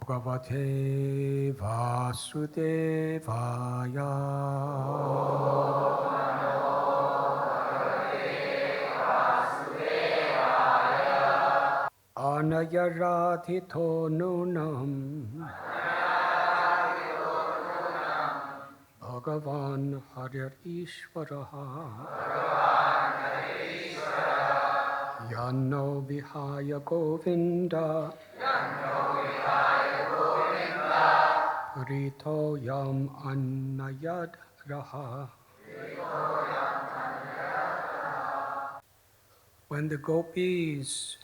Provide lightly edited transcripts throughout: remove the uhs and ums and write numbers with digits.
Bhagavate Vasudevaya. Anayaradhito nunam Bhagavan Harir Ishvaraha Yanno Vihaya Govinda Purito Yam Annayad Raha. When the gopis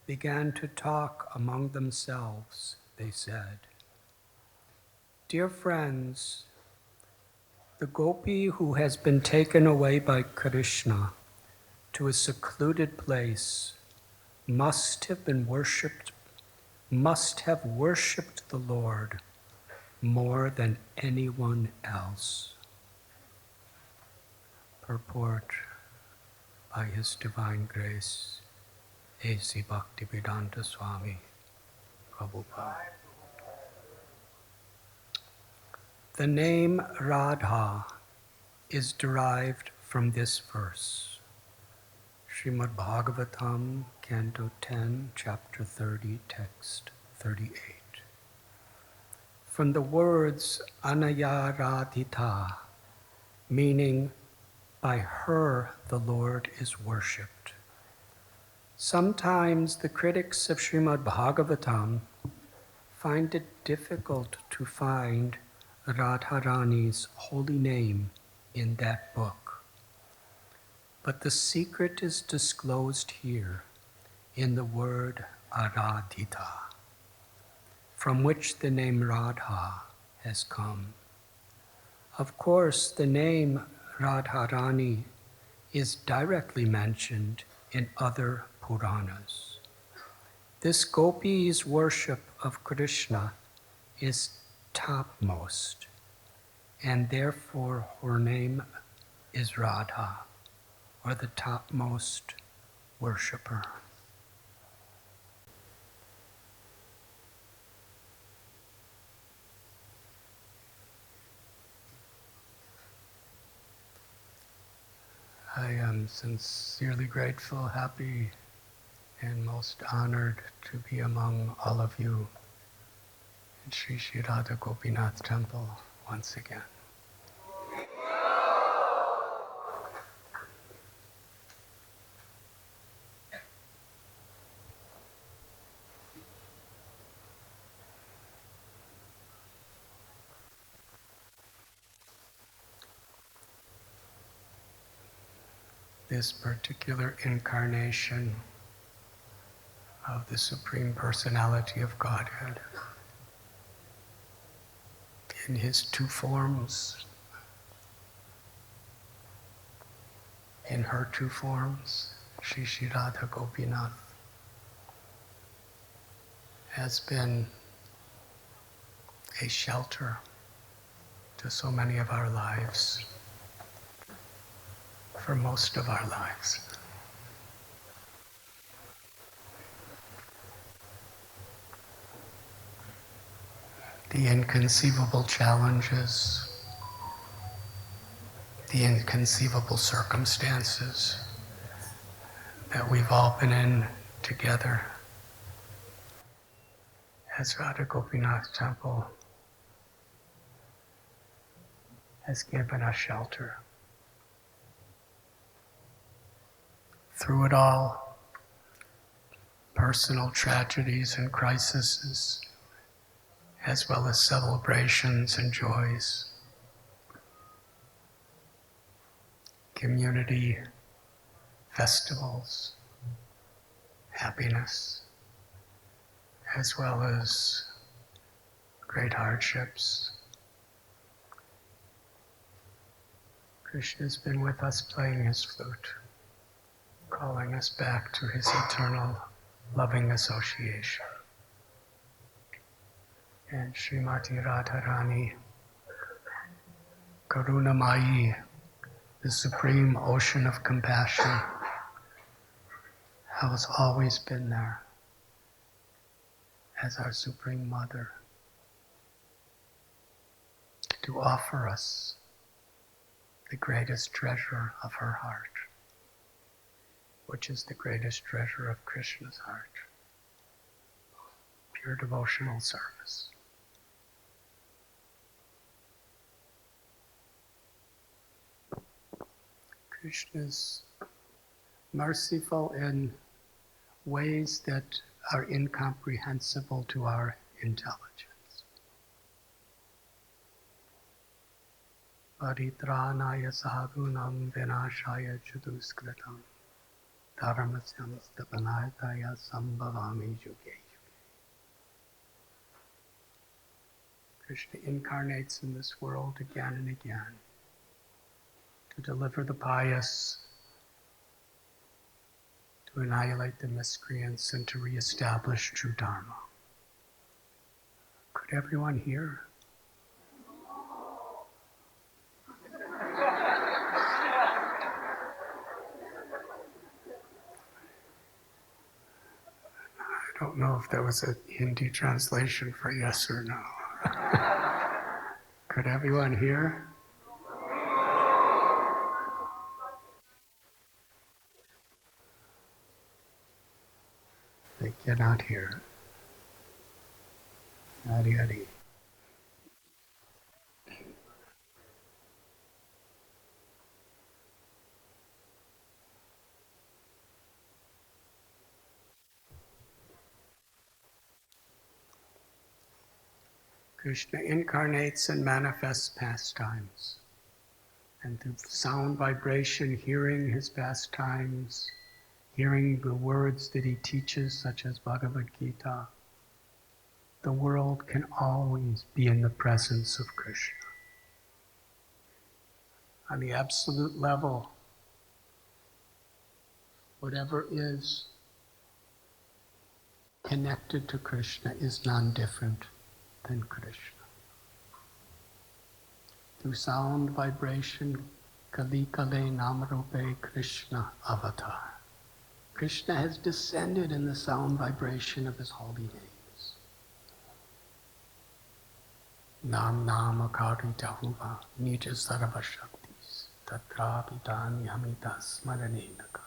began to talk among themselves, they said, "Dear friends, the gopi who has been taken away by Krishna to a secluded place must have worshipped the Lord more than anyone else." Purport by His Divine Grace, A.C. Bhaktivedanta Swami Prabhupada. The name Radha is derived from this verse. Srimad Bhagavatam, Canto 10, Chapter 30, Text 38. From the words Anayaradhita, meaning by her the Lord is worshipped. Sometimes the critics of Srimad Bhagavatam find it difficult to find Radharani's holy name in that book. But the secret is disclosed here in the word Aradhita, from which the name Radha has come. Of course, the name Radharani is directly mentioned in other Puranas. This gopi's worship of Krishna is topmost, and therefore her name is Radha, or the topmost worshipper. I am sincerely grateful, happy, and most honored to be among all of you in Sri Sri Radha Gopinath Temple once again. This particular incarnation of the Supreme Personality of Godhead in His two forms, in her two forms, Sri Sri Radha Gopinath, has been a shelter to so many of our lives, for most of our lives. The inconceivable challenges, the inconceivable circumstances that we've all been in together as Radha Gopinath Temple has given us shelter. Through it all, personal tragedies and crises, as well as celebrations and joys, community festivals, happiness, as well as great hardships. Krishna's been with us playing his flute, calling us back to his eternal loving association. And Srimati Radharani, Karunamayi, the supreme ocean of compassion, has always been there as our Supreme Mother, to offer us the greatest treasure of her heart, which is the greatest treasure of Krishna's heart, pure devotional service. Krishna is merciful in ways that are incomprehensible to our intelligence. Paritranaya sadhunam vinashaya chaduskritam dharmasyam stapanayataya sambhavami yuge yuge. Krishna incarnates in this world again and again to deliver the pious, to annihilate the miscreants, and to reestablish true Dharma. Could everyone hear? I don't know if that was a Hindi translation for yes or no. Could everyone hear? They cannot hear. Hari Hari. Krishna incarnates and manifests pastimes. And through sound vibration, hearing his pastimes, hearing the words that he teaches, such as Bhagavad Gita, the world can always be in the presence of Krishna. On the absolute level, whatever is connected to Krishna is none different than Krishna. Through sound vibration, Kali Kale Namarupe Krishna Avatar. Krishna has descended in the sound vibration of his holy names. Nam Nam Akari Jahuva Nija Sarva Shaktis Tatrapitan Yamita Smaranenaka.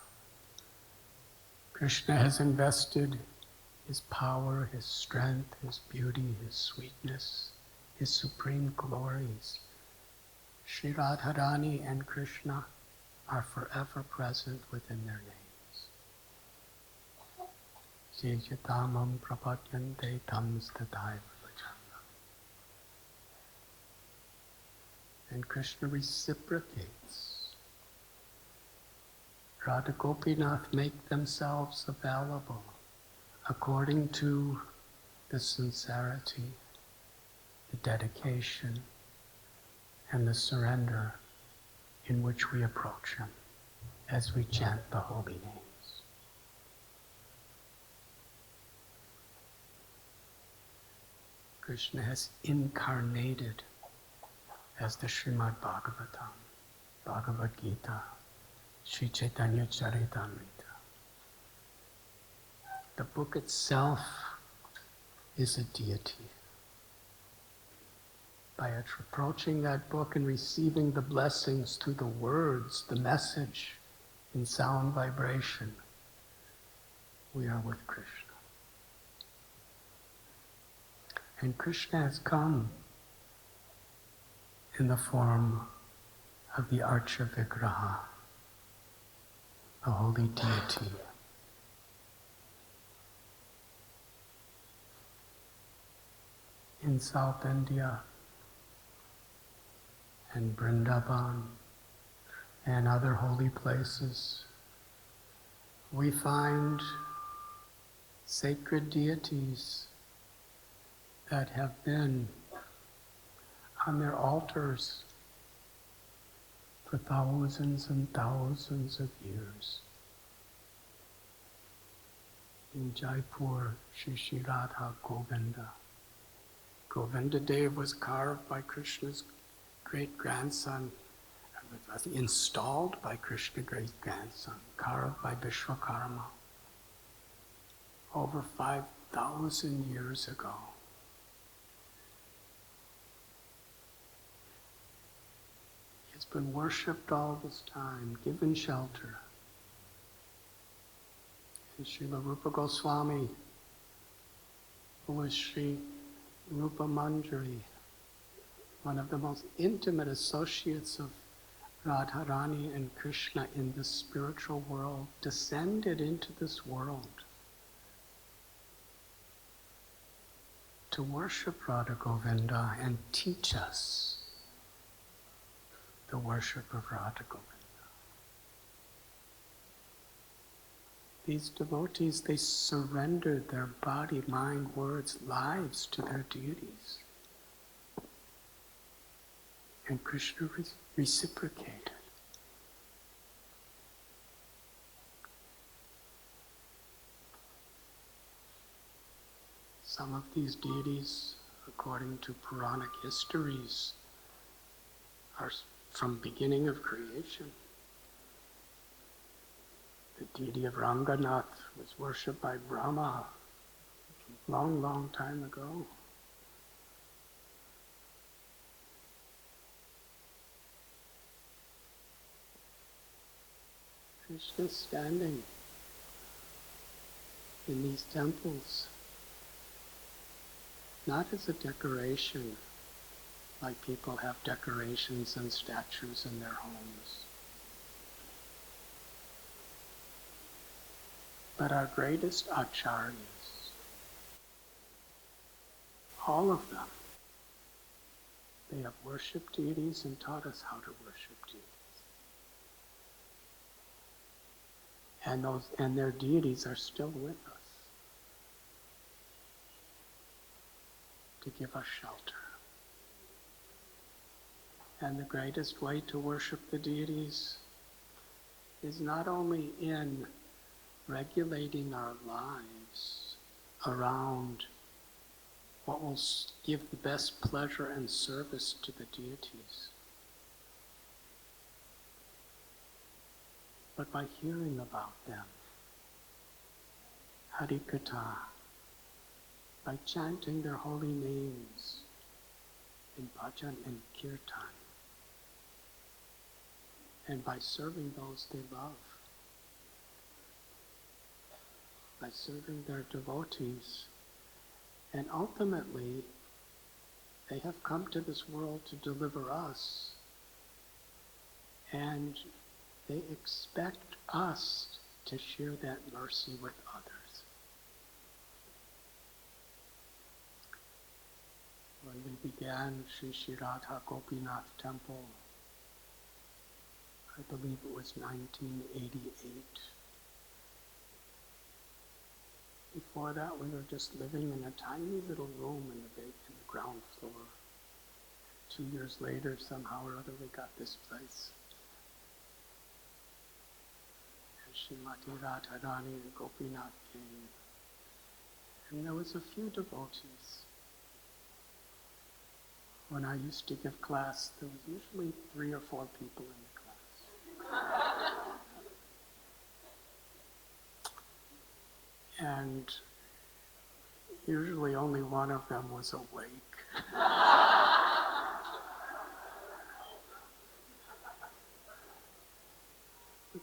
Krishna has invested his power, his strength, his beauty, his sweetness, his supreme glories. Shri Radharani and Krishna are forever present within their names. Jejatamam prapadyante tam stataiva vajana. And Krishna reciprocates. Radha Gopinath make themselves available according to the sincerity, the dedication, and the surrender in which we approach him as we chant the holy names. Krishna has incarnated as the Srimad Bhagavatam, Bhagavad Gita, Sri Chaitanya Charitamrita. The book itself is a deity. By approaching that book and receiving the blessings through the words, the message in sound vibration, we are with Krishna. And Krishna has come in the form of the Archa Vigraha, the holy deity. In South India and Vrindavan and other holy places, we find sacred deities that have been on their altars for thousands and thousands of years. In Jaipur, Shri Radha Govinda. Govinda Dev was carved by Krishna's great-grandson, was installed by Krishna's great-grandson, carved by Vishwakarma over 5,000 years ago. has been worshipped all this time, given shelter. And Srila Rupa Goswami, who was Sri Rupa Manjari, one of the most intimate associates of Radharani and Krishna in the spiritual world, descended into this world to worship Radha Govinda and teach us the worship of Radha Govinda. These devotees, they surrendered their body, mind, words, lives to their deities. And Krishna reciprocated. Some of these deities, according to Puranic histories, are from beginning of creation. The deity of Ranganath was worshipped by Brahma long, long time ago. Krishna is standing in these temples, not as a decoration, like people have decorations and statues in their homes, but our greatest acharyas, all of them, they have worshipped deities and taught us how to worship deities. And their deities are still with us to give us shelter. And the greatest way to worship the deities is not only in regulating our lives around what will give the best pleasure and service to the deities, but by hearing about them, Harikatha, by chanting their holy names in bhajan and kirtan, and by serving those they love, by serving their devotees, and ultimately they have come to this world to deliver us, and they expect us to share that mercy with others. When we began Sri Radha Gopinath Temple, I believe it was 1988. Before that, we were just living in a tiny little room in the ground floor. 2 years later, somehow or other, we got this place. Srimati Radharani and Gopinath came, and there was a few devotees. When I used to give class, there was usually 3 or 4 people in the class. And usually only one of them was awake.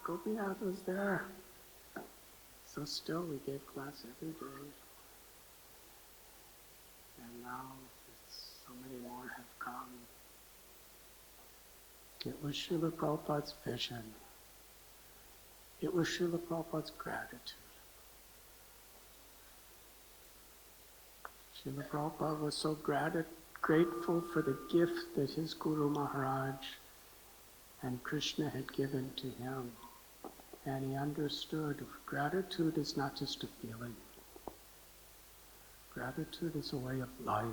Gopinath was there. So still we gave class every day. And now so many more have come. It was Srila Prabhupada's vision. It was Srila Prabhupada's gratitude. Srila Prabhupada was so grateful for the gift that his Guru Maharaj and Krishna had given to him. And he understood gratitude is not just a feeling. Gratitude is a way of life.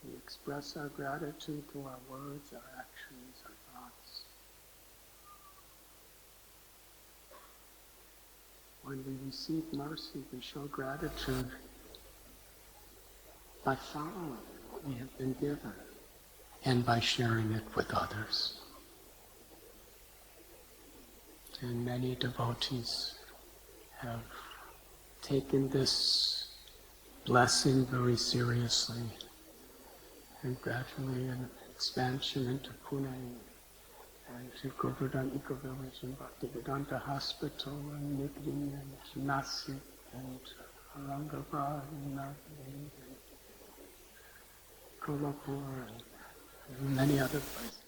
We express our gratitude through our words, our actions, our thoughts. When we receive mercy, we show gratitude by following what we have been given and by sharing it with others. And many devotees have taken this blessing very seriously, and gradually and expansion into Pune, and to Govardhan Eco-Village and Bhaktivedanta Hospital and Nigni and Nasik and Aurangabad and Nagpur and Kolhapur and many other places.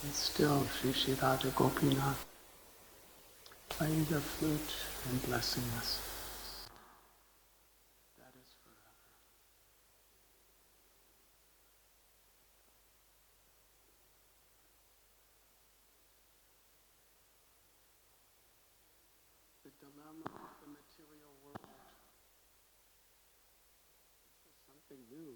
And still, Shri Radha Gopinath playing the flute and blessing us. That is forever. The dilemma of the material world. This is something new.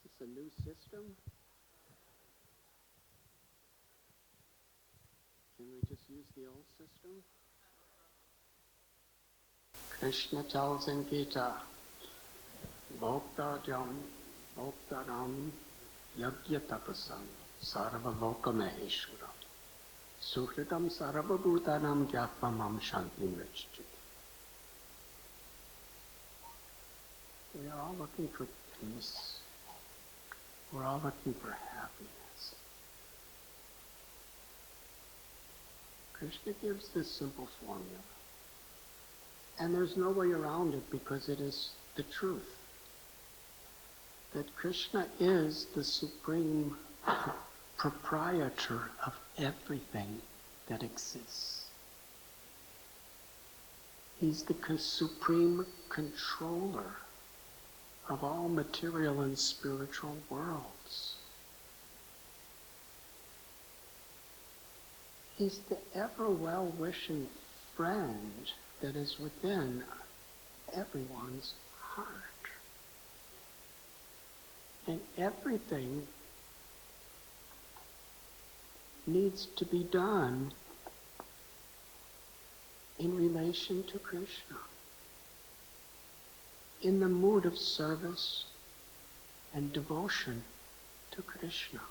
Is this a new system? Can we just use the old system? Krishna tells in Gita, Bhoktaram yagya tapasam sarva loka maheshwaram suhritam sarva bhutanam gyatmamam shantim rachiti. We are all looking for peace. We're all looking for happiness. Krishna gives this simple formula. And there's no way around it because it is the truth. That Krishna is the supreme proprietor of everything that exists. He's the supreme controller of all material and spiritual worlds. He's the ever well-wishing friend that is within everyone's heart. And everything needs to be done in relation to Krishna, in the mood of service and devotion to Krishna.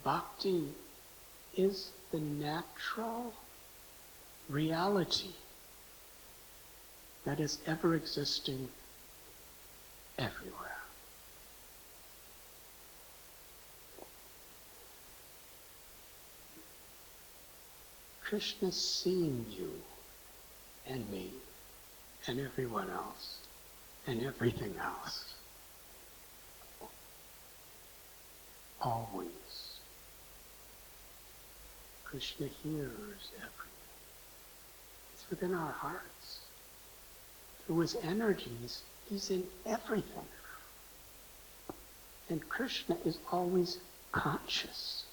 Bhakti is the natural reality that is ever existing everywhere. Krishna seeing you and me and everyone else and everything else. Always. Krishna hears everything. It's within our hearts. Through his energies, he's in everything. And Krishna is always conscious.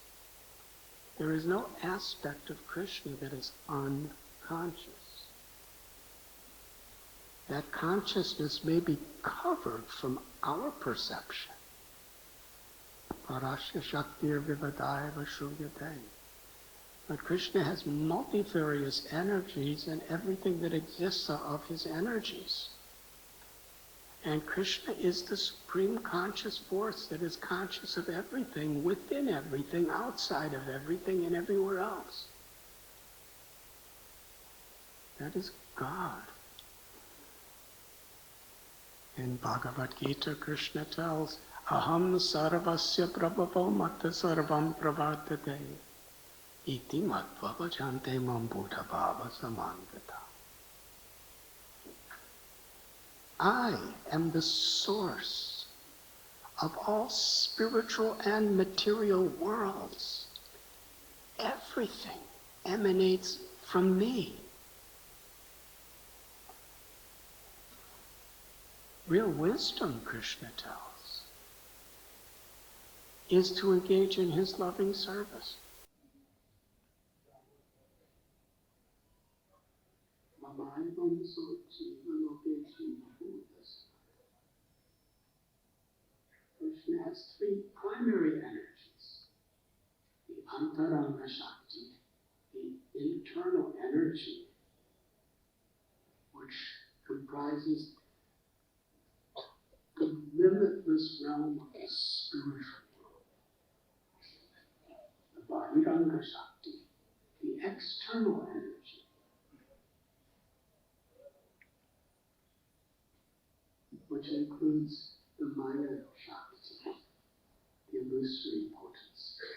There is no aspect of Krishna that is unconscious. That consciousness may be covered from our perception. Parasya Shaktir Vivadaiva Shuryate. But Krishna has multifarious energies, and everything that exists are of his energies. And Krishna is the supreme conscious force that is conscious of everything, within everything, outside of everything, and everywhere else. That is God. In Bhagavad Gita, Krishna tells, Aham sarvasya prabhavo matta sarvam pravardate. Iti matva vajante mam buddha bhava samangata. I am the source of all spiritual and material worlds. Everything emanates from me. Real wisdom, Krishna tells, is to engage in his loving service. Krishna has three primary energies. The Antaranga Shakti, the internal energy, which comprises the limitless realm of the spiritual world. The Bahiranga Shakti, external energy, which includes the Maya Shakti, the illusory potency,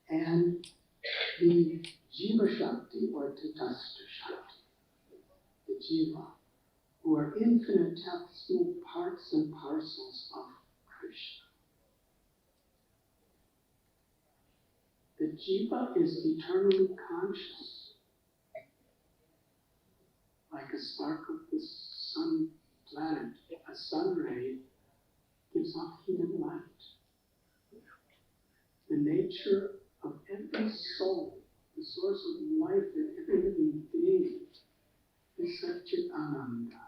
and the Jiva Shakti, or Tatastha Shakti, the Jiva, who are infinitesimal parts and parcels of Krishna. The Jiva is eternally conscious, like a spark of the sun planet. A sun ray gives off heat and light. The nature of every soul, the source of life in every living being, is Satchit Ananda.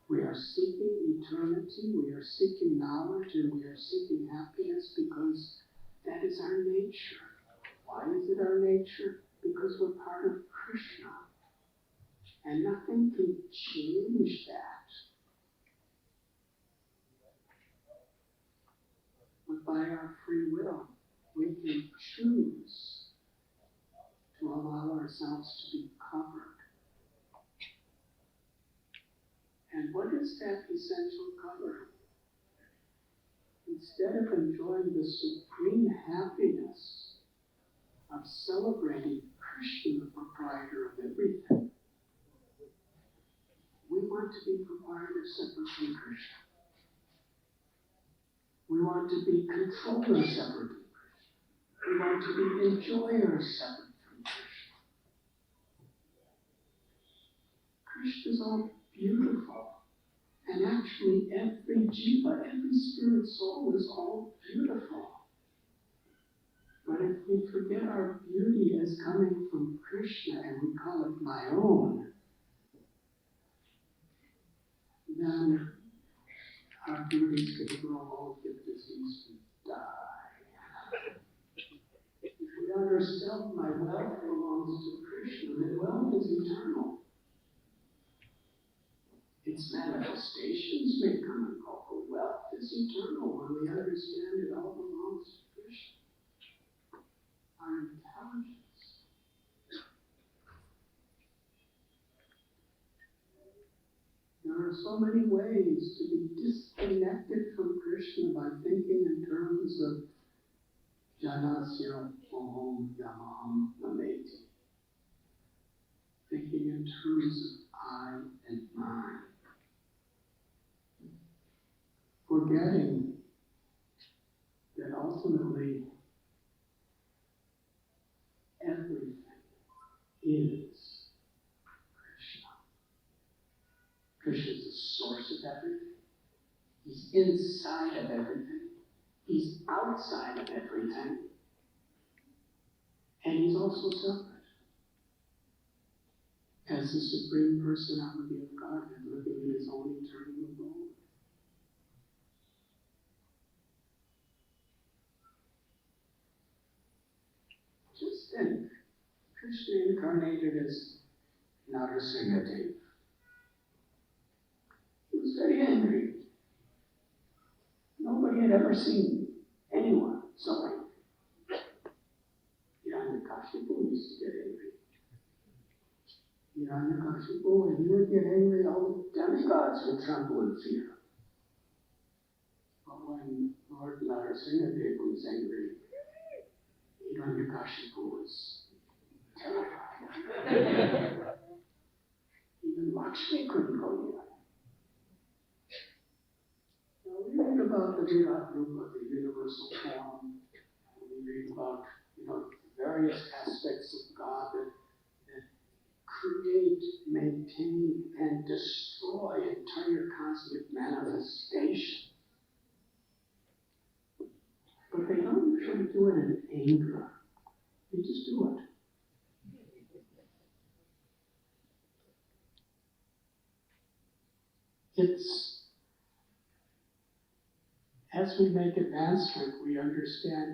We are seeking eternity, we are seeking knowledge, and we are seeking happiness because that is our nature. Why is it our nature? Because we're part of Krishna. And nothing can change that. But by our free will, we can choose to allow ourselves to be covered. And what is that essential covering? Instead of enjoying the supreme happiness of celebrating Krishna, the proprietor of everything, we want to be proprietors separate from Krishna. We want to be controllers separate from Krishna. We want to be enjoyers separate from Krishna. Krishna is all beautiful. And actually, every jiva, every spirit soul is all beautiful. But if we forget our beauty as coming from Krishna and we call it my own, then our beauty is going to grow old, get disease, and die. If we understand my wealth belongs to Krishna, then wealth is eternal. Its manifestations may come and go, but wealth is eternal when we understand it all belongs to Krishna. Our intelligence. There are so many ways to be disconnected from Krishna by thinking in terms of Janasya Oham Yamaham Nameti. Thinking in terms of I and mine. Forgetting that ultimately everything is Krishna. Krishna is the source of everything. He's inside of everything. He's outside of everything. And he's also separate. As the Supreme Personality of Godhead living in his own eternal abode. Just think, Krishna incarnated as Narasimha. He was very angry. Nobody had ever seen anyone so angry. Hiranyakashipu used to get angry. Hiranyakashipu, when he would get angry, all the demigods would tremble in fear. But when Lord Narasimha was angry, Hiranyakashipu was terrified. Even Lakshmi couldn't go near him. Now we read about the Virat Rupa, the universal form, and we read about, various aspects of God that create, maintain, and destroy entire cosmic manifestation. But they don't usually do it in anger. They just do it. It's, as we make advancement, we understand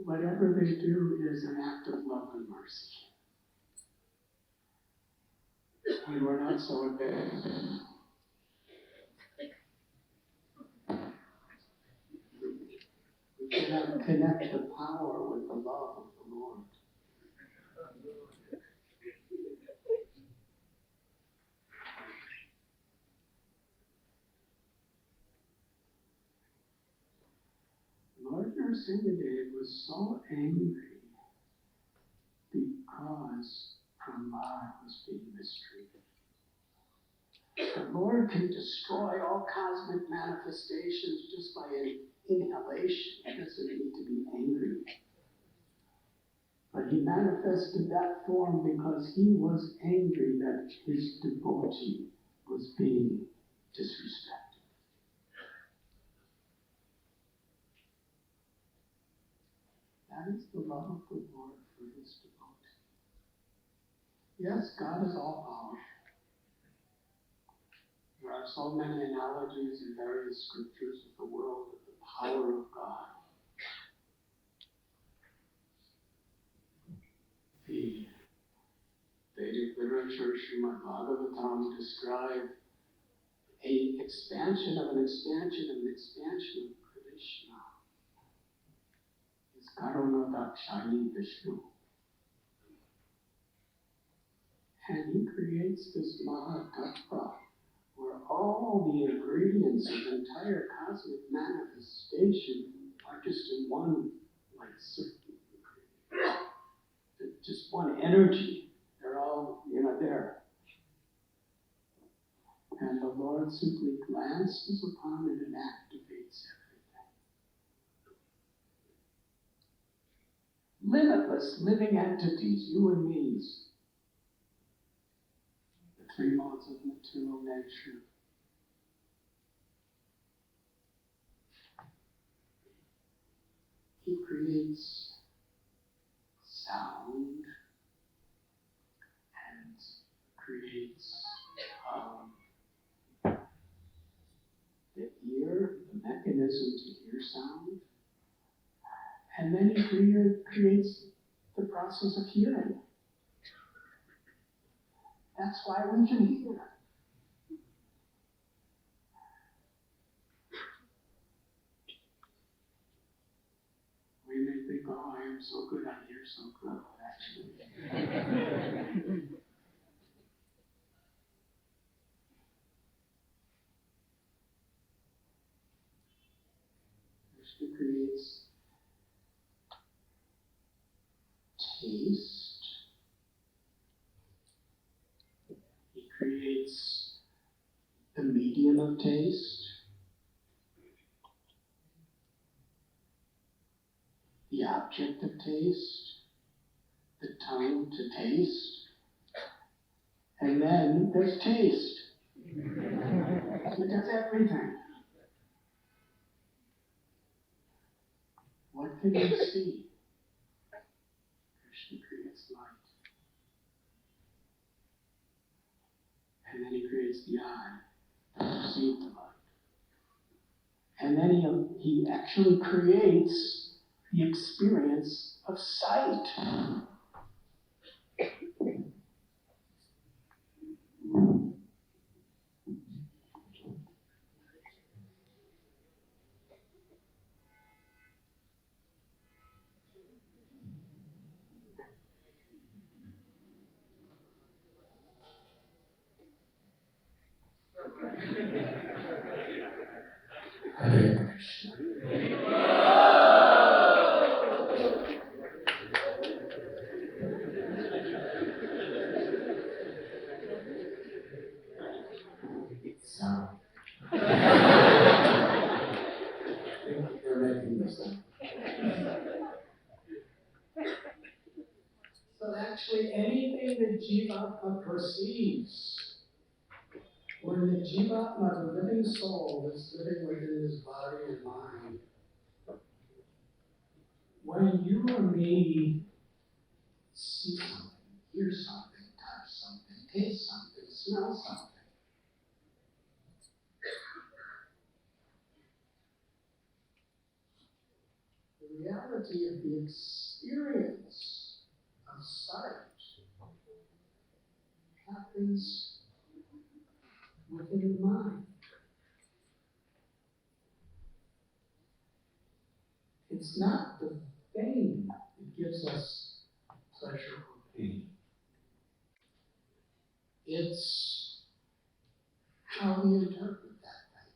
whatever they do is an act of love and mercy. When we're not so advanced, we cannot connect the power with the love of the Lord. Sringadev was so angry because Brahma was being mistreated. The Lord can destroy all cosmic manifestations just by an inhalation. He doesn't need to be angry. But he manifested that form because he was angry that his devotee was being disrespected. That is the love of the Lord for his devotee. Yes, God is all powerful. There are so many analogies in various scriptures of the world of the power of God. The Vedic literature, Srimad Bhagavatam, describe an expansion of an expansion of an expansion of Krishna. Is Karuna Dakshani Vishnu. And he creates this Mahatattva, where all the ingredients of the entire cosmic manifestation are just in one, like, just one energy. They're all, there. And the Lord simply glances upon it and activates everything. Limitless living entities, you and me, the three modes of material nature. He creates sound and creates the ear, the mechanism to hear sound. And then he creates the process of hearing. That's why we can hear. We may think, oh, I am so good, I hear so good, actually. Krishna creates taste. He creates the medium of taste. The object of taste, the tongue to taste, and then there's taste. He does everything. What can you see? Krishna creates light. And then he creates the eye to perceive the light. And then he actually creates the experience of sight. Hare Krishna. Sound. They're making this up. So actually anything that Jivatma perceives, when the Jivatma, the living soul, is living within his body and mind, when you or me see something, hear something, touch something, taste something, smell something, the reality of the experience of sight happens within the mind. It's not the thing that gives us pleasure or pain. It's how we interpret that thing.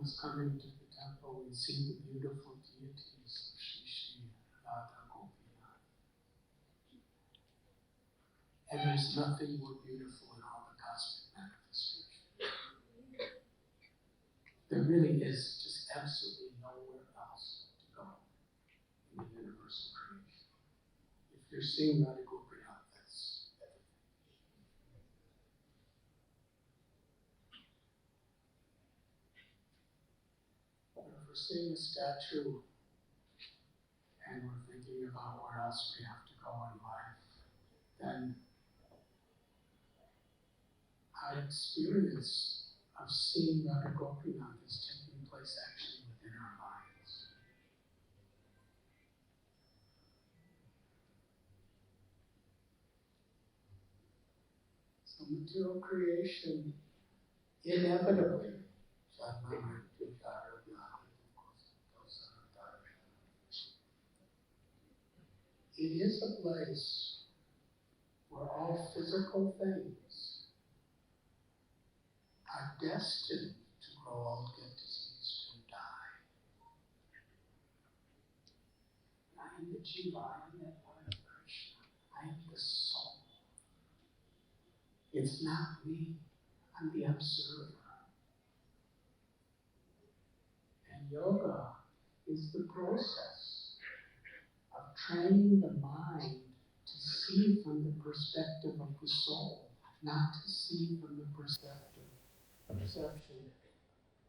was coming to the temple and see the beautiful deities of Shri Radha Gopinath. And there's nothing more beautiful in all the cosmic manifestation. There really is just absolutely nowhere else to go in the universal creation. If you're seeing Radha Gopinath, that's everything. But if we're seeing a statue and we're thinking about where else we have to go in life, then our experience of seeing Radha Gopinath is taking place actually within our minds. So material creation inevitably, it is a place where all physical things are destined to grow old, get diseased, and die. I am the Jiva, I am that part of Krishna, I am the soul. It's not me, I'm the observer. And yoga is the process of training the mind to see from the perspective of the soul, not to see from the perception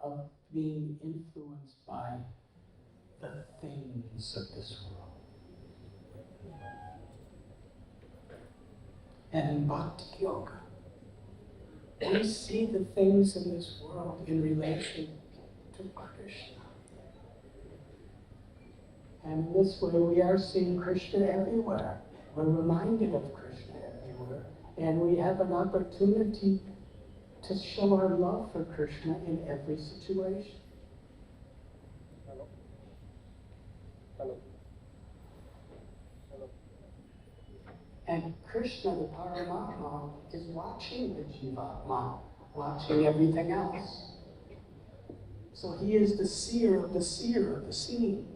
of being influenced by the things of this world. And in Bhakti Yoga, we see the things in this world in relation to Krishna. And in this way, we are seeing Krishna everywhere. We're reminded of Krishna everywhere. And we have an opportunity to show our love for Krishna in every situation. Hello. Hello. Hello. And Krishna, the Paramatma, is watching the Jivatma, watching everything else. So he is the seer of the seen.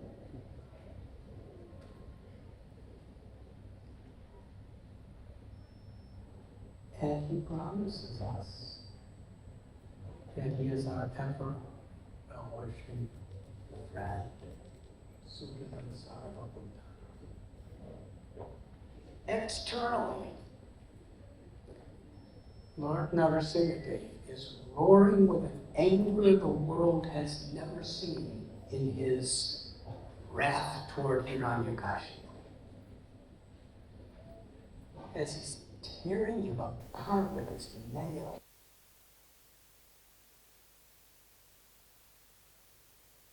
And he promises us that he is our ever well-wishing friend. Sukadam Sarvabhuta. Externally, Lord Narasimha is roaring with an anger the world has never seen in his wrath toward Hiranyakashipu. As he's tearing him apart with his nail,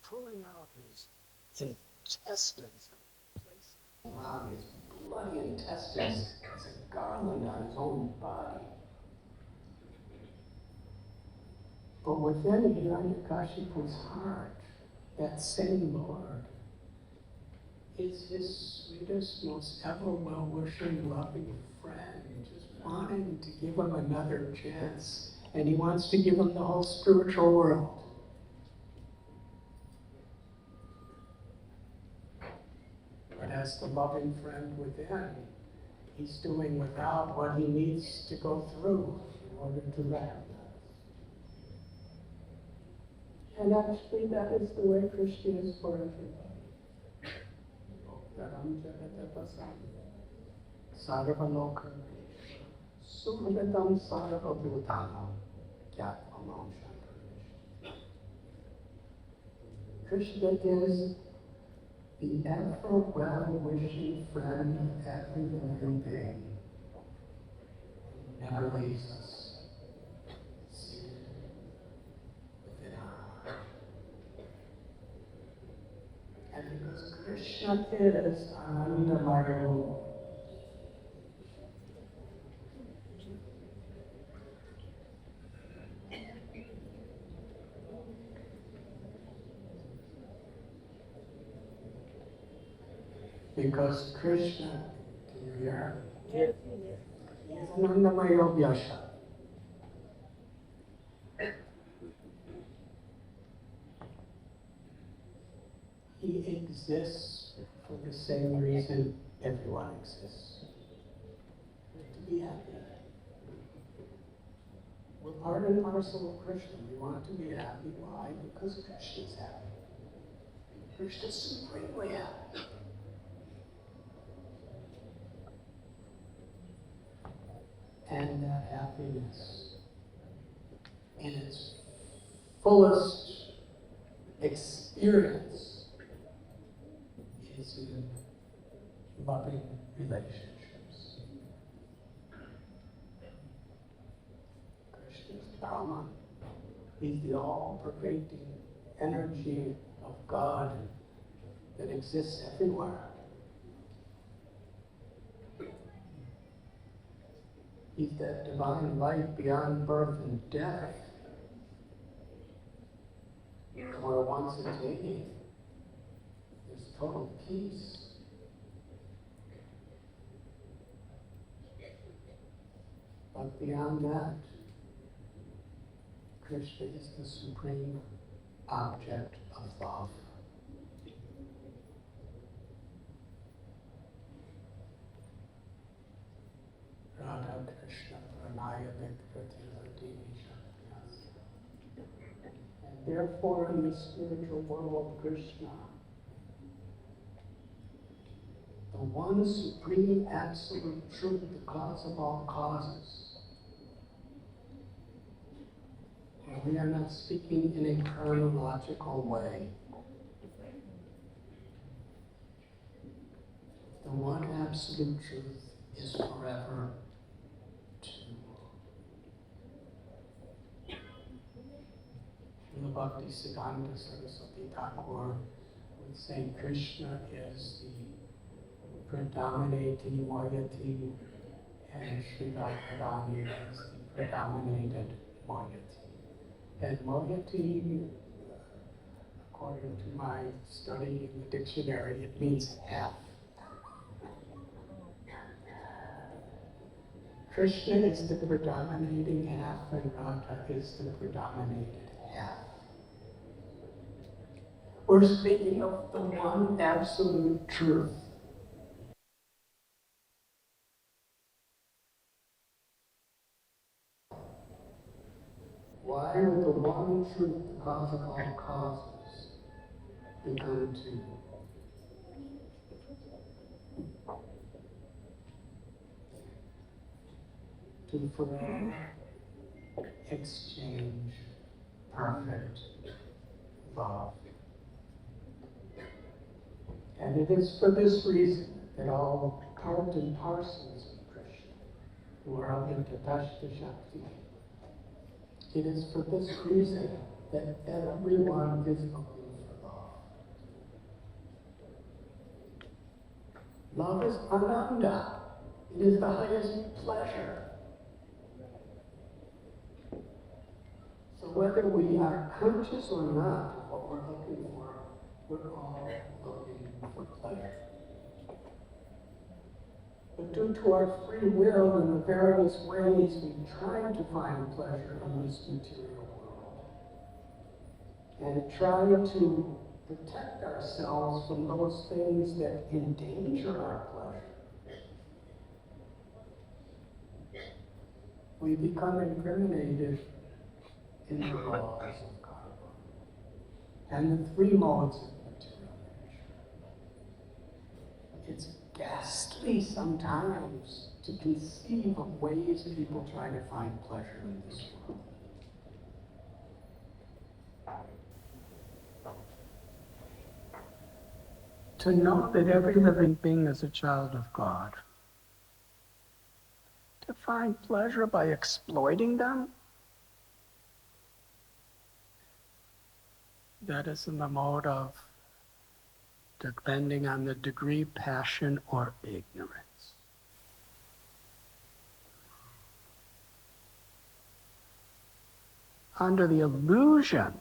pulling out his intestines, placing around his bloody intestines as a garland on his own body. But within Hiranyakashipu's heart, that same Lord is his sweetest, most ever well-wishing, loving friend, just wanting to give him another chance. And he wants to give him the whole spiritual world. But as the loving friend within, he's doing without what he needs to go through in order to recognize. And actually, that is the way Krishna is for everybody. Sarvaloka Sukhatam Sarvabhutanam Gyatmamam Shankarishna. Krishna is the ever well-wishing friend of every living being. He never leaves us. Seated within our heart. And because Krishna is Anandamaya, because Krishna, can you hear? Yes. He is Anandamaya Vyasa. he exists for the same reason everyone exists. To be happy. We're part and parcel of Krishna. We want to be happy. Why? Because Krishna is happy. Krishna is supremely happy. And that happiness, in its fullest experience, is in loving relationships. Krishna's Dharma is the all-pervading energy of God that exists everywhere. He's that divine light beyond birth and death, where once attained, there's total peace. But beyond that, Krishna is the supreme object of love. Radha Krishna Pranaya Vikrati. And therefore, in the spiritual world, Krishna, the one supreme absolute truth, the cause of all causes. And we are not speaking in a chronological way. The one absolute truth is forever true. The Bhakti Siddhanta Saraswati Thakur would say Krishna is the predominating moiety and Sri Radharani is the predominated moiety. And moiety, according to my study in the dictionary, it means half. Krishna is the predominating half and Radha is the predominated half. We're speaking of the one absolute truth. Why would the one truth, the cause of all causes, become two? To forever exchange perfect love. And it is for this reason that all part and parcels of Krishna, who are of Intapashta Shakti, it is for this reason that everyone is looking for love. Love is ananda. It is the highest pleasure. So whether we are conscious or not of what we're looking for, we're all looking for pleasure. But due to our free will and the various ways we try to find pleasure in this material world, and try to protect ourselves from those things that endanger our pleasure, we become incriminated in the laws of karma and the three modes of material nature. It's ghastly sometimes to conceive of ways people try to find pleasure in this world. To know that every living being is a child of God. To find pleasure by exploiting them, that is in the mode of, depending on the degree, passion or ignorance. Under the illusion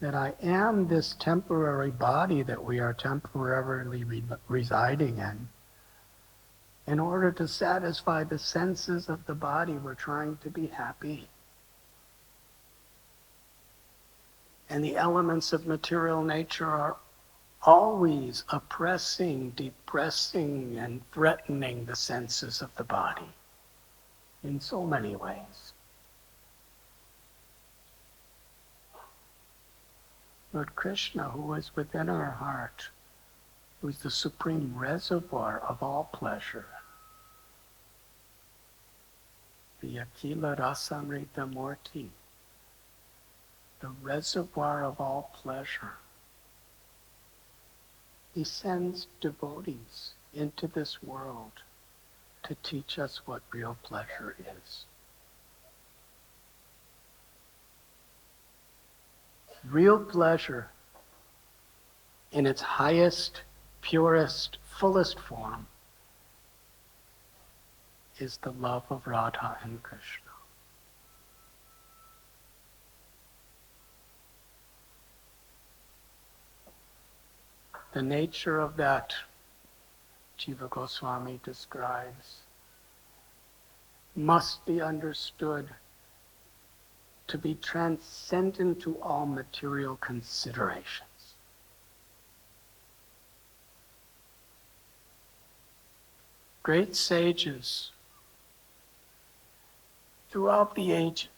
that I am this temporary body that we are temporarily residing in order to satisfy the senses of the body, we're trying to be happy. And the elements of material nature are always oppressing, depressing, and threatening the senses of the body in so many ways. Lord Krishna, who is within our heart, who is the supreme reservoir of all pleasure, the Akila Rasamrita Murti, the reservoir of all pleasure, he sends devotees into this world to teach us what real pleasure is. Real pleasure in its highest, purest, fullest form is the love of Radha and Krishna. The nature of that, Jiva Goswami describes, must be understood to be transcendent to all material considerations. Great sages throughout the ages,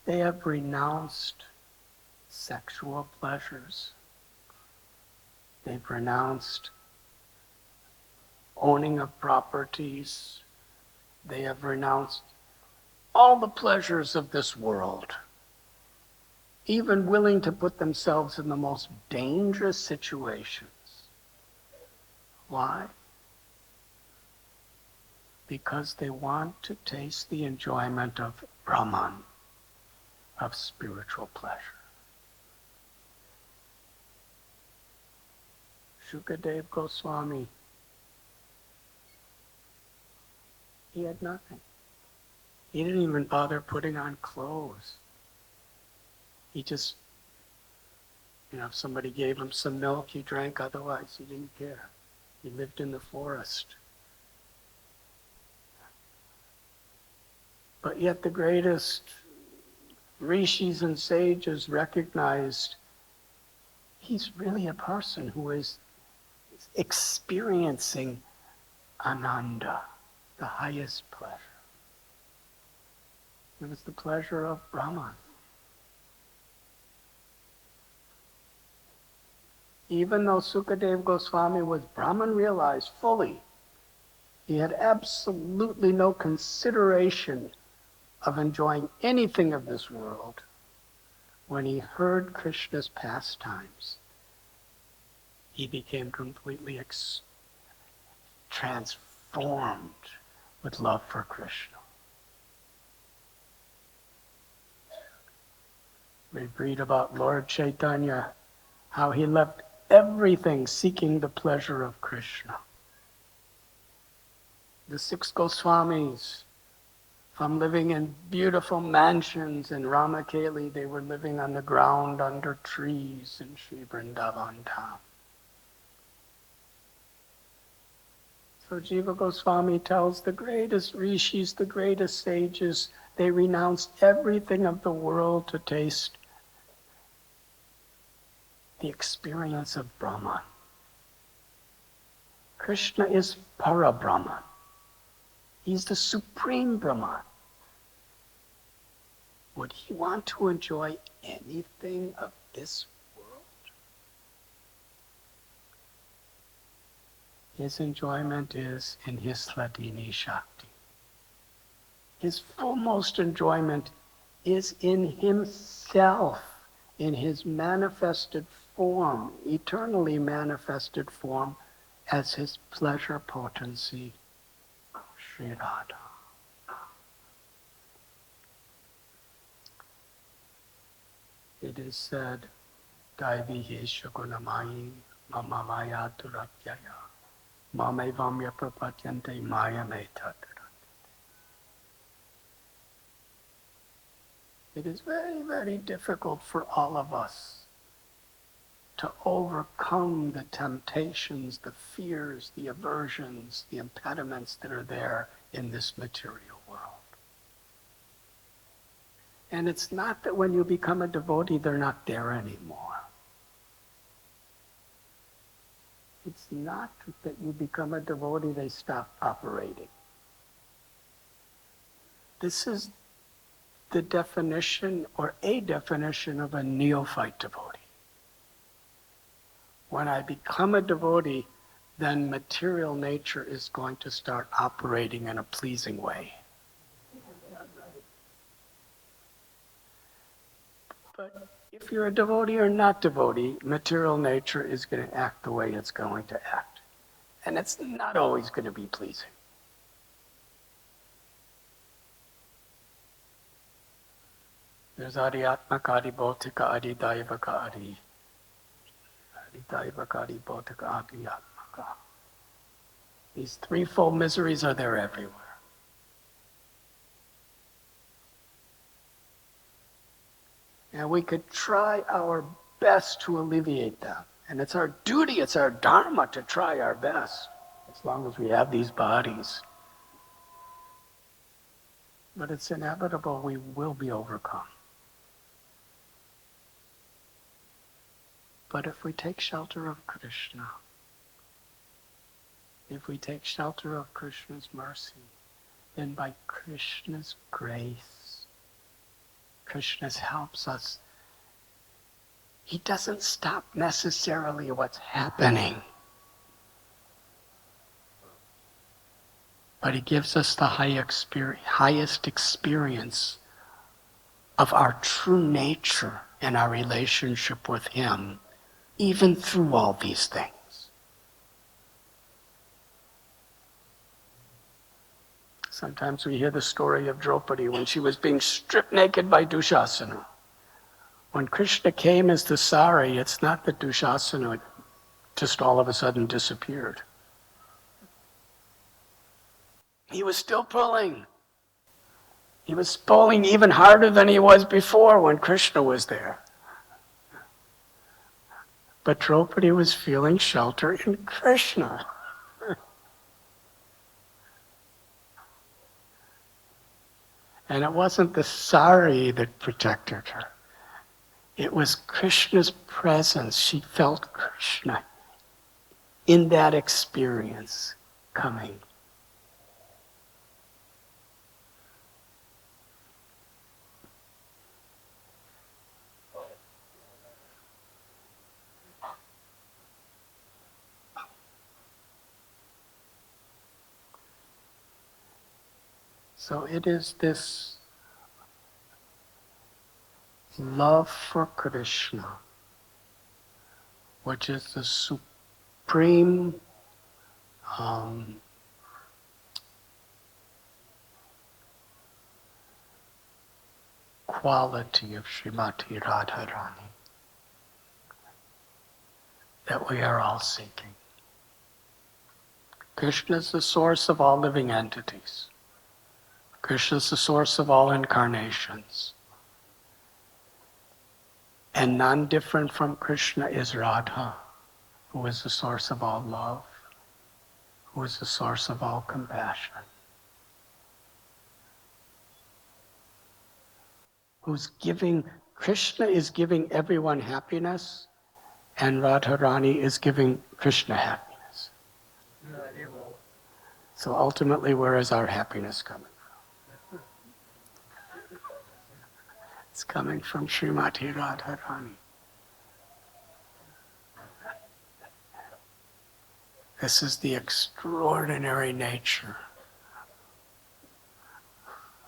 they have renounced sexual pleasures. They've renounced owning of properties. They have renounced all the pleasures of this world, even willing to put themselves in the most dangerous situations. Why? Because they want to taste the enjoyment of Brahman, of spiritual pleasure. Shukadev Goswami, he had nothing. He didn't even bother putting on clothes. He just, if somebody gave him some milk, he drank, otherwise he didn't care. He lived in the forest. But yet the greatest rishis and sages recognized he's really a person who is experiencing ananda, the highest pleasure. It was the pleasure of Brahman. Even though Sukadev Goswami was Brahman realized fully, he had absolutely no consideration of enjoying anything of this world. When he heard Krishna's pastimes, he became completely transformed with love for Krishna. We read about Lord Chaitanya, how he left everything seeking the pleasure of Krishna. The 6 Goswamis, from living in beautiful mansions in Ramakeli, they were living on the ground under trees in Sri Vrindavan town. So Jiva Goswami tells the greatest rishis, the greatest sages, they renounced everything of the world to taste the experience of Brahman. Krishna is Para-Brahman. He's the supreme Brahman. Would he want to enjoy anything of this world? His enjoyment is in his Hladini Shakti. His fullmost enjoyment is in himself, in his manifested form, eternally manifested form, as his pleasure potency, Sri Radha. It is said, Daivi Gunamayi Mama Maya Durapyaya Mame Vamya Prapatyante Maya Meta. It is very, very difficult for all of us to overcome the temptations, the fears, the aversions, the impediments that are there in this material world. And it's not that when you become a devotee, they're not there anymore. It's not that you become a devotee, they stop operating. This is the definition, or a definition, of a neophyte devotee. When I become a devotee, then material nature is going to start operating in a pleasing way. But if you're a devotee or not devotee, material nature is going to act the way it's going to act. And it's not always going to be pleasing. There's Adhyatmaka, Adhibhautika, Adhidaivaka, Adhidaivaka, Adhibhautika, Adhyatmaka. These threefold miseries are there everywhere. And we could try our best to alleviate them. And it's our duty, it's our dharma to try our best, as long as we have these bodies. But it's inevitable, we will be overcome. But if we take shelter of Krishna, if we take shelter of Krishna's mercy, then by Krishna's grace, Krishna helps us. He doesn't stop necessarily what's happening, but he gives us the highest experience of our true nature and our relationship with him, even through all these things. Sometimes we hear the story of Draupadi when she was being stripped naked by Dushasana. When Krishna came as the sari, it's not that Dushasana just all of a sudden disappeared. He was still pulling. He was pulling even harder than he was before when Krishna was there. But Draupadi was feeling shelter in Krishna. And it wasn't the sari that protected her. It was Krishna's presence. She felt Krishna in that experience coming. So it is this love for Krishna, which is the supreme quality of Srimati Radharani that we are all seeking. Krishna is the source of all living entities. Krishna is the source of all incarnations. And none different from Krishna is Radha, who is the source of all love, who is the source of all compassion, Krishna is giving everyone happiness, and Radharani is giving Krishna happiness. So ultimately, where is our happiness coming from? It's coming from Srimati Radharani. This is the extraordinary nature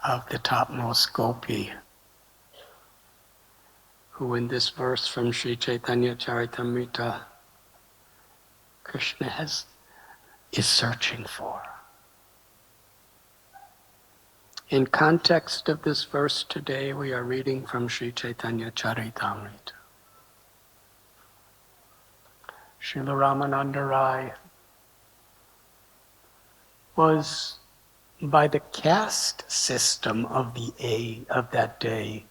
of the topmost gopi, who in this verse from Sri Chaitanya Charitamrita, Krishna is searching for. In context of this verse today, we are reading from Sri Chaitanya Charitamrita. Srila Ramananda Rai was, by the caste system of that day,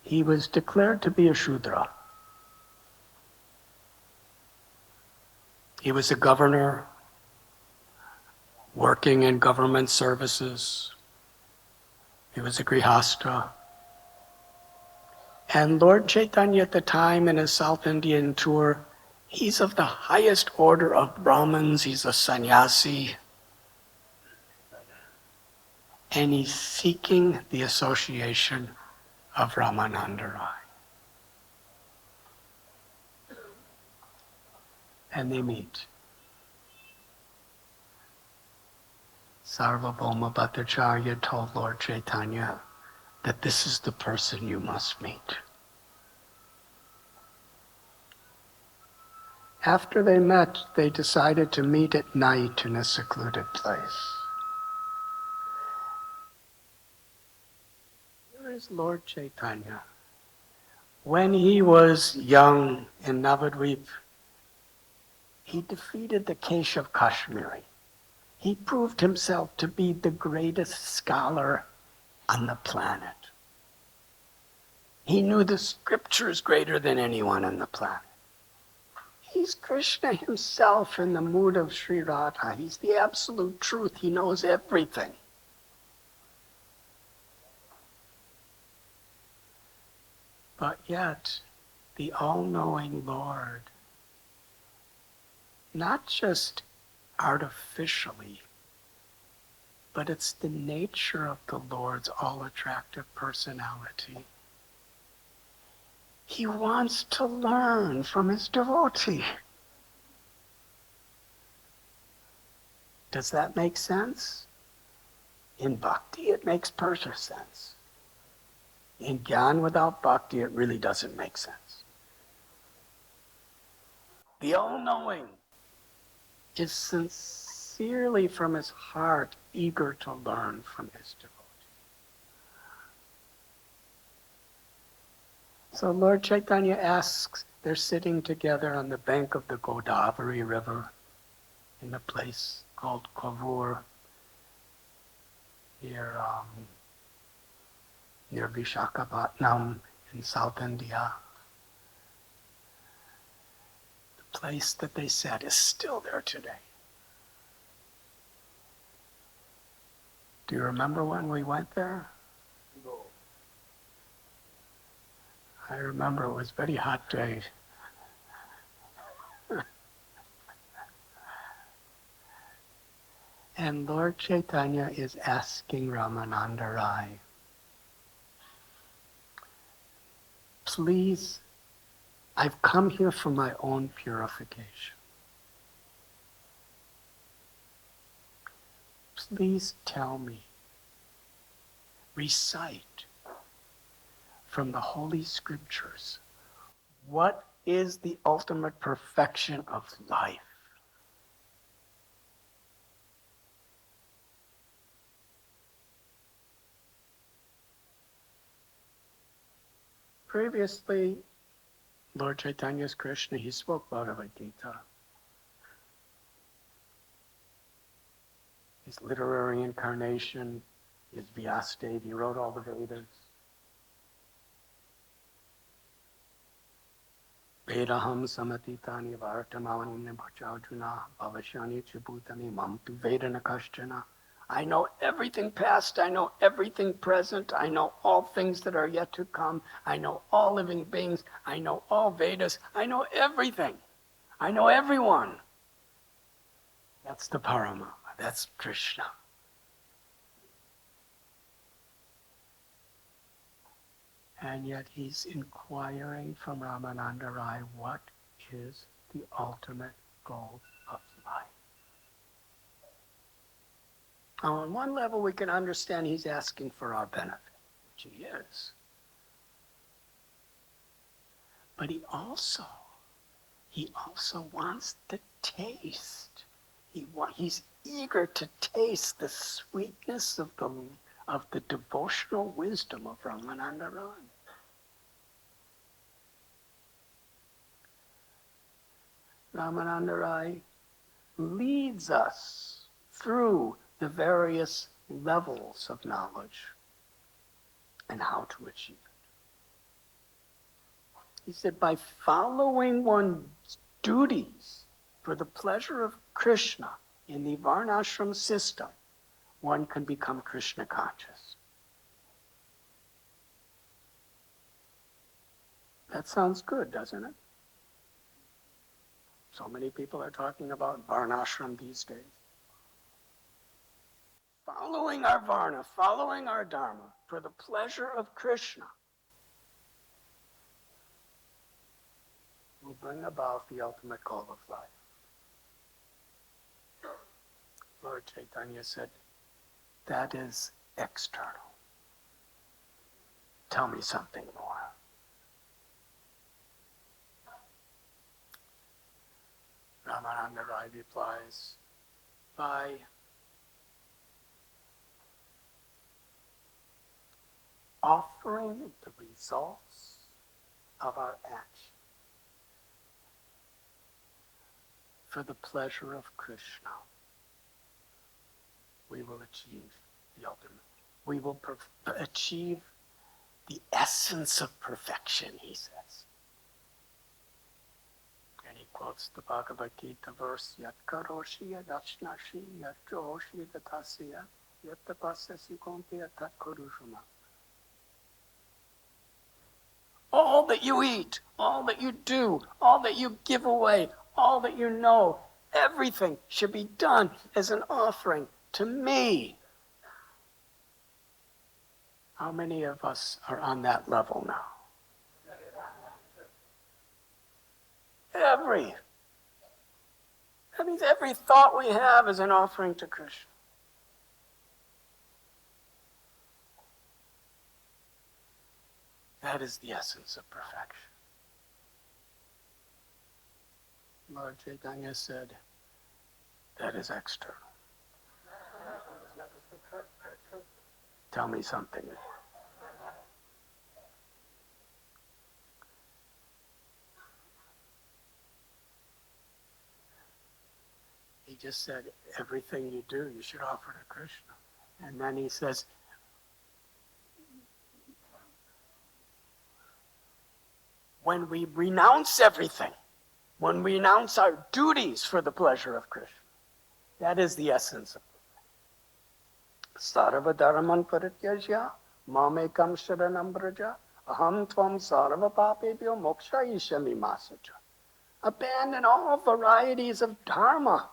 he was declared to be a Shudra. He was a governor working in government services. He was a grihasta. And Lord Chaitanya at the time in his South Indian tour, he's of the highest order of Brahmins, he's a sannyasi. And he's seeking the association of Ramananda Rai. And they meet. Sarvabhauma Bhattacharya told Lord Chaitanya that this is the person you must meet. After they met, they decided to meet at night in a secluded place. Here is Lord Chaitanya. When he was young in Navadvip, he defeated the Keshav Kashmiri. He proved himself to be the greatest scholar on the planet. He knew the scriptures greater than anyone on the planet. He's Krishna himself in the mood of Sri Radha. He's the absolute truth. He knows everything. But yet, the all-knowing Lord, not just artificially, but it's the nature of the Lord's all-attractive personality. He wants to learn from his devotee. Does that make sense? In bhakti, it makes perfect sense. In Gyan without bhakti, it really doesn't make sense. The all-knowing is sincerely from his heart eager to learn from his devotee. So Lord Chaitanya asks, they're sitting together on the bank of the Godavari River in a place called Kovur near Visakhapatnam in South India. The place that they said is still there today. Do you remember when we went there? No. I remember it was a very hot day. And Lord Chaitanya is asking Ramananda Rai, please, I've come here for my own purification. Please tell me, recite from the Holy Scriptures, what is the ultimate perfection of life? Previously, Lord Chaitanya's Krishna, he spoke Bhagavad Gita. His literary incarnation is Vyasadeva. He wrote all the Vedas. Vedaham samatitani vartamani bhajajuna bhavashani chibutani mamtu vedana kashchana. I know everything past, I know everything present, I know all things that are yet to come, I know all living beings, I know all Vedas, I know everything. I know everyone. That's the Parama, that's Krishna. And yet he's inquiring from Ramananda Rai, what is the ultimate goal of life? Now, on one level, we can understand he's asking for our benefit, which he is. But he also wants the taste. He's eager to taste the sweetness of the devotional wisdom of Ramananda Rai. Ramananda Rai leads us through the various levels of knowledge and how to achieve it. He said, by following one's duties for the pleasure of Krishna in the Varnashram system, one can become Krishna conscious. That sounds good, doesn't it? So many people are talking about varnashram these days. Following our varna, following our dharma for the pleasure of Krishna will bring about the ultimate goal of life. Lord Chaitanya said, that is external. Tell me something more. Ramananda Rai replies, by offering the results of our action for the pleasure of Krishna, we will achieve the ultimate. We will achieve the essence of perfection, he says. And he quotes the Bhagavad Gita verse, Yat karoshi yad ashnashi yat johoshi datasya yat tapasasi konti tat kurushuma. All that you eat, all that you do, all that you give away, all that you know, everything should be done as an offering to me. How many of us are on that level now? That means every thought we have is an offering to Krishna. That is the essence of perfection. Lord Chaitanya said, that is external. Tell me something. He just said, everything you do, you should offer to Krishna. And then he says, when we renounce everything, when we renounce our duties for the pleasure of Krishna, that is the essence of it. Sarva dharman parityajya mamekam sharanam braja aham tvam sarva papebhyo mokshayishami masaja. Abandon all varieties of dharma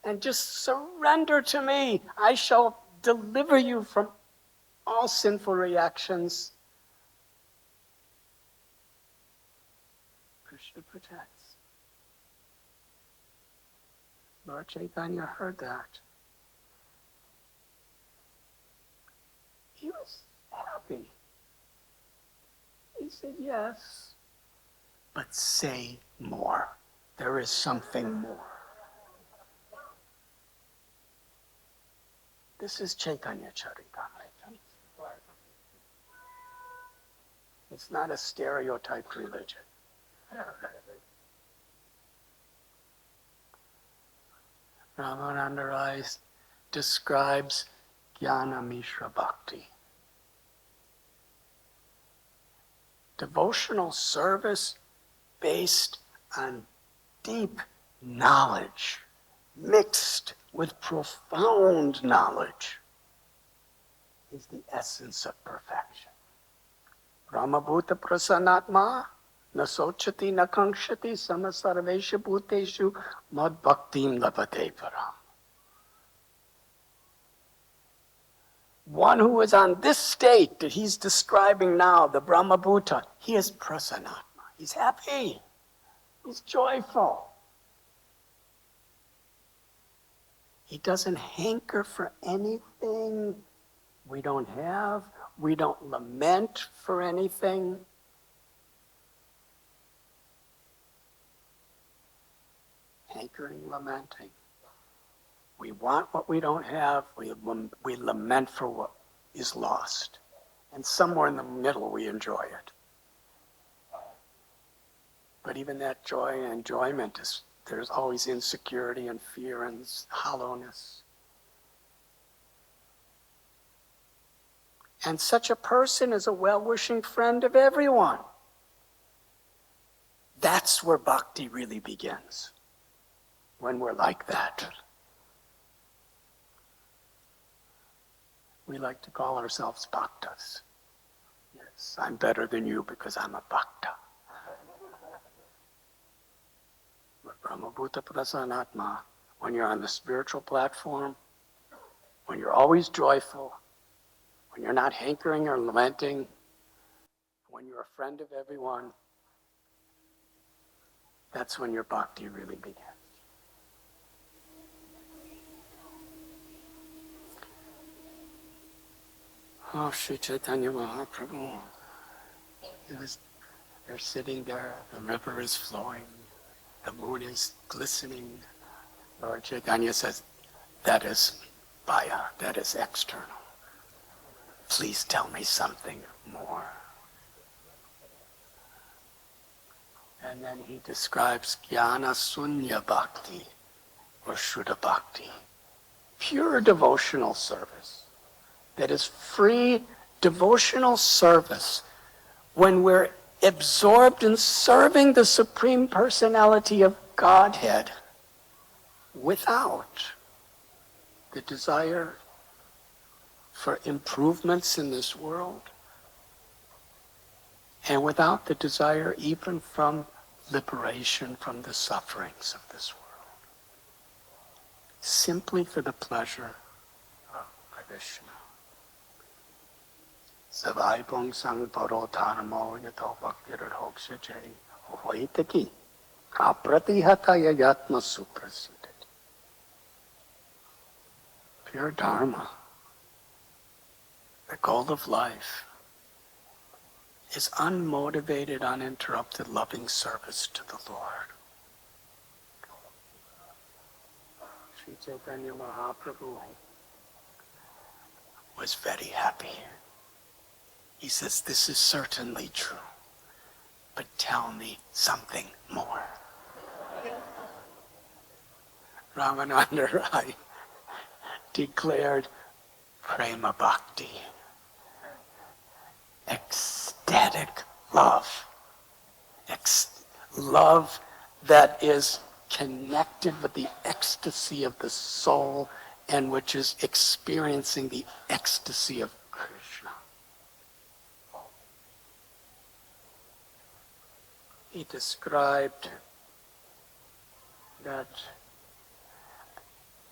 and just surrender to me. I shall deliver you from all sinful reactions. Krishna protects. Lord Chaitanya heard that. He was happy. He said, yes, but say more. There is something more. This is Chaitanya Charitamrita. It's not a stereotyped religion. Ramananda Rai describes Jnana Mishra Bhakti. Devotional service based on deep knowledge, mixed with profound knowledge, is the essence of perfection. Brahmabhuta prasanatma nasochati nakangshati samasarvesha bhuteshu mad bhaktim labhate param. One who is on this state that he's describing now, the Brahmabhuta, he is prasanatma. He's happy. He's joyful. He doesn't hanker for anything we don't have. We don't lament for anything. Hankering, lamenting. We want what we don't have. We lament for what is lost. And somewhere in the middle we enjoy it. But even that joy and enjoyment there's always insecurity and fear and hollowness. And such a person is a well-wishing friend of everyone. That's where bhakti really begins. When we're like that. We like to call ourselves bhaktas. Yes, I'm better than you because I'm a bhakta. Brahmabhuta Prasanatma, when you're on the spiritual platform, when you're always joyful, when you're not hankering or lamenting, when you're a friend of everyone, that's when your bhakti really begins. Oh, Sri Chaitanya Mahaprabhu, they're sitting there, the river is flowing, the moon is glistening. Lord Chaitanya says, that is Baya, that is external. Please tell me something more. And then he describes Jnana Sunya Bhakti, or Shuddha Bhakti, pure devotional service. That is free devotional service when we're absorbed in serving the Supreme Personality of Godhead without the desire for improvements in this world and without the desire even from liberation from the sufferings of this world. Simply for the pleasure of Krishna. Savaibong sang paro dharmo yato bhaktirat hoksajay hoitaki apratihataya yatma suprasidati. Pure Dharma, the goal of life, is unmotivated, uninterrupted, loving service to the Lord. Sri Chaitanya Mahaprabhu was very happy. He says, this is certainly true, but tell me something more. Ramananda Rai declared prema bhakti, ecstatic love, love that is connected with the ecstasy of the soul and which is experiencing the ecstasy of Krishna. He described that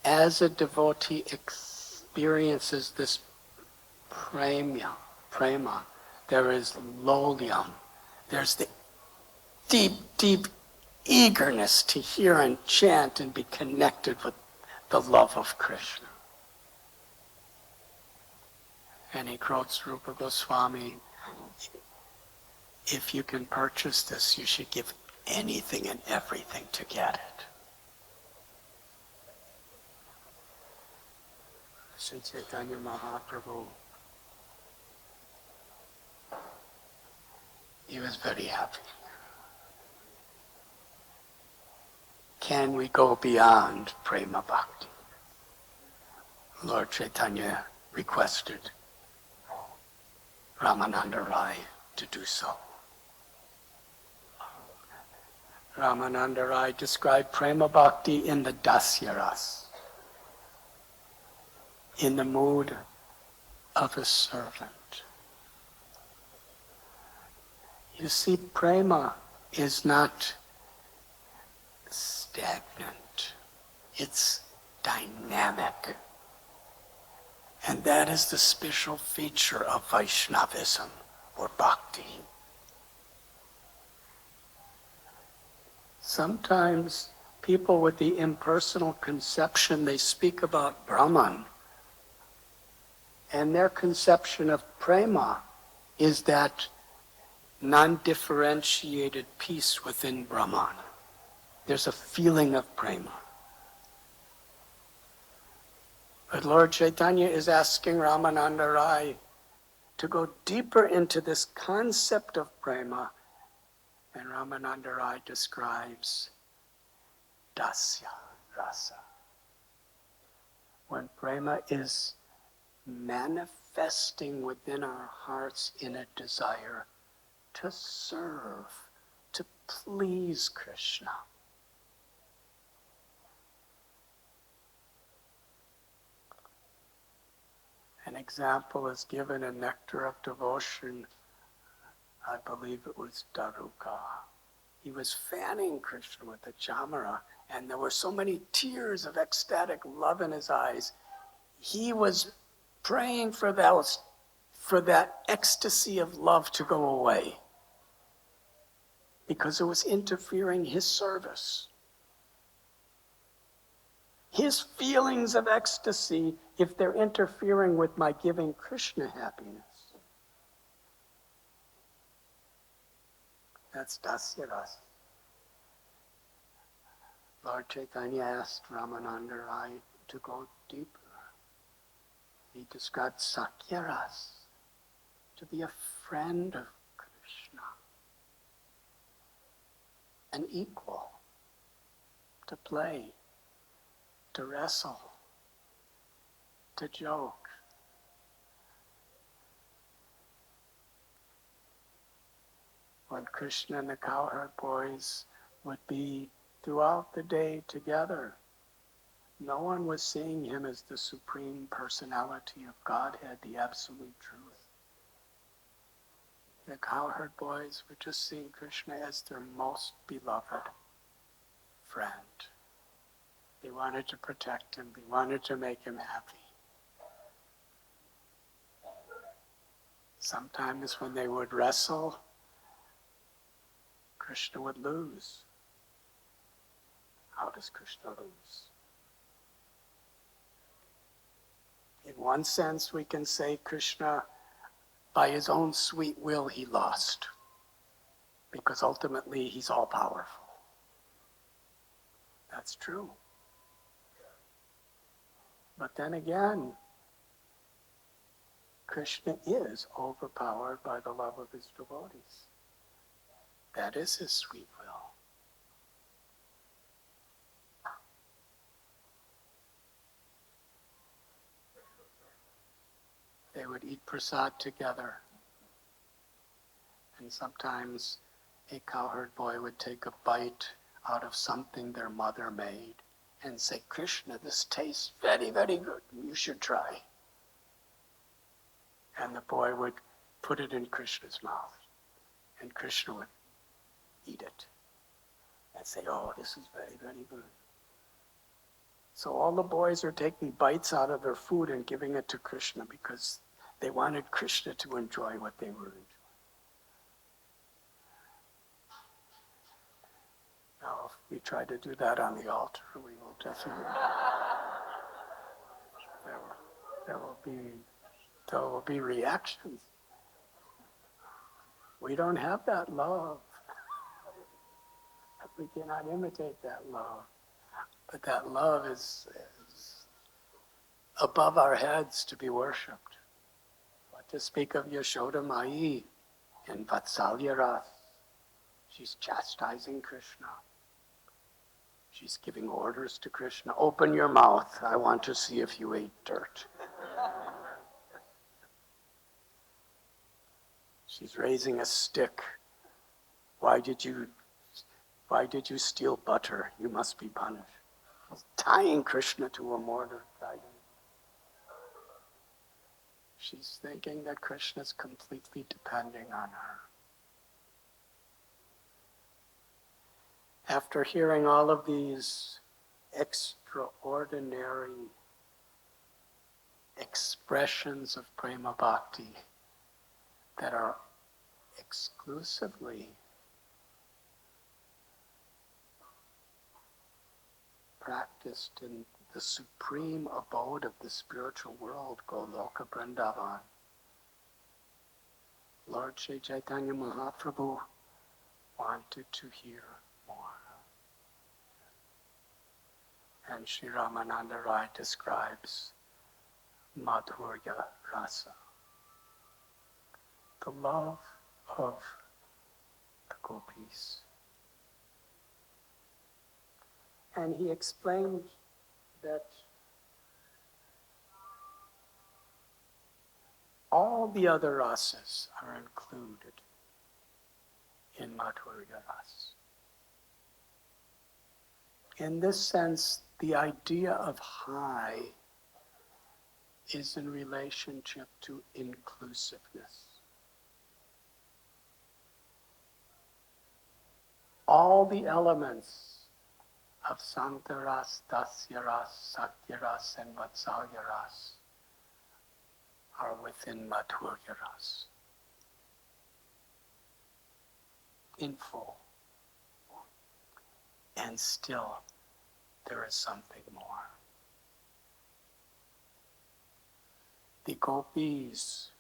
as a devotee experiences this prema, there is lolyam. There's the deep, deep eagerness to hear and chant and be connected with the love of Krishna. And he quotes Rupa Goswami, if you can purchase this, you should give anything and everything to get it. Sri Chaitanya Mahaprabhu, he was very happy. Can we go beyond prema bhakti? Lord Chaitanya requested Ramananda Rai to do so. Ramananda Rai described prema bhakti in the Dasya Ras, in the mood of a servant. You see, prema is not stagnant. It's dynamic. And that is the special feature of Vaishnavism or bhakti. Sometimes people with the impersonal conception, they speak about Brahman. And their conception of prema is that non-differentiated peace within Brahman. There's a feeling of prema. But Lord Chaitanya is asking Ramananda Rai to go deeper into this concept of prema. And Ramananda Rai describes dasya rasa. When prema is manifesting within our hearts in a desire to serve, to please Krishna. An example is given in Nectar of Devotion. I believe it was Daruka. He was fanning Krishna with the chamara, and there were so many tears of ecstatic love in his eyes. He was praying for that ecstasy of love to go away, because it was interfering his service. His feelings of ecstasy, if they're interfering with my giving Krishna happiness, that's dasya rasa. Lord Chaitanya asked Ramananda Rai to go deeper. He described sakya rasa, to be a friend of Krishna, an equal, to play, to wrestle, to joke. When Krishna and the cowherd boys would be throughout the day together, no one was seeing him as the supreme personality of Godhead, the absolute truth. The cowherd boys were just seeing Krishna as their most beloved friend. They wanted to protect him. They wanted to make him happy. Sometimes when they would wrestle, Krishna would lose. How does Krishna lose? In one sense, we can say Krishna, by his own sweet will, he lost, because ultimately he's all powerful. That's true. But then again, Krishna is overpowered by the love of his devotees. That is his sweet will. They would eat prasad together. And sometimes a cowherd boy would take a bite out of something their mother made and say, Krishna, this tastes very, very good. You should try. And the boy would put it in Krishna's mouth. And Krishna would eat it and say, oh, this is very, very good. So all the boys are taking bites out of their food and giving it to Krishna because they wanted Krishna to enjoy what they were enjoying. Now, if we try to do that on the altar, we will definitely, there will be reactions. We don't have that love. We cannot imitate that love. But that love is above our heads to be worshipped. What to speak of Yashoda Mai in Vatsalya Ras? She's chastising Krishna. She's giving orders to Krishna. Open your mouth. I want to see if you ate dirt. She's raising a stick. Why did you steal butter? You must be punished. Tying Krishna to a mortar. She's thinking that Krishna's completely depending on her. After hearing all of these extraordinary expressions of prema bhakti that are exclusively practiced in the supreme abode of the spiritual world, Goloka Vrindavan, Lord Sri Chaitanya Mahaprabhu wanted to hear more. And Sri Ramananda Rai describes Madhurya Rasa, the love of the gopis. And he explained that all the other rasas are included in Madhurya Rasa. In this sense, the idea of high is in relationship to inclusiveness. all the elements of Santaras, Dasyaras, Sakyaras, and Vatsalyaras are within Madhuryaras in full. And still, there is something more. The gopis,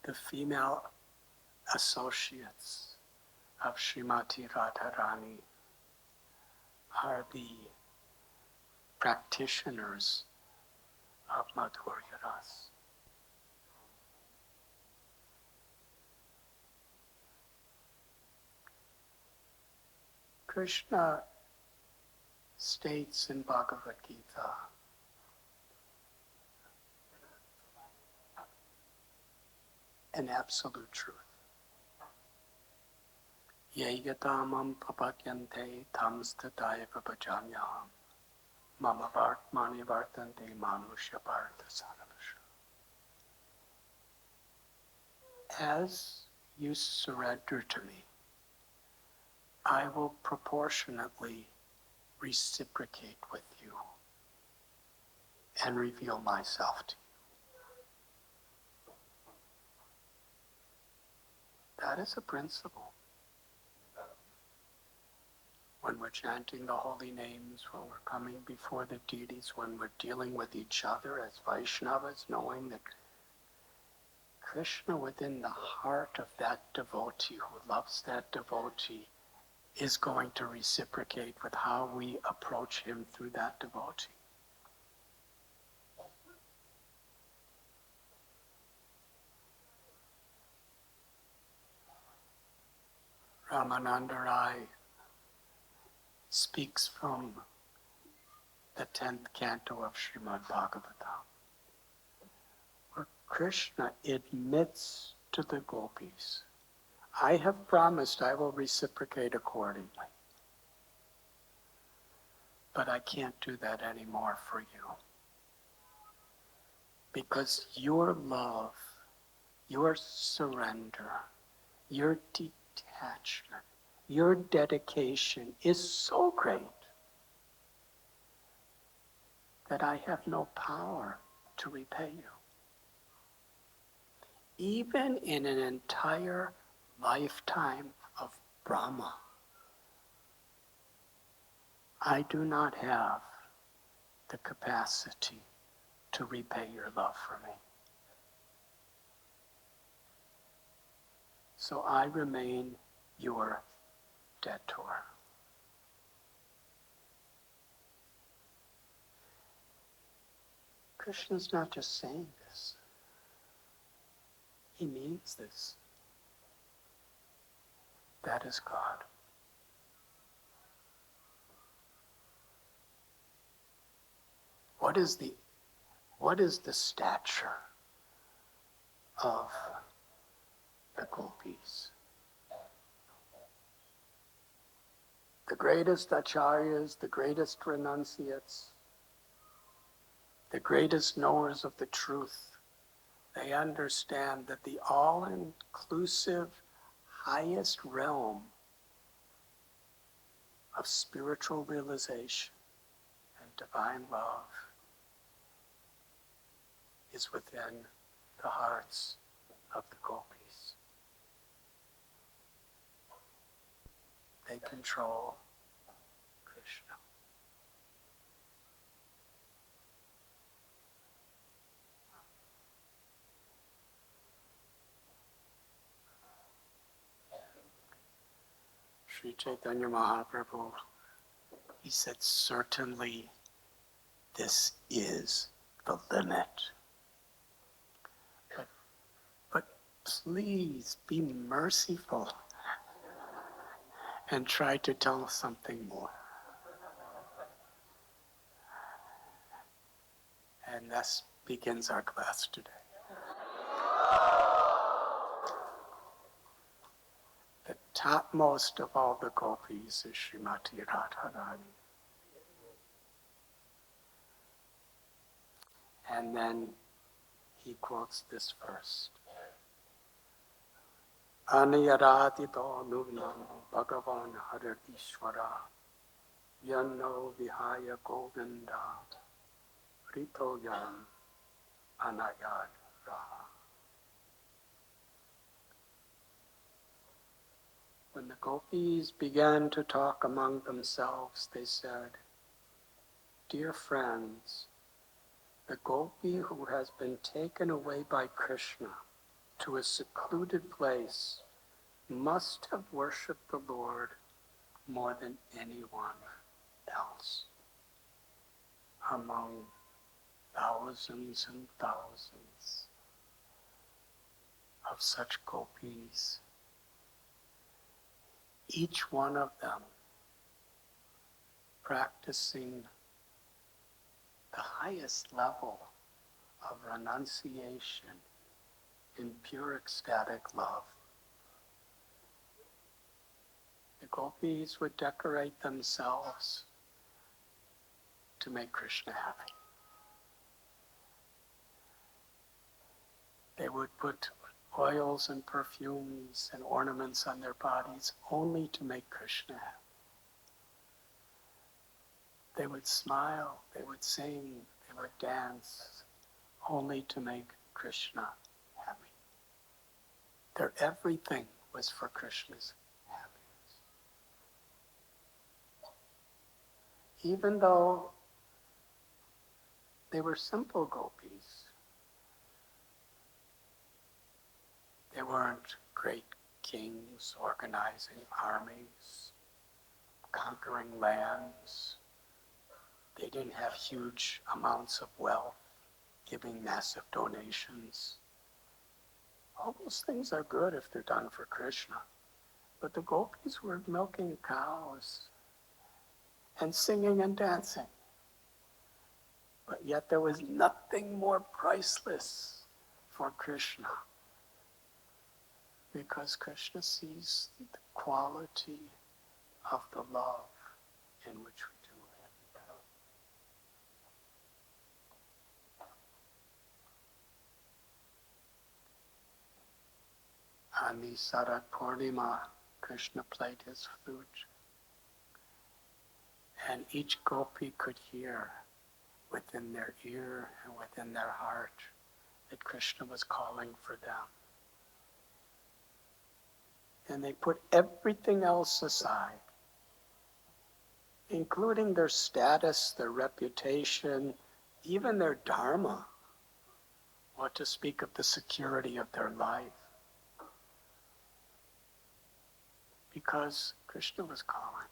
the female associates of Srimati Radharani, are the practitioners of Madhurya Ras. Krishna states in Bhagavad Gita an absolute truth. Yeyatamam papakyante tamstadaiva bhajanyaham mama vartmani vartante manushya bharata sarvasha. As you surrender to me, I will proportionately reciprocate with you and reveal myself to you. That is a principle. When we're chanting the holy names, when we're coming before the deities, when we're dealing with each other as Vaishnavas, knowing that Krishna within the heart of that devotee who loves that devotee is going to reciprocate with how we approach him through that devotee. Ramananda Rai speaks from the 10th canto of Srimad Bhagavatam, where Krishna admits to the gopis, I have promised I will reciprocate accordingly, but I can't do that anymore for you. Because your love, your surrender, your detachment, your dedication is so great that I have no power to repay you. Even in an entire lifetime of Brahma, I do not have the capacity to repay your love for me. So I remain your debtor. Krishna's not just saying this. He means this. That is God. What is the stature of the gopis? The greatest acharyas, the greatest renunciates, the greatest knowers of the truth, they understand that the all-inclusive highest realm of spiritual realization and divine love is within the hearts of the gopis. They control Krishna. Sri Chaitanya Mahaprabhu, he said, certainly this is the limit. But please be merciful and try to tell us something more. And thus begins our class today. The topmost of all the gopis is Srimati Radharani. And then he quotes this verse. Anayaratito nunam Bhagavan Hare Ishvara Yanno Vihaya Govinda Rito Yam Anayad Raha. When the gopis began to talk among themselves, they said, "Dear friends, the gopi who has been taken away by Krishna to a secluded place must have worshipped the Lord more than anyone else among thousands and thousands of such gopis, each one of them practicing the highest level of renunciation in pure ecstatic love." The gopis would decorate themselves to make Krishna happy. They would put oils and perfumes and ornaments on their bodies only to make Krishna happy. They would smile, they would sing, they would dance only to make Krishna happy. Their everything was for Krishna's happiness. Even though they were simple gopis, they weren't great kings organizing armies, conquering lands. They didn't have huge amounts of wealth, giving massive donations. All those things are good if they're done for Krishna. But the gopis were milking cows and singing and dancing. But yet there was nothing more priceless for Krishna, because Krishna sees the quality of the love in which we do it. On the Sarat Purnima, Krishna played his flute, and each gopi could hear within their ear and within their heart that Krishna was calling for them. And they put everything else aside, including their status, their reputation, even their dharma, what to speak of the security of their life, because Krishna was calling.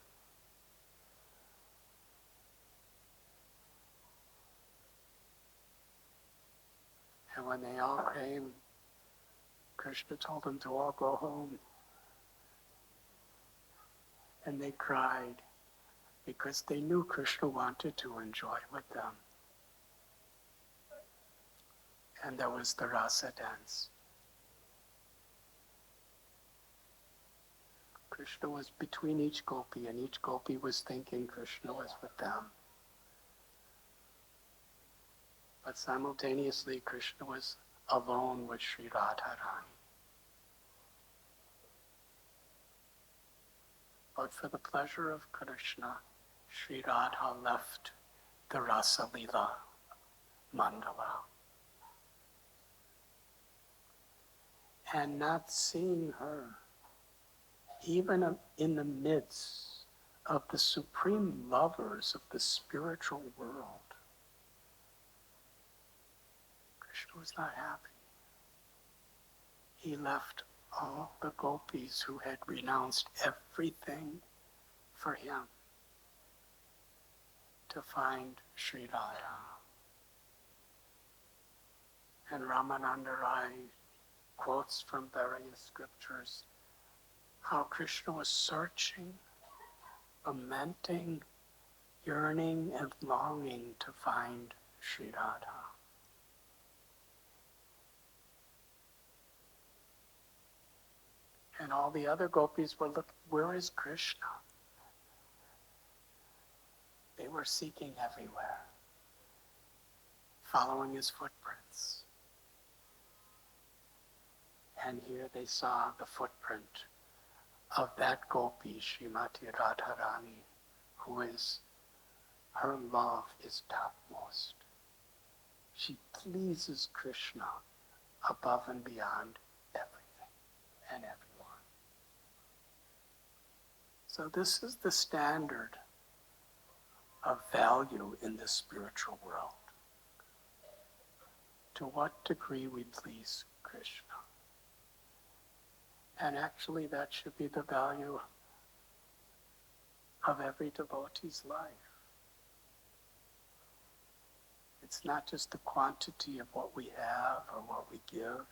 And when they all came, Krishna told them to all go home. And they cried because they knew Krishna wanted to enjoy with them. And there was the rasa dance. Krishna was between each gopi, and each gopi was thinking Krishna was with them. But simultaneously, Krishna was alone with Sri Radharani. But for the pleasure of Krishna, Sri Radha left the Rasa Lila mandala. And not seeing her, even in the midst of the supreme lovers of the spiritual world, Krishna was not happy. He left all the gopis who had renounced everything for him to find Sri Radha. And Ramananda Rai quotes from various scriptures how Krishna was searching, lamenting, yearning, and longing to find Sri Radha. And all the other gopis were looking, where is Krishna? They were seeking everywhere, following his footprints. And here they saw the footprint of that gopi, Srimati Radharani, who is, her love is topmost. She pleases Krishna above and beyond everything and everyone. So this is the standard of value in the spiritual world. To what degree we please Krishna. And actually that should be the value of every devotee's life. It's not just the quantity of what we have or what we give.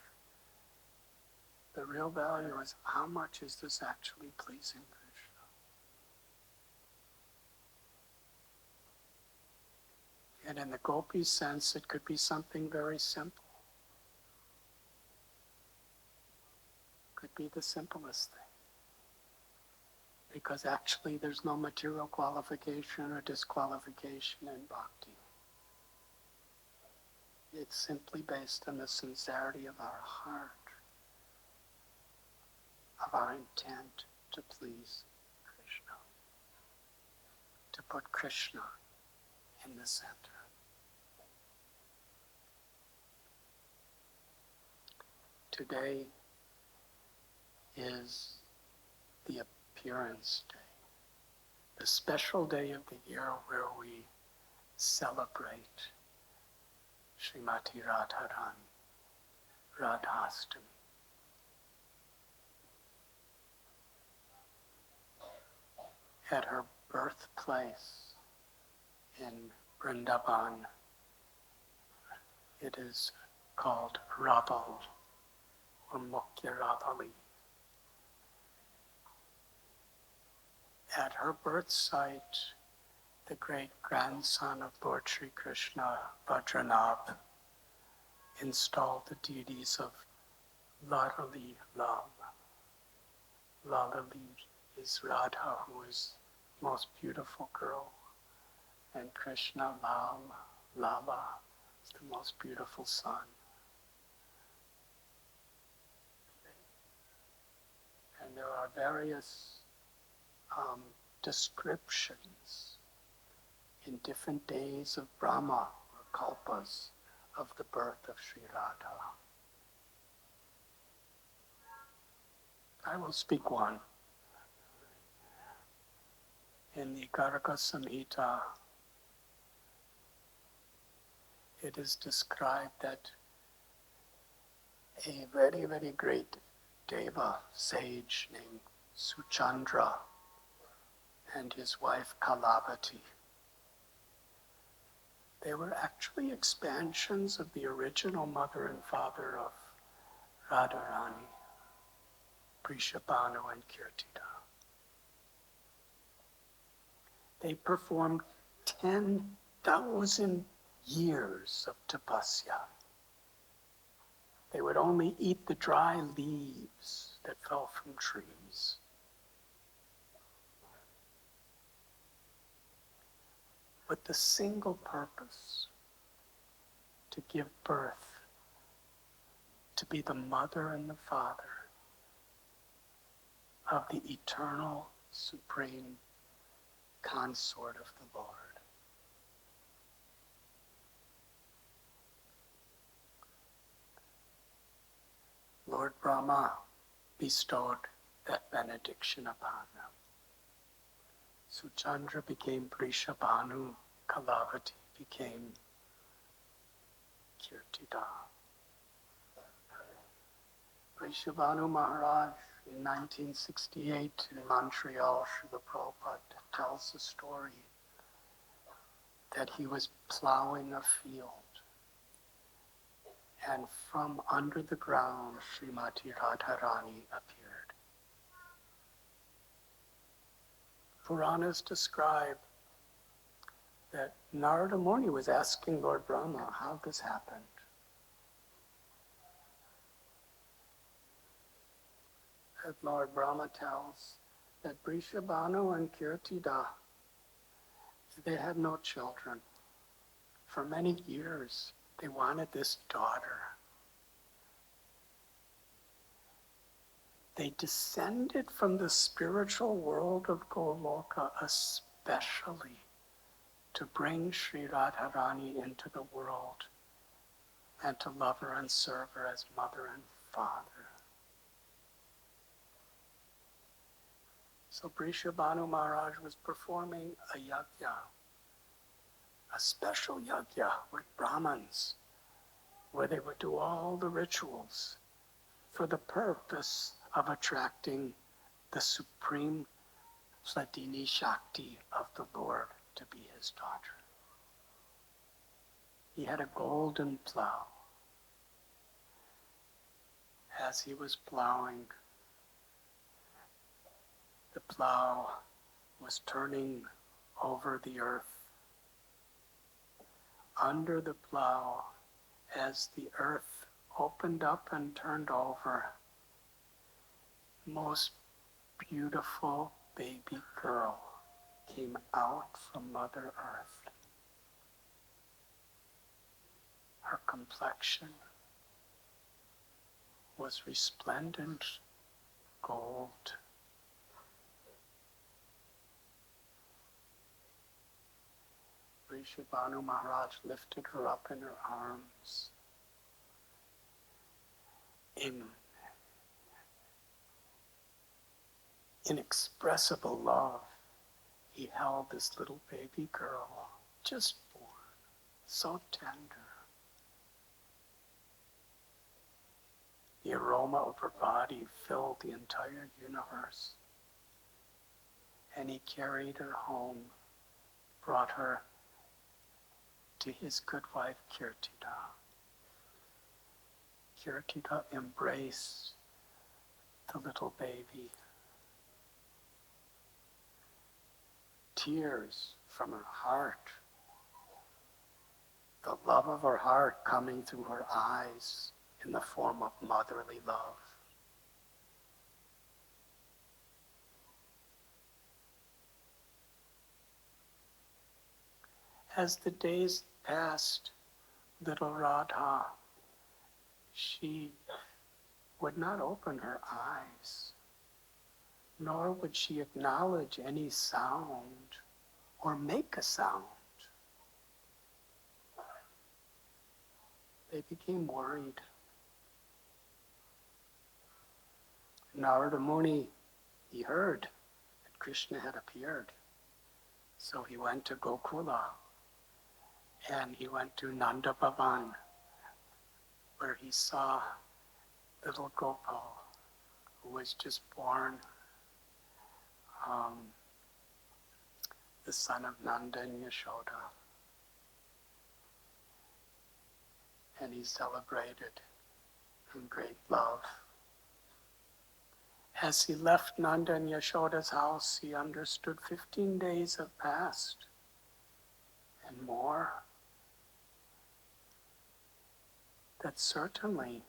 The real value is how much is this actually pleasing Krishna. And in the gopi sense, it could be something very simple. Could be the simplest thing. Because actually there's no material qualification or disqualification in bhakti. It's simply based on the sincerity of our heart, of our intent to please Krishna, to put Krishna in the center. Today is the appearance day, the special day of the year where we celebrate Srimati Radharani, Radhashtami. At her birthplace in Vrindavan, it is called Radhal or Mukhya Radhali. At her birth site, the great grandson of Lord Sri Krishna, Vajranath, installed the deities of Lalali Lal. Lalali is Radha, who is the most beautiful girl, and Krishna Lal, Lala, is the most beautiful son. And there are various descriptions in different days of Brahma or Kalpas of the birth of Sri Radha. I will speak one. In the Garga Samhita, it is described that a very, very great Deva sage named Suchandra and his wife Kalavati, they were actually expansions of the original mother and father of Radharani, Prishabhanu and Kirtida. They performed 10,000 years of tapasya. They would only eat the dry leaves that fell from trees. With the single purpose to give birth, to be the mother and the father of the eternal, supreme consort of the Lord. Lord Brahma bestowed that benediction upon them. Suchandra became Prishabhanu, Kalavati became Kirtida. Prishabhanu Maharaj in 1968 in Montreal, Srila Prabhupada tells the story that he was plowing a field and from under the ground Srimati Radharani appeared. Puranas describe that Narada Muni was asking Lord Brahma how this happened. That Lord Brahma tells that Prishabhanu and Kirtida, they had no children. For many years, they wanted this daughter. They descended from the spiritual world of Goloka especially to bring Sri Radharani into the world and to love her and serve her as mother and father. So Brishabhanu Maharaj was performing a yajna, a special yajna with Brahmins, where they would do all the rituals for the purpose of attracting the supreme Vladini Shakti of the Lord to be his daughter. He had a golden plow. As he was plowing, the plow was turning over the earth. Under the plow, as the earth opened up and turned over, most beautiful baby girl came out from Mother Earth. Her complexion was resplendent gold. Vrishabhanu Maharaj lifted her up in her arms. In inexpressible love, he held this little baby girl, just born, so tender. The aroma of her body filled the entire universe. And he carried her home, brought her to his good wife Kirtida. Kirtida embraced the little baby. Tears from her heart, the love of her heart coming through her eyes in the form of motherly love. As the days passed, little Radha, she would not open her eyes, nor would she acknowledge any sound or make a sound. They became worried. Narada Muni, he heard that Krishna had appeared. So he went to Gokula and he went to Nanda Bhavan, where he saw little Gopal, who was just born, the son of Nanda and Yashoda. And he celebrated in great love. As he left Nanda and Yashoda's house, he understood 15 days have passed and more. That certainly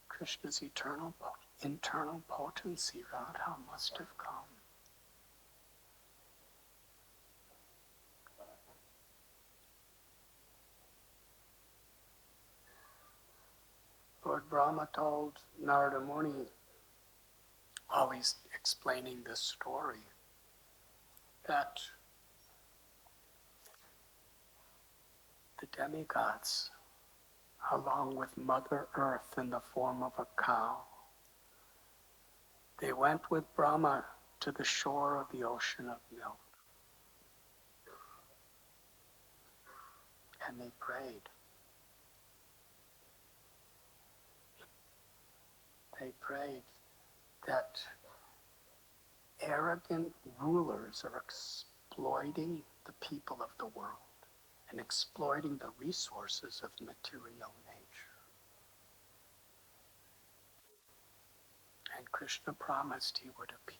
Krishna's internal potency, Radha, must have come. Lord Brahma told Narada Muni, while he's explaining this story, that the demigods, along with Mother Earth in the form of a cow, they went with Brahma to the shore of the ocean of milk. And they prayed. They prayed that arrogant rulers are exploiting the people of the world and exploiting the resources of material nature. And Krishna promised he would appear.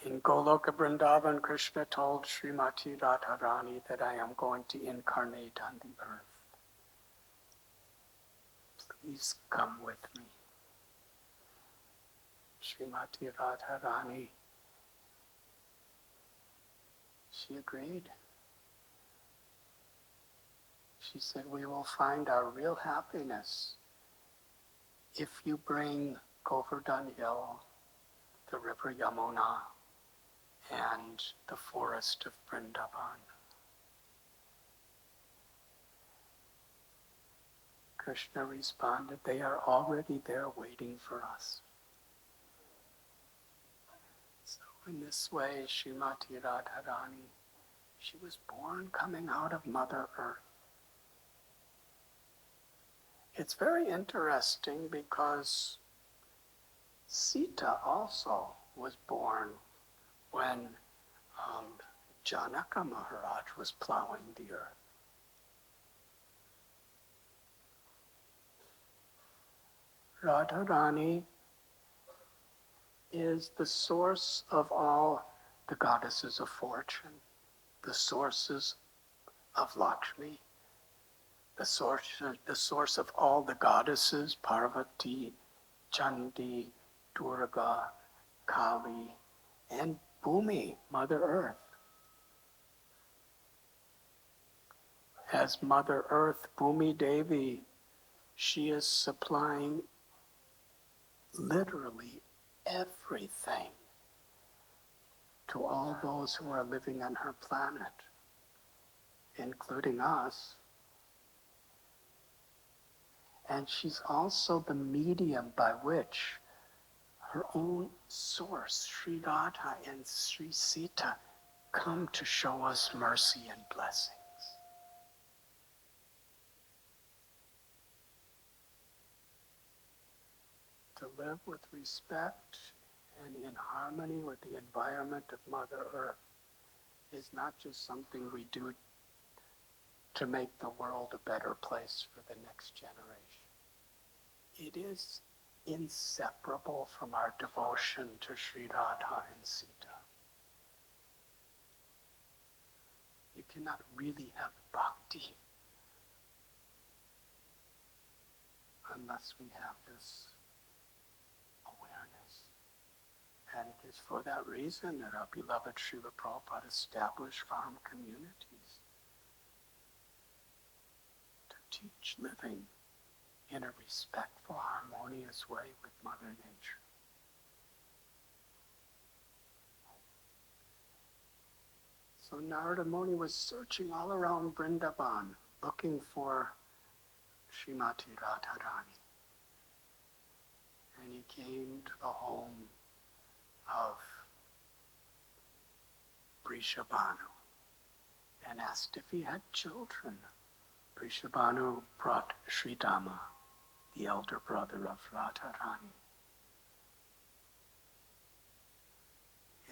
In Goloka Vrindavan, Krishna told Srimati Radharani that I am going to incarnate on the earth. Please come with me. Srimati Radharani, she agreed. She said, we will find our real happiness if you bring Govardhan Hill, the river Yamuna, and the forest of Vrindavan, Krishna responded, they are already there waiting for us. So in this way, Srimati Radharani, she was born coming out of Mother Earth. It's very interesting because Sita also was born when Janaka Maharaj was plowing the earth. Radharani is the source of all the goddesses of fortune, the sources of Lakshmi, the source of all the goddesses, Parvati, Chandi, Durga, Kali, and Bhumi, Mother Earth. As Mother Earth, Bhumi Devi, she is supplying literally everything to all those who are living on her planet, including us. And she's also the medium by which her own source, Sri Radha and Sri Sita, come to show us mercy and blessings. To live with respect and in harmony with the environment of Mother Earth is not just something we do to make the world a better place for the next generation. It is inseparable from our devotion to Sri Radha and Sita. You cannot really have bhakti unless we have this awareness. And it is for that reason that our beloved Srila Prabhupada established farm communities to teach living in a respectful, harmonious way with Mother Nature. So Narada Muni was searching all around Vrindavan, looking for Srimati Radharani. And he came to the home of Vrishabhanu and asked if he had children. Vrishabhanu brought Sridama, the elder brother of Radharani.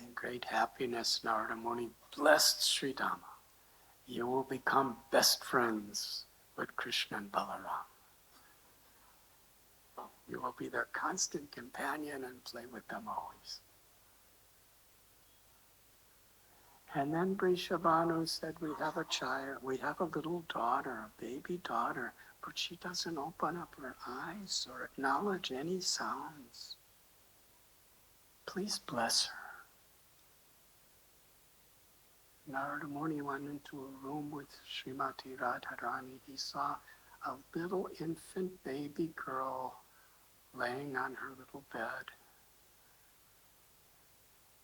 In great happiness, Narada Muni blessed Sridama. You will become best friends with Krishna and Balaram. You will be their constant companion and play with them always. And then Vrishabhanu said, we have a child, we have a little daughter, a baby daughter, but she doesn't open up her eyes or acknowledge any sounds. Please bless her. Narada Muni went into a room with Srimati Radharani. He saw a little infant baby girl laying on her little bed.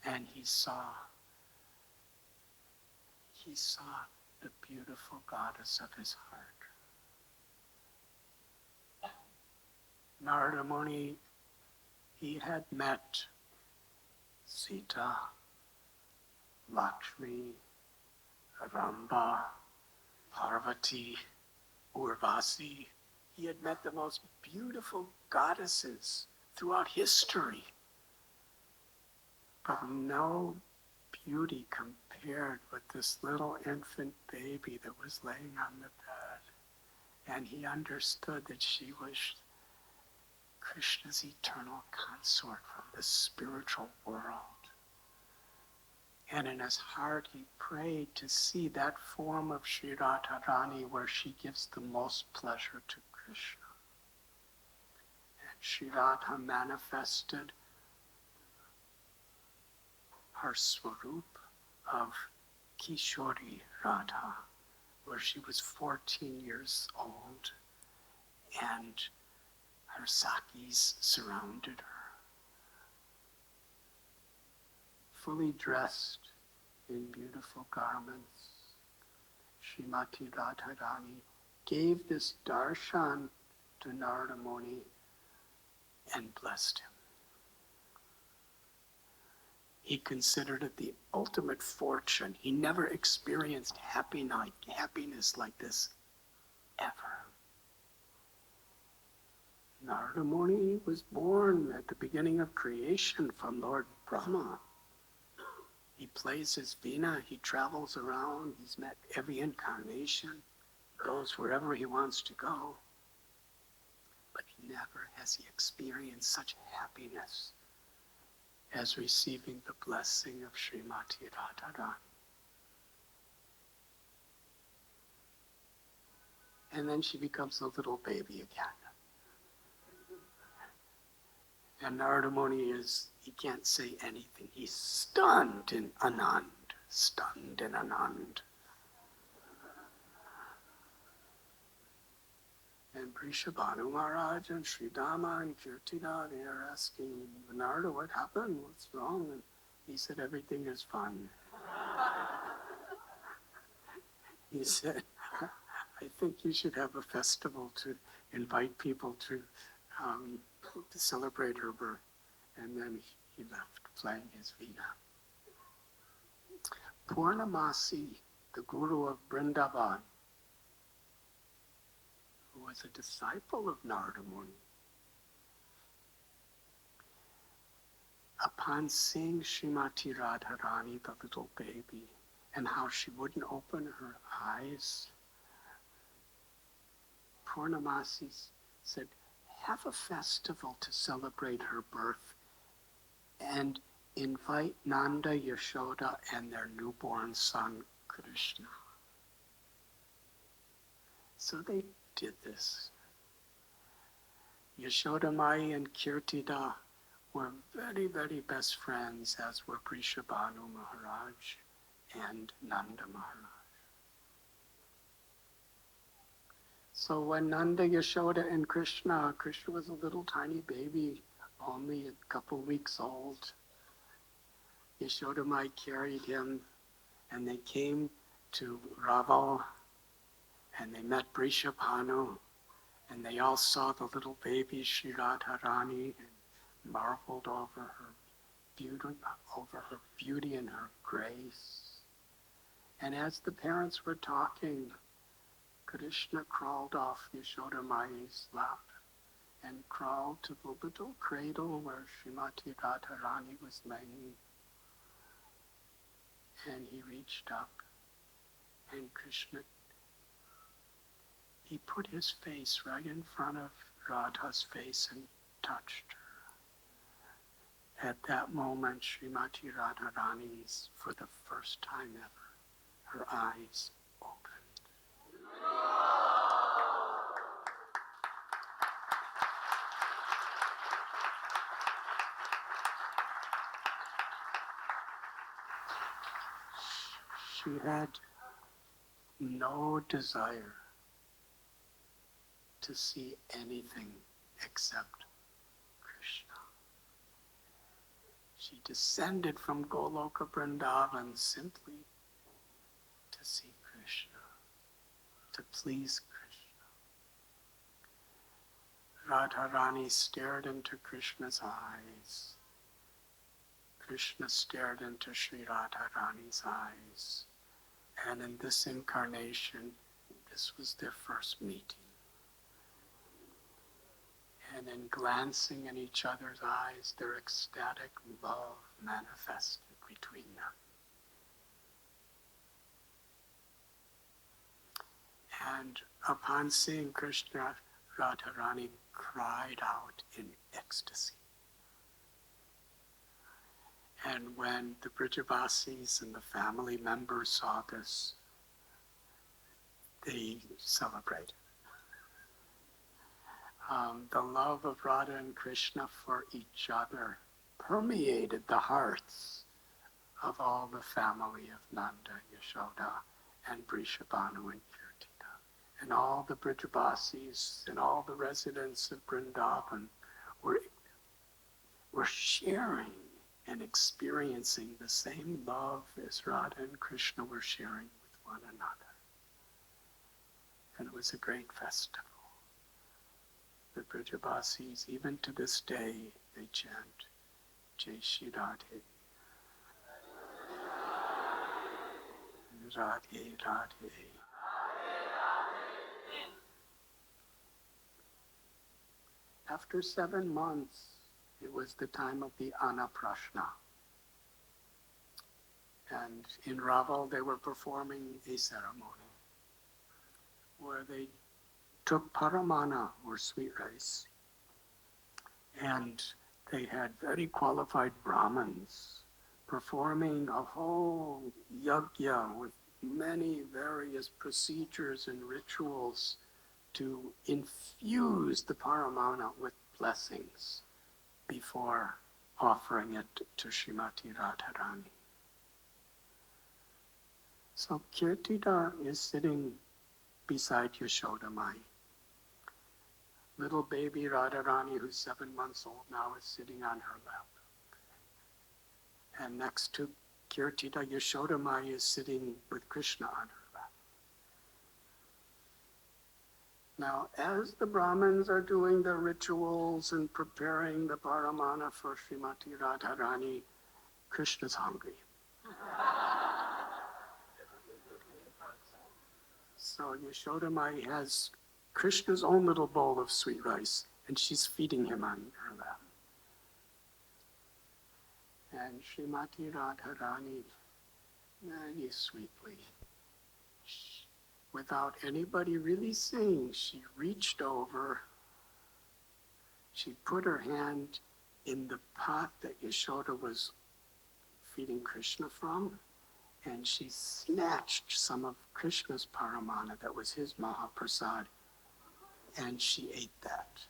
And he saw the beautiful goddess of his heart. Narada Muni, he had met Sita, Lakshmi, Ramba, Parvati, Urvasi. He had met the most beautiful goddesses throughout history. But no beauty compared with this little infant baby that was laying on the bed. And he understood that she was Krishna's eternal consort from the spiritual world. And in his heart he prayed to see that form of Sri Radharani where she gives the most pleasure to Krishna. And Sri Radha manifested her swarup of Kishori Radha, where she was 14 years old, and Her sakis surrounded her, fully dressed in beautiful garments. Srimati Radharani gave this darshan to Narada Muni and blessed him. He considered it the ultimate fortune. He never experienced happiness like this ever. Narada Muni was born at the beginning of creation from Lord Brahma. He plays his veena, he travels around, he's met every incarnation, goes wherever he wants to go. But never has he experienced such happiness as receiving the blessing of Srimati Radharani. And then she becomes a little baby again. And Narada Muni he can't say anything. He's stunned in Anand, stunned in Anand. And Prishabhanu Maharaj and Sridhama and Kirtida, they are asking, Narada, what happened? What's wrong? And he said, everything is fine. He said, I think you should have a festival to invite people to celebrate her birth. And then he left playing his veena. Purnamasi, the guru of Vrindavan, who was a disciple of Narada Muni, upon seeing Srimati Radharani, the little baby, and how she wouldn't open her eyes, Purnamasi said, have a festival to celebrate her birth and invite Nanda, Yashoda, and their newborn son, Krishna. So they did this. Yashoda Mai and Kirtida were very, very best friends, as were Prishabhanu Maharaj and Nanda Maharaj. So when Nanda, Yashoda, and Krishna was a little tiny baby, only a couple weeks old. Yashoda Mai carried him, and they came to Raval, and they met Prishabhanu, and they all saw the little baby Sri Radharani and marveled over her beauty and her grace. And as the parents were talking, Krishna crawled off Yashoda Mai's lap and crawled to the little cradle where Srimati Radharani was laying. And he reached up, and Krishna, he put his face right in front of Radha's face and touched her. At that moment, Srimati Radharani's, for the first time ever, her eyes opened. She had no desire to see anything except Krishna. She descended from Goloka Vrindavan simply to see Krishna, to please Krishna. Radharani stared into Krishna's eyes. Krishna stared into Sri Radharani's eyes. And in this incarnation, this was their first meeting. And in glancing in each other's eyes, their ecstatic love manifested between them. And upon seeing Krishna, Radharani cried out in ecstasy. And when the Brijavasis and the family members saw this, they celebrated. The love of Radha and Krishna for each other permeated the hearts of all the family of Nanda, Yashoda, and Prishabhanu and Kirtida. And all the Brijabasis and all the residents of Vrindavan were sharing and experiencing the same love as Radha and Krishna were sharing with one another. And it was a great festival. The Brijabasis, even to this day, they chant, Jai Shri Radhe. Radhe, Radhe. After 7 months, it was the time of the Anaprashna. And in Raval, they were performing a ceremony where they took paramana, or sweet rice, and they had very qualified Brahmins performing a whole yajna with many various procedures and rituals to infuse the paramana with blessings before offering it to Srimati Radharani. So Kirtida is sitting beside Yashoda Mai. Little baby Radharani, who's 7 months old now, is sitting on her lap. And next to Kirtida, Yashoda Mai is sitting with Krishna on her lap. Now, as the Brahmins are doing their rituals and preparing the paramana for Srimati Radharani, Krishna's hungry. So Yashoda Mai has Krishna's own little bowl of sweet rice, and she's feeding him on her lap. And Srimati Radharani, very sweetly, without anybody really seeing, she reached over, she put her hand in the pot that Yashoda was feeding Krishna from, and she snatched some of Krishna's paramana, that was his Mahaprasad, and she ate that.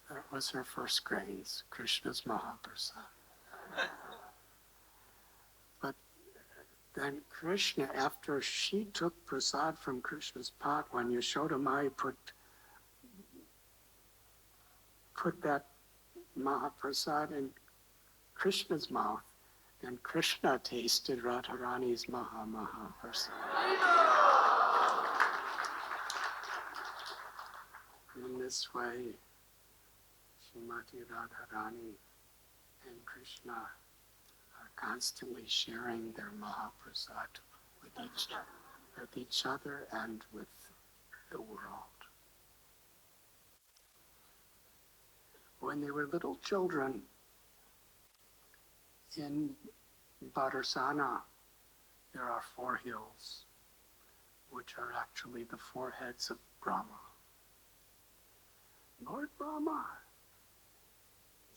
That was her first grains, Krishna's Mahaprasad. But then Krishna, after she took prasad from Krishna's pot, when Yashoda Mai put that Mahaprasad in Krishna's mouth, then Krishna tasted Radharani's Mahaprasad. In this way, Srimati Radharani and Krishna are constantly sharing their Mahaprasad with each other and with the world. When they were little children in Badarsana, there are 4 hills, which are actually the 4 heads of Brahma. Lord Brahma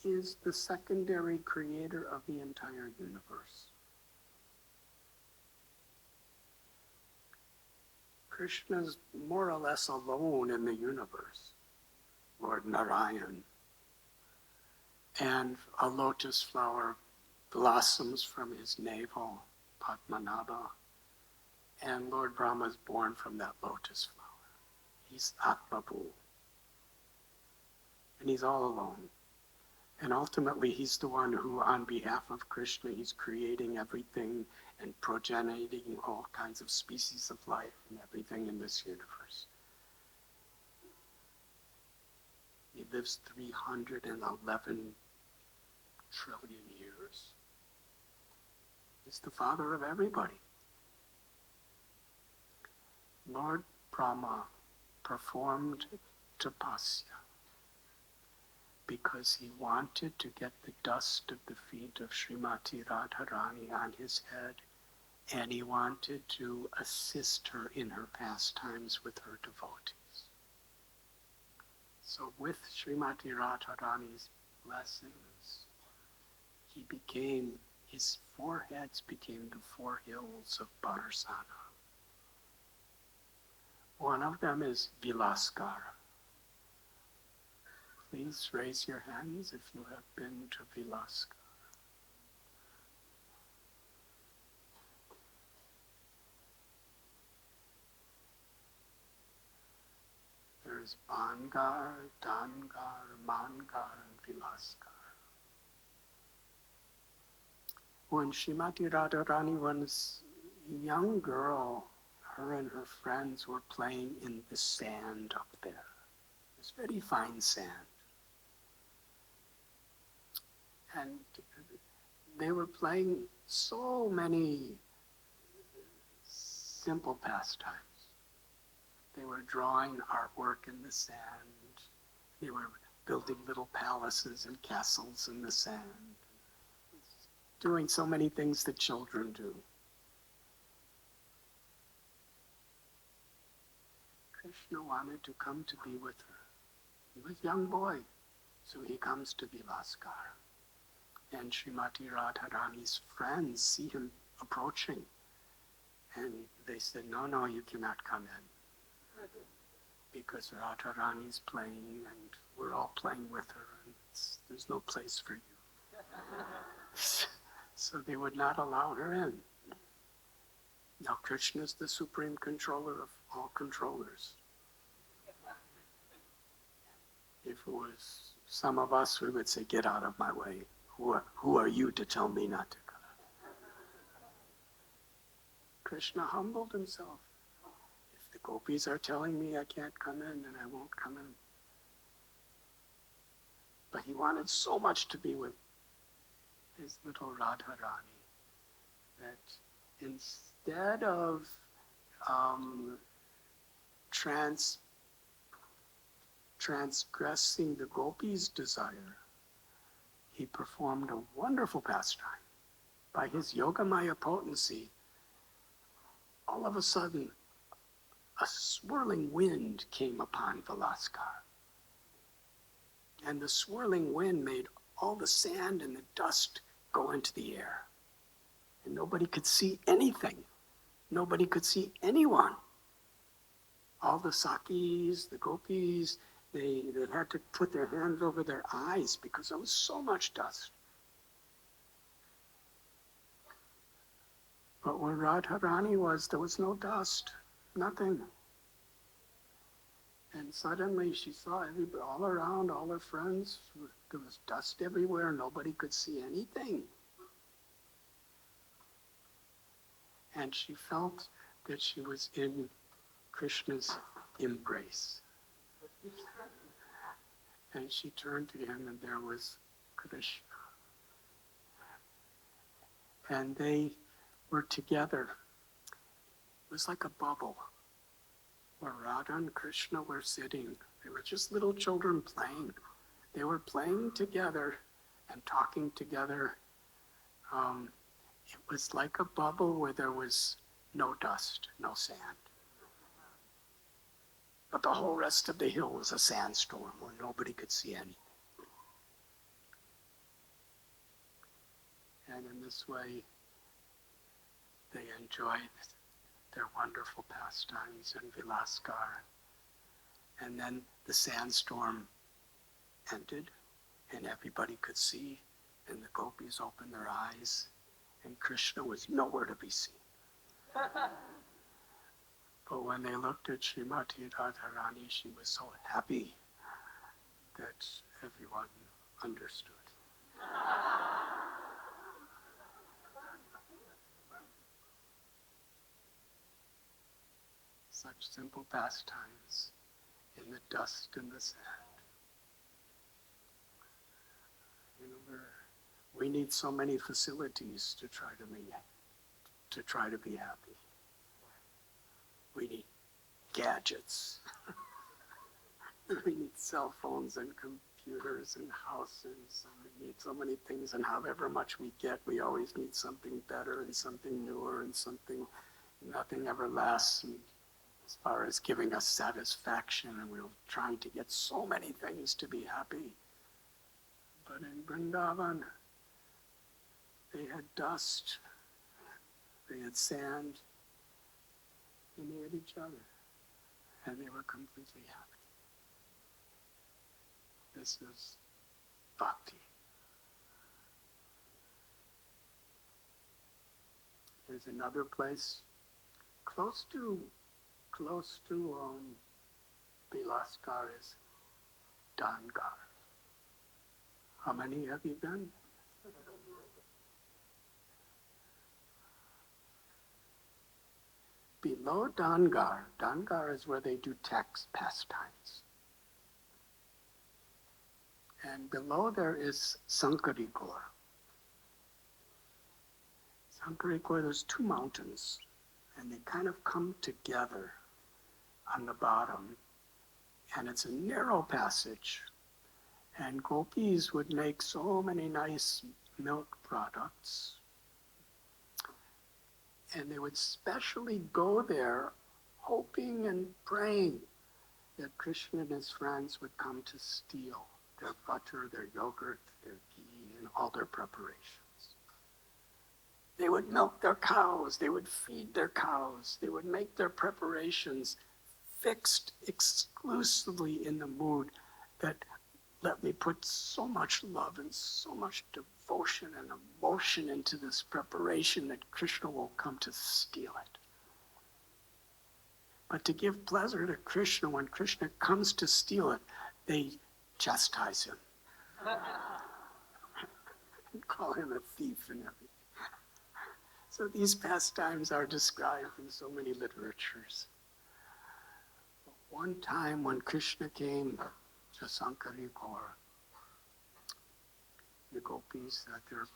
is the secondary creator of the entire universe. Krishna's more or less alone in the universe, Lord Narayan. And a lotus flower blossoms from his navel, Padmanabha, and Lord Brahma is born from that lotus flower. He's Atmabhu. And he's all alone. And ultimately, he's the one who, on behalf of Krishna, he's creating everything and progeniting all kinds of species of life and everything in this universe. He lives 311 trillion years. He's the father of everybody. Lord Brahma performed tapasya because he wanted to get the dust of the feet of Srimati Radharani on his head, and he wanted to assist her in her pastimes with her devotees. So with Srimati Radharani's blessings, his 4 heads became the 4 hills of Badarsana. One of them is Vilaskara. Please raise your hands if you have been to Vilaska. There's Bangar, Dangar, Mangar, and Vilaska. When Srimati Radharani was a young girl, her and her friends were playing in the sand up there. It was very fine sand. And they were playing so many simple pastimes. They were drawing artwork in the sand. They were building little palaces and castles in the sand. Doing so many things that children do. Krishna wanted to come to be with her. He was a young boy, so he comes to Vilaskar. And Srimati Radharani's friends see him approaching. And they said, no, you cannot come in. Because Radharani's playing and we're all playing with her and there's no place for you. So they would not allow her in. Now Krishna is the supreme controller of all controllers. If it was some of us, we would say, get out of my way. Who are you to tell me not to come? Krishna humbled himself. If the gopis are telling me I can't come in, then I won't come in. But he wanted so much to be with his little Radharani that instead of transgressing the gopis' desire, he performed a wonderful pastime. By his Yogamaya potency, all of a sudden, a swirling wind came upon Vilaskar. And the swirling wind made all the sand and the dust go into the air. And nobody could see anything. Nobody could see anyone. All the sakis, the gopis, they had to put their hands over their eyes because there was so much dust. But where Radharani was, there was no dust, nothing. And suddenly she saw everybody all around, all her friends. There was dust everywhere. Nobody could see anything. And she felt that she was in Krishna's embrace. And she turned to him and there was Krishna. And they were together. It was like a bubble where Radha and Krishna were sitting. They were just little children playing. They were playing together and talking together. It was like a bubble where there was no dust, no sand. But the whole rest of the hill was a sandstorm where nobody could see anything. And in this way, they enjoyed their wonderful pastimes in Vilaskar. And then the sandstorm ended and everybody could see and the gopis opened their eyes and Krishna was nowhere to be seen. But when they looked at Srimati Radharani, she was so happy that everyone understood. Such simple pastimes in the dust and the sand. You know, we need so many facilities to try to be happy. We need gadgets. We need cell phones and computers and houses. And we need so many things, and however much we get, we always need something better and something newer and something, nothing ever lasts. And as far as giving us satisfaction, and we're trying to get so many things to be happy. But in Vrindavan, they had dust, they had sand, and they had each other, and they were completely happy. This is bhakti. There's another place close to Bilaskar is Dangar. How many have you been? Below Dangar, Dangar is where they do tax pastimes. And below there is Sankarikor. Sankarikor, there's two mountains, and they kind of come together on the bottom. And it's a narrow passage. And gopis would make so many nice milk products. And they would specially go there hoping and praying that Krishna and his friends would come to steal their butter, their yogurt, their ghee, and all their preparations. They would milk their cows, they would feed their cows, they would make their preparations fixed exclusively in the mood that let me put so much love and so much devotion and emotion into this preparation that Krishna will come to steal it. But to give pleasure to Krishna, when Krishna comes to steal it, they chastise him. And call him a thief and everything. So these pastimes are described in so many literatures. But one time when Krishna came to Sankarikor, the gopis had their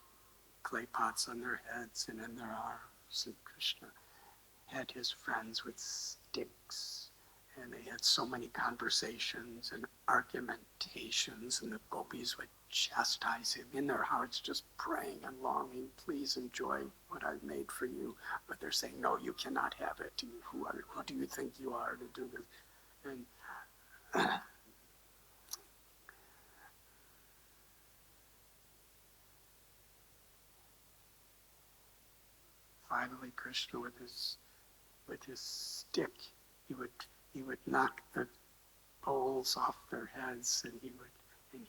clay pots on their heads and in their arms, and Krishna had his friends with sticks, and they had so many conversations and argumentations, and the gopis would chastise him in their hearts, just praying and longing, please enjoy what I've made for you. But they're saying, no, you cannot have it. Who do you think you are to do this? And finally, Krishna, with his stick, he would knock the bowls off their heads, and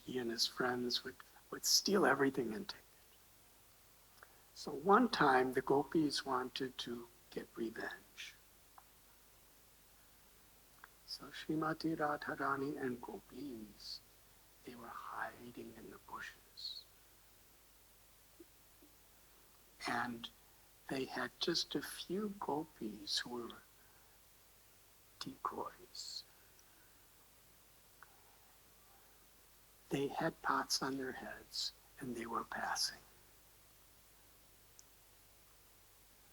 he and his friends would steal everything and take it. So one time, the gopis wanted to get revenge. So Srimati Radharani and gopis, they were hiding in the bushes. And they had just a few gopis who were decoys. They had pots on their heads, and they were passing.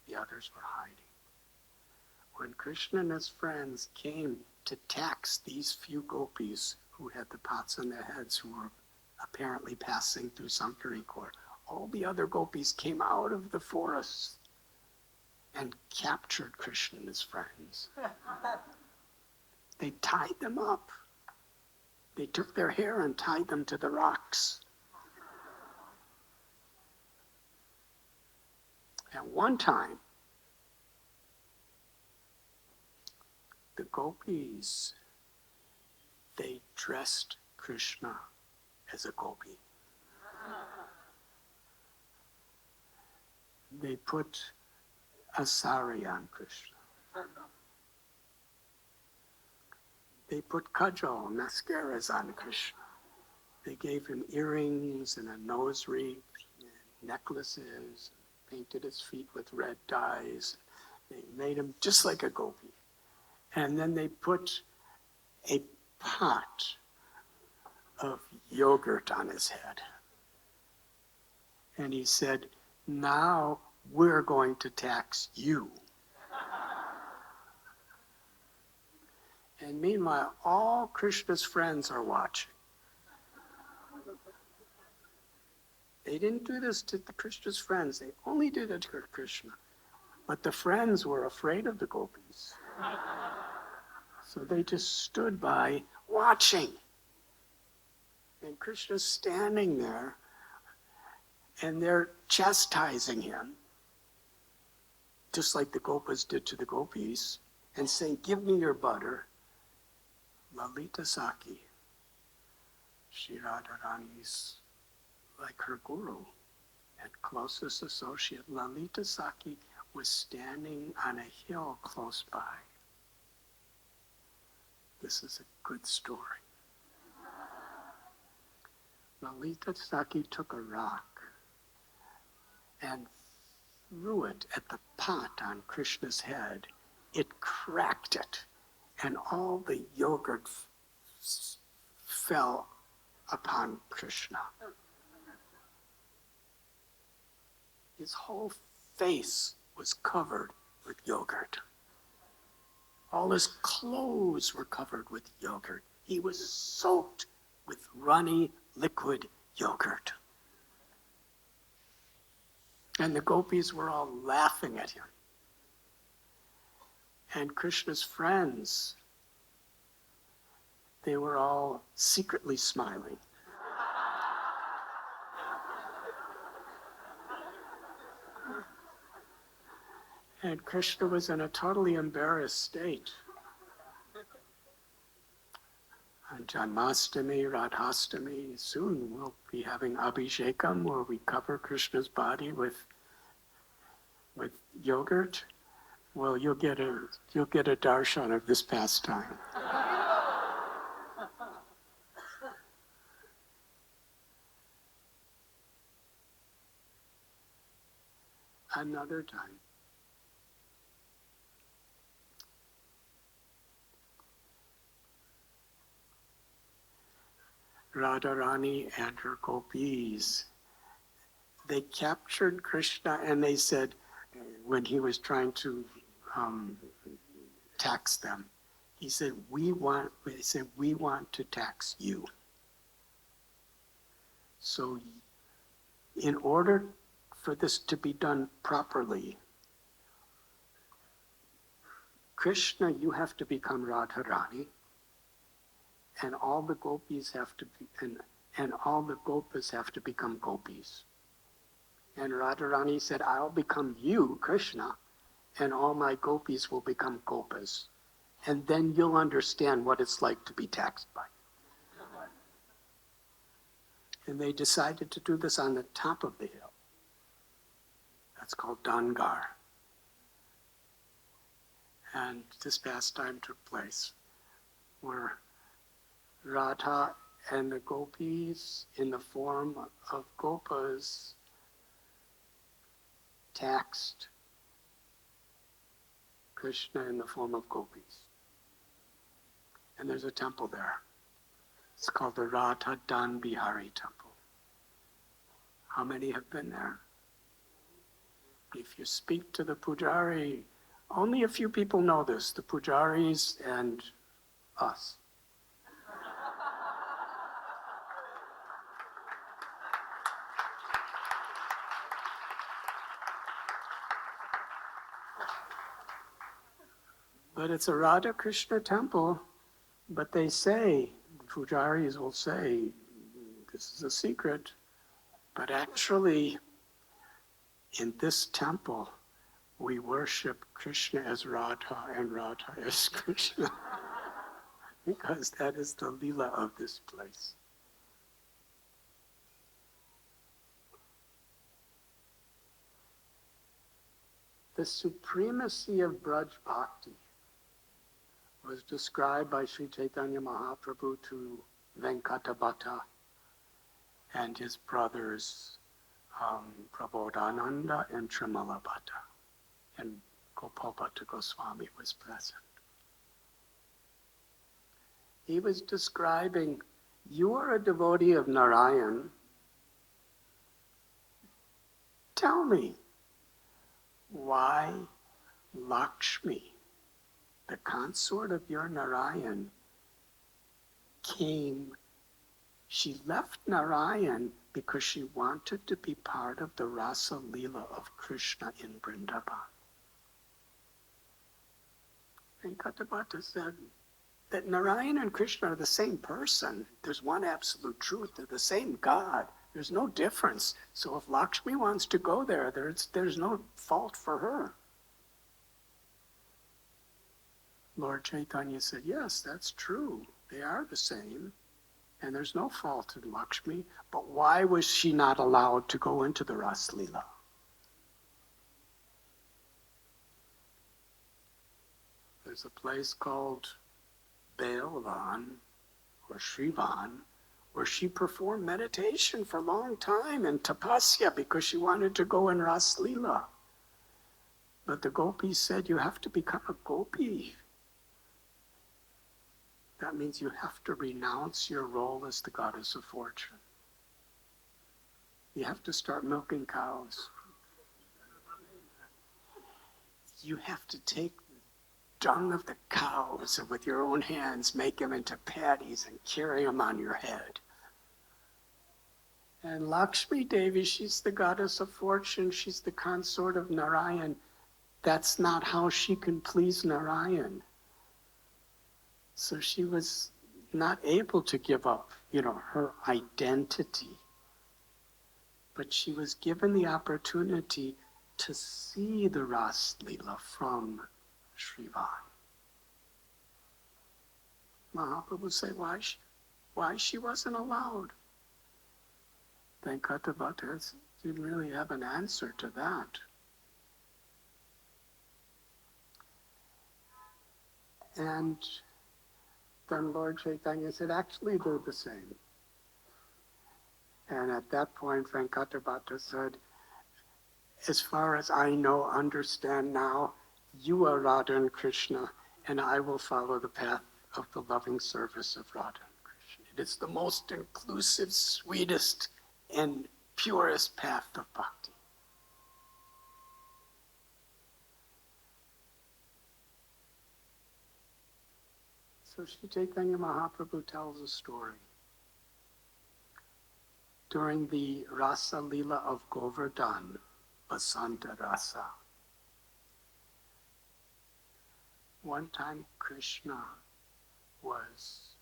The others were hiding. When Krishna and his friends came to tax these few gopis who had the pots on their heads, who were apparently passing through Sankarikor, all the other gopis came out of the forest and captured Krishna and his friends. They tied them up. They took their hair and tied them to the rocks. And one time, the gopis, they dressed Krishna as a gopi. They put a sari on Krishna. They put kajal, mascaras on Krishna. They gave him earrings and a nose wreath, and necklaces, painted his feet with red dyes. They made him just like a gopi. And then they put a pot of yogurt on his head. And he said, now we're going to tax you. And meanwhile, all Krishna's friends are watching. They didn't do this to the Krishna's friends. They only did it to Krishna. But the friends were afraid of the gopis. So they just stood by watching. And Krishna's standing there, and they're chastising him, just like the gopas did to the gopis, and saying, give me your butter. Lalita Saki. Sri Radharani's, like her guru and closest associate, Lalita Saki, was standing on a hill close by. This is a good story. Lalita Saki took a rock and threw it at the pot on Krishna's head. It cracked it, and all the yogurt fell upon Krishna. His whole face was covered with yogurt. All his clothes were covered with yogurt. He was soaked with runny, liquid yogurt. And the gopis were all laughing at him. And Krishna's friends, they were all secretly smiling. And Krishna was in a totally embarrassed state. On Janmashtami, Radhashtami, soon we'll be having Abhishekam, where we cover Krishna's body with yogurt. Well, you'll get a darshan of this pastime. Another time. Radharani and her gopis, they captured Krishna, and they said, when he was trying to tax them, he said, we want to tax you. So in order for this to be done properly, Krishna, you have to become Radharani, and all the gopis have to be, and all the gopas have to become gopis. And Radharani said, I'll become you, Krishna, and all my gopis will become gopas. And then you'll understand what it's like to be taxed by. And they decided to do this on the top of the hill. That's called Dangar. And this pastime took place where Radha and the gopis, in the form of gopas, taxed Krishna in the form of gopis. And there's a temple there. It's called the Radha Dan Bihari Temple. How many have been there? If you speak to the pujari, only a few people know this, the pujaris and us. But it's a Radha Krishna temple, but they say, the pujaris will say, this is a secret, but actually, in this temple, we worship Krishna as Radha and Radha as Krishna, because that is the lila of this place. The supremacy of Braj Bhakti was described by Sri Chaitanya Mahaprabhu to Venkatabhata and his brothers Prabodhananda and Trimalabhata, and Gopalbhatta Goswami was present. He was describing, you are a devotee of Narayan. Tell me, why Lakshmi, the consort of your Narayan, she left Narayan because she wanted to be part of the Rasa Leela of Krishna in Vrindavan. And Katabhata said that Narayan and Krishna are the same person. There's one absolute truth. They're the same God. There's no difference. So if Lakshmi wants to go there, there's no fault for her. Lord Chaitanya said, yes, that's true. They are the same. And there's no fault in Lakshmi, but why was she not allowed to go into the Ras Leela? There's a place called Bailvan or Shrivan where she performed meditation for a long time in tapasya because she wanted to go in Ras Leela. But the gopis said, you have to become a gopi. That means you have to renounce your role as the goddess of fortune. You have to start milking cows. You have to take the dung of the cows and with your own hands make them into patties and carry them on your head. And Lakshmi Devi, she's the goddess of fortune. She's the consort of Narayan. That's not how she can please Narayan. So she was not able to give up, her identity. But she was given the opportunity to see the Ras Leela from Shrivan. Mahaprabhu said, why she wasn't allowed? Venkatavata didn't really have an answer to that. And then Lord Chaitanya said, actually they're the same. And at that point, Venkatavata said, as far as I know, understand now, you are Radha and Krishna, and I will follow the path of the loving service of Radha and Krishna. It is the most inclusive, sweetest, and purest path of bhakti. So Sri Chaitanya Mahaprabhu tells a story. During the Rasa Leela of Govardhan, Basanta Rasa, one time Krishna was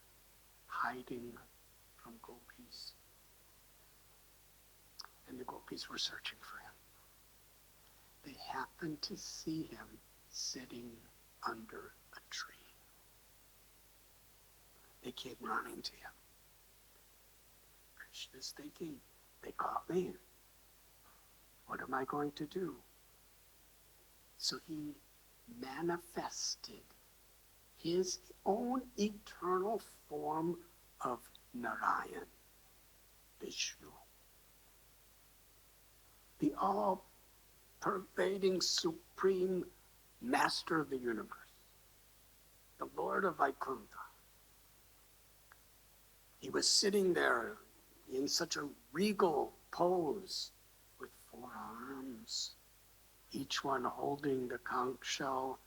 hiding from gopis, and the gopis were searching for him. They happened to see him sitting under a tree. They came running to him. Krishna's thinking, they caught me. What am I going to do? So he manifested his own eternal form of Narayan, Vishnu, the all-pervading supreme master of the universe, the Lord of Vaikuntha. He was sitting there in such a regal pose with 4 arms, each one holding the conch shell,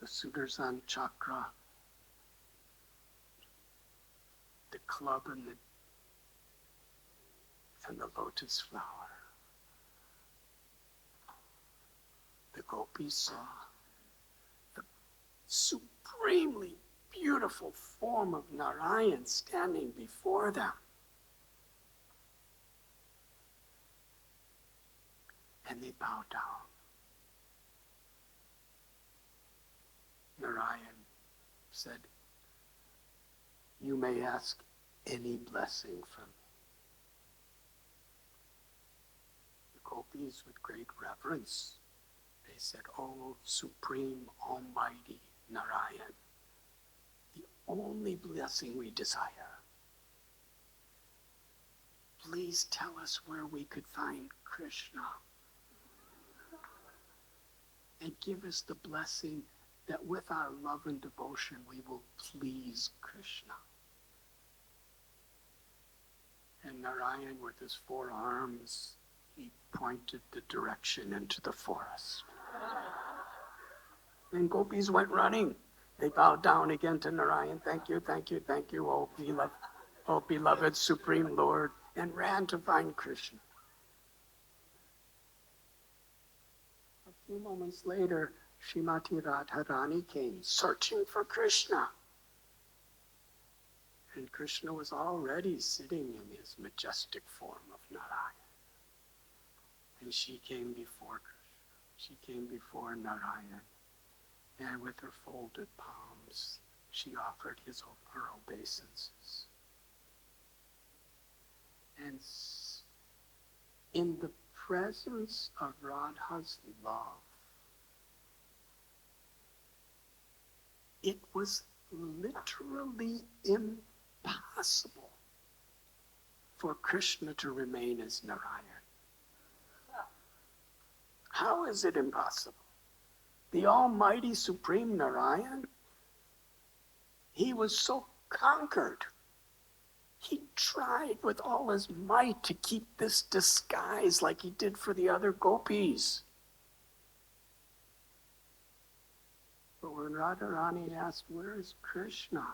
the Sudarshan chakra, the club and the lotus flower. The gopis saw the supremely beautiful form of Narayan standing before them. And they bowed down. Narayan said, you may ask any blessing from me. The gopis, with great reverence, they said, O Supreme Almighty Narayan, the only blessing we desire, please tell us where we could find Krishna. And give us the blessing that with our love and devotion we will please Krishna. And Narayan, with his 4 arms, he pointed the direction into the forest. And gopis went running. They bowed down again to Narayan. Thank you, thank you, thank you, O beloved Supreme Lord, and ran to find Krishna. A few moments later, Srimati Radharani came searching for Krishna. And Krishna was already sitting in his majestic form of Narayan. And she came before Krishna. She came before Narayan. And with her folded palms, she offered her obeisances. And in the presence of Radha's love, it was literally impossible for Krishna to remain as Narayan. How is it impossible? The almighty supreme Narayan, he was so conquered. He tried with all his might to keep this disguise like he did for the other gopis. But when Radharani asked, where is Krishna?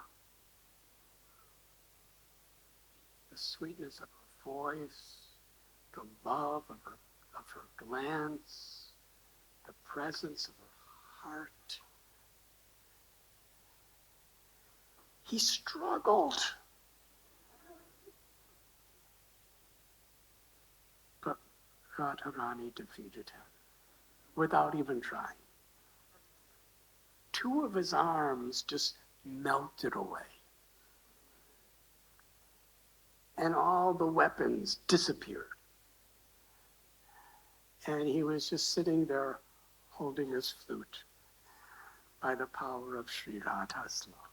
The sweetness of her voice, the love of her glance, the presence of her heart. He struggled. But Radharani defeated him without even trying. Two of his arms just melted away. And all the weapons disappeared. And he was just sitting there holding his flute by the power of Sri Radha's love.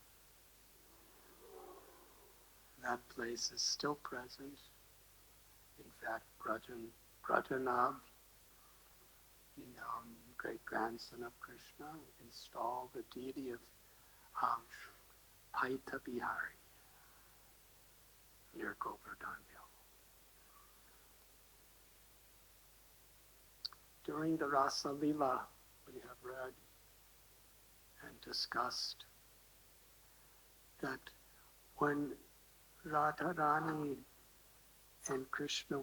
That place is still present. In fact, Radhanath, great-grandson of Krishna, installed the deity of Paita Bihari near Govardhan Hill. During the Rasa Lila, we have read and discussed that when Radharani and Krishna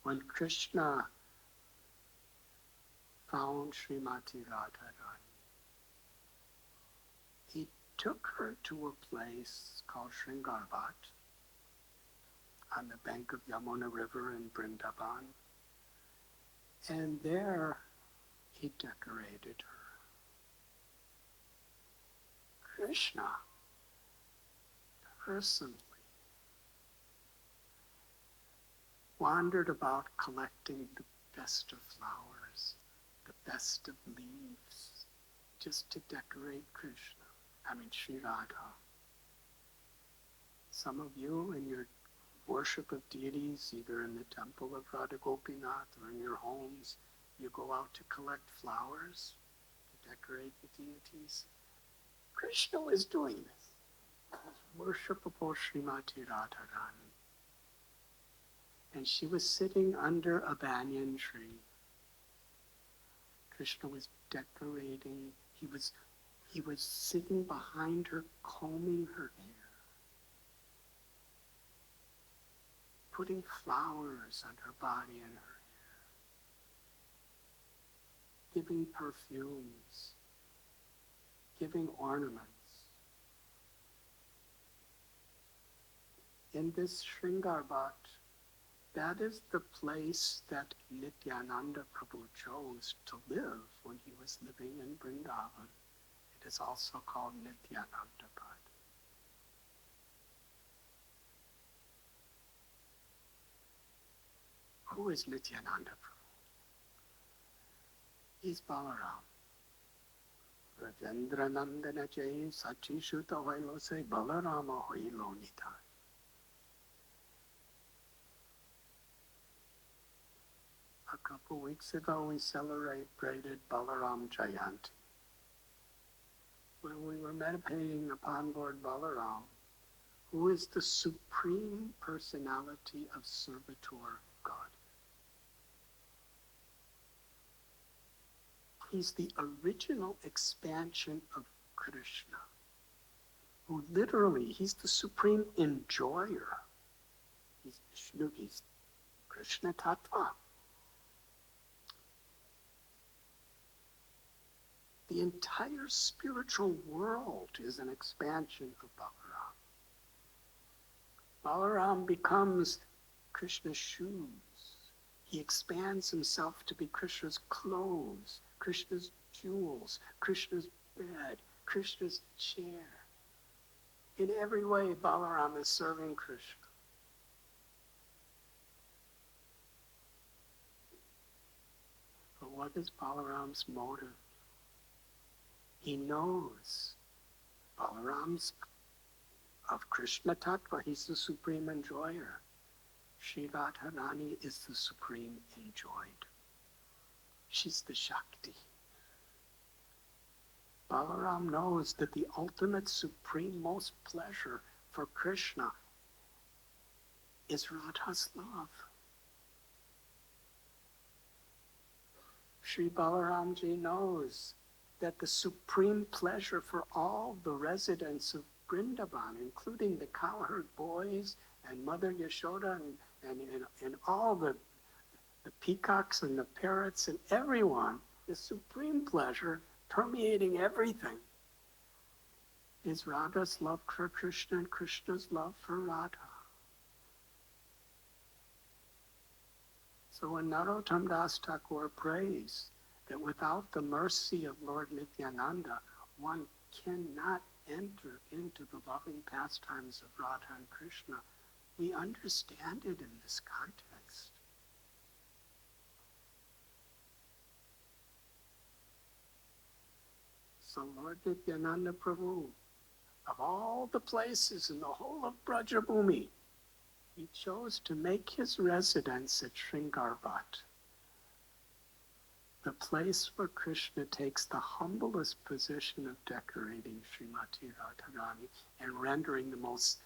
when Krishna found Srimati Radharani, he took her to a place called Sringarbat on the bank of Yamuna River in Vrindavan. And there he decorated her. Krishna personally wandered about collecting the best of flowers, the best of leaves, just to decorate Sri Radha. Some of you in your worship of deities, either in the temple of Radha Gopinath or in your homes, you go out to collect flowers to decorate the deities. Krishna was doing this. Worshipable Srimati Radharani. And she was sitting under a banyan tree. Krishna was decorating. He was sitting behind her, combing her hair, putting flowers on her body and her hair, giving perfumes, giving ornaments. In this Sringarbat, that is the place that Nityananda Prabhu chose to live when he was living in Vrindavan. It is also called Nityananda Bhat. Who is Nityananda Prabhu? He's Balaram. Rajendra Nandana Jai Sachishuta Hoilo Se Balarama Hoilo Nitai. A couple weeks ago, we celebrated Balaram Jayanti, where we were meditating upon Lord Balaram, who is the supreme personality of servitor God. He's the original expansion of Krishna, who literally, he's the supreme enjoyer. He's Vishnu, he's Krishna Tattva. The entire spiritual world is an expansion of Balaram. Balaram becomes Krishna's shoes. He expands himself to be Krishna's clothes, Krishna's jewels, Krishna's bed, Krishna's chair. In every way, Balaram is serving Krishna. But what is Balaram's motive? He knows Balaram's of Krishna Tattva, he's the supreme enjoyer. Shri Radharani is the supreme enjoyed. She's the Shakti. Balaram knows that the ultimate supreme most pleasure for Krishna is Radha's love. Sri Balaramji knows that the supreme pleasure for all the residents of Vrindavan, including the cowherd boys and Mother Yashoda and all the peacocks and the parrots and everyone, the supreme pleasure permeating everything is Radha's love for Krishna and Krishna's love for Radha. So when Narottam Das Thakur prays that without the mercy of Lord Nityananda, one cannot enter into the loving pastimes of Radha and Krishna, we understand it in this context. So Lord Nityananda Prabhu, of all the places in the whole of Brajabhumi, he chose to make his residence at Shringarvat, the place where Krishna takes the humblest position of decorating Srimati Radharani and rendering the most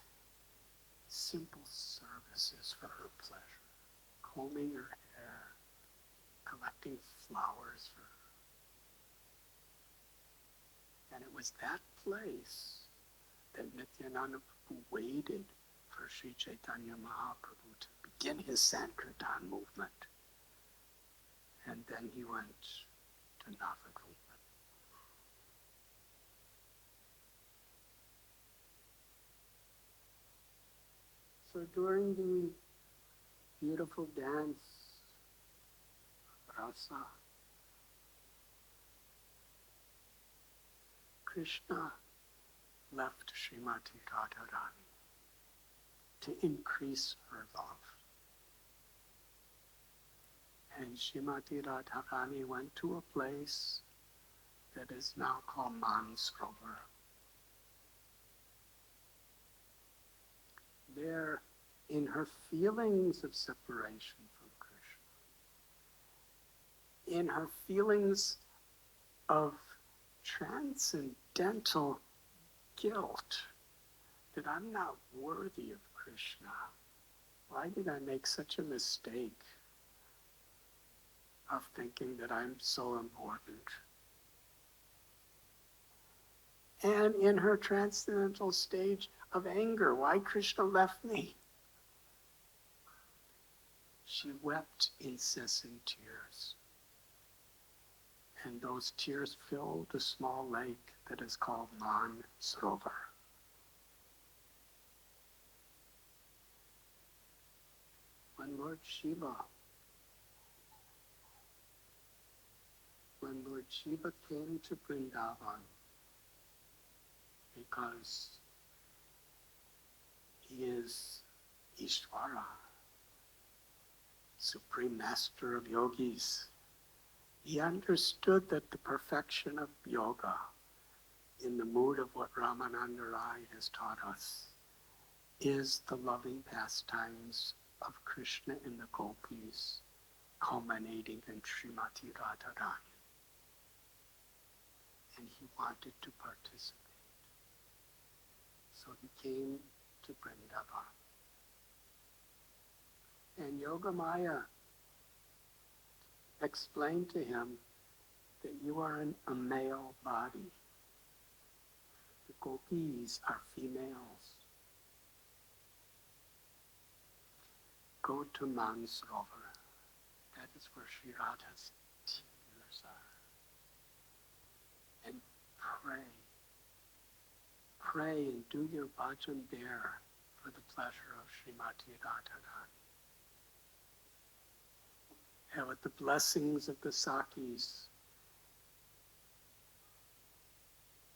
simple services for her pleasure, combing her hair, collecting flowers for her. And it was that place that Nityananda Prabhu waited for Sri Chaitanya Mahaprabhu to begin his Sankirtan movement. And then he went to Navadvipa. So during the beautiful dance, rasa, Krishna left Srimati Radharani to increase her love. And Srimati Radharani went to a place that is now called Mansrovar. There, in her feelings of separation from Krishna, in her feelings of transcendental guilt, that I'm not worthy of Krishna. Why did I make such a mistake of thinking that I'm so important? And in her transcendental stage of anger, why Krishna left me? She wept incessant tears. And those tears filled a small lake that is called Mansrovar. When Lord Shiva came to Vrindavan, because he is Ishvara, Supreme Master of Yogis, he understood that the perfection of yoga, in the mood of what Ramananda Rai has taught us, is the loving pastimes of Krishna and the gopis, culminating in Srimati Radharani. And he wanted to participate. So he came to Vrindavan. And Yogamaya explained to him that you are in a male body. The gopis are females. Go to Mansrovar. That is where Sri Radha's tears are. And pray. Pray and do your bhajan there for the pleasure of Srimati Radharani. And with the blessings of the Sakis,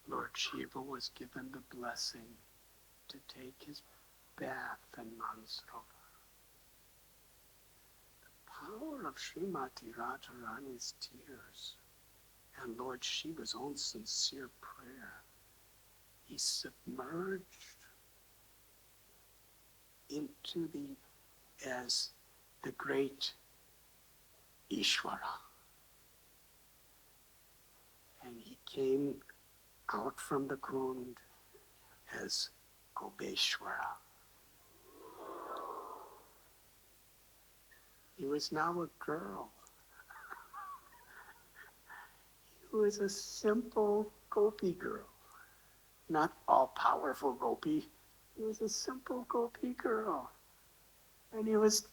Lord Shiva was given the blessing to take his bath in Mansrovar. The power of Srimati Radharani's tears and Lord Shiva's own sincere prayer, he submerged into as the great Ishvara. And he came out from the Kund as Gopeshwara. He was now a girl. He was a simple gopi girl. Not all-powerful gopi. He was a simple gopi girl. And he was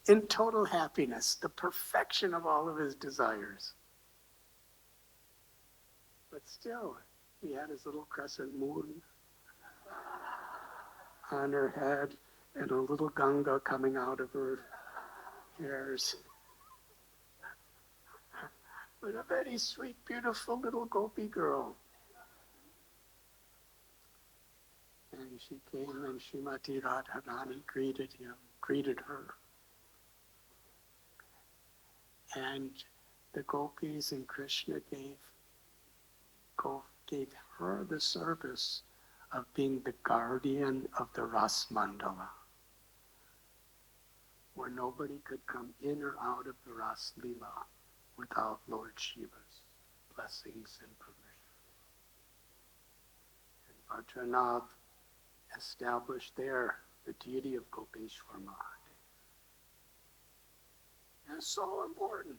in total happiness, the perfection of all of his desires. But still, he had his little crescent moon on her head and a little Ganga coming out of her hairs. But a very sweet, beautiful little gopi girl. And she came and Srimati Radharani greeted her. And the gopis and Krishna gave her the service of being the guardian of the Ras Mandala, where nobody could come in or out of the Ras Lila without Lord Shiva's blessings and permission. And Radhanath established there the deity of Gopeshwar Mahadev. And it's so important.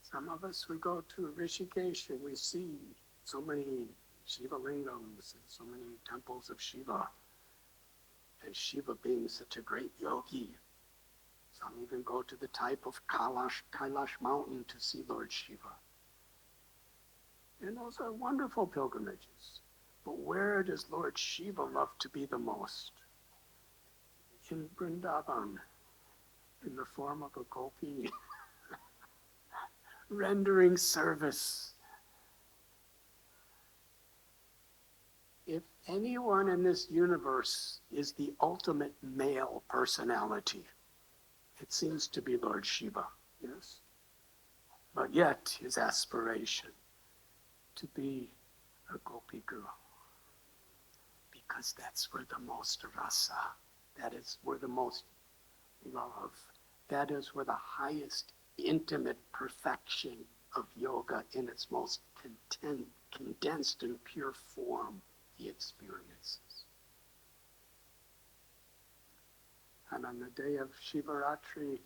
Some of us, we go to Rishikesh and we see so many Shiva lingams and so many temples of Shiva. And Shiva being such a great yogi. Some even go to the type of Kailash mountain to see Lord Shiva. And those are wonderful pilgrimages. But where does Lord Shiva love to be the most? In Vrindavan, in the form of a gopi, rendering service. If anyone in this universe is the ultimate male personality, it seems to be Lord Shiva, yes? But yet his aspiration to be a gopi girl, because that's where the most rasa, that is where the most love, that is where the highest intimate perfection of yoga in its most condensed and pure form he experiences. And on the day of Shivaratri,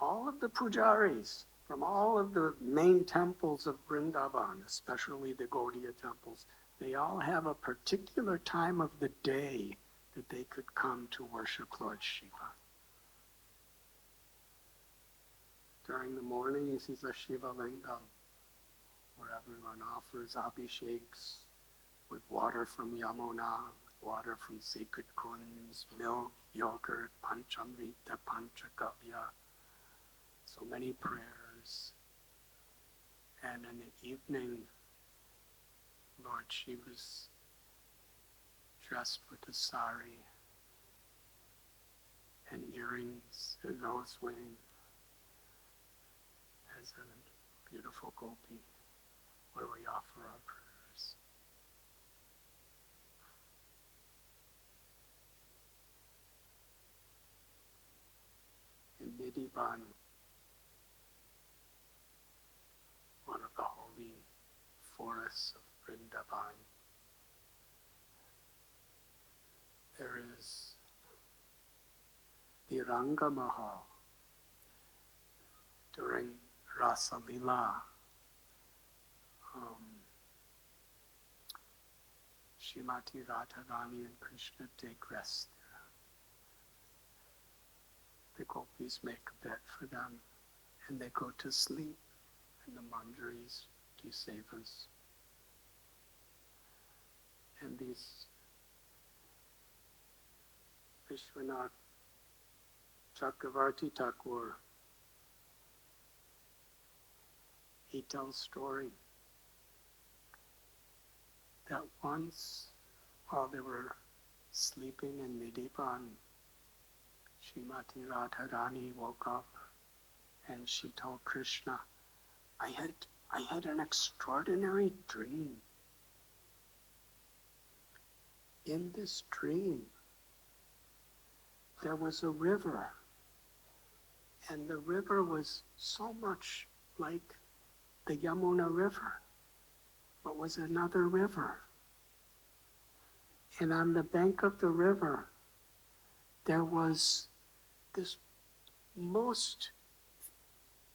all of the pujaris from all of the main temples of Vrindavan, especially the Gaudiya temples, they all have a particular time of the day that they could come to worship Lord Shiva. During the mornings, he's a Shiva Lingam, where everyone offers abhisheks with water from Yamuna, water from sacred kunds, milk, yogurt, panchamrita, panchagavya, so many prayers. And in the evening, Lord Shiva's dressed with a sari and earrings and nose ring as a beautiful gopi, where we offer our prayers. In Nidiban, one of the holy forests of Vrindavan, there is the Ranga Mahal. During Rasa Lila, Srimati Radharani and Krishna take rest there. The gopis make a bed for them and they go to sleep in the manjaris, do sevas. And these Vishwanath Chakravarti Thakur, he tells story that once while they were sleeping in Nidiban, Srimati Radharani woke up and she told Krishna, I had an extraordinary dream. In this dream, there was a river, and the river was so much like the Yamuna River, but was another river. And on the bank of the river, there was this most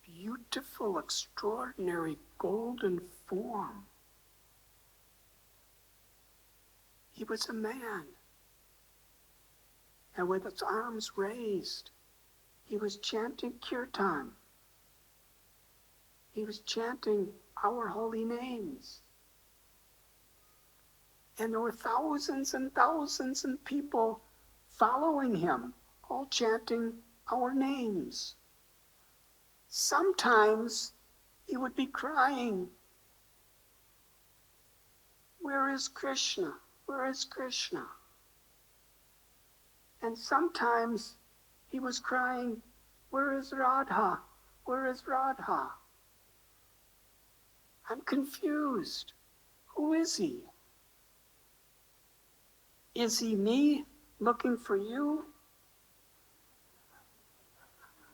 beautiful, extraordinary golden form. He was a man, and with his arms raised, he was chanting kirtan. He was chanting our holy names. And there were thousands and thousands of people following him, all chanting our names. Sometimes he would be crying, where is Krishna? Where is Krishna? And sometimes he was crying, where is Radha? Where is Radha? I'm confused. Who is he? Is he me looking for you?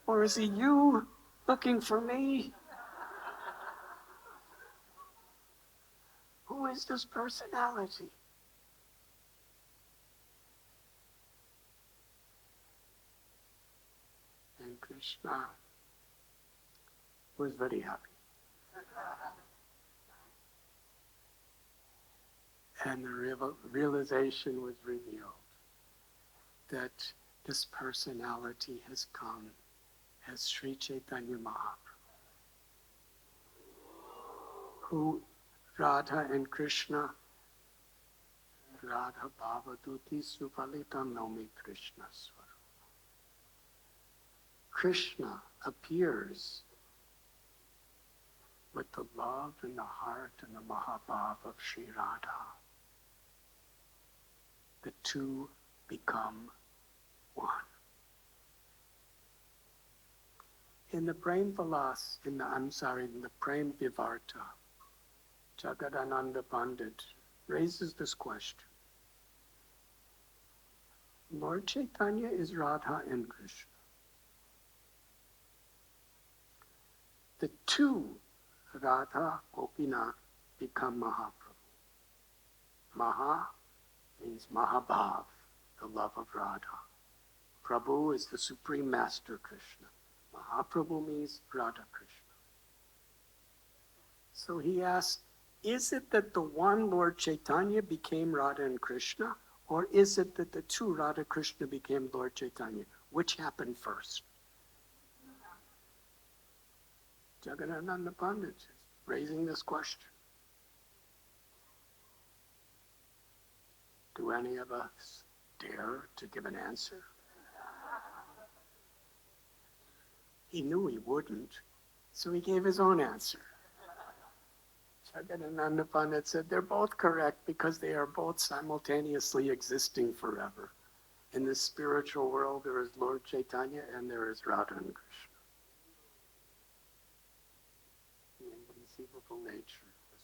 Or is he you looking for me? Who is this personality? And Krishna was very happy. And the realization was revealed that this personality has come as Sri Chaitanya Mahaprabhu, who Radha and Krishna, Radha Bhavaduti Supalitam Nomi Krishna Swarupa. Krishna appears with the love in the heart and the Mahabhav of Sri Radha. The two become one. In the Prem Vilas, in the Prem Vivarta, Jagadananda Pandit raises this question. Lord Chaitanya is Radha and Krishna. The two, Radha, Gopinath, become Mahaprabhu. Maha means Mahabhav, the love of Radha. Prabhu is the Supreme Master Krishna. Mahaprabhu means Radha Krishna. So he asked, is it that the one Lord Chaitanya became Radha and Krishna, or is it that the two Radha Krishna became Lord Chaitanya? Which happened first? Jagadananda Pandit is raising this question. Do any of us dare to give an answer? He knew he wouldn't, so he gave his own answer. Jagadananda Pandit said they're both correct because they are both simultaneously existing forever. In the spiritual world, there is Lord Chaitanya and there is Radha and Krishna. The inconceivable nature of the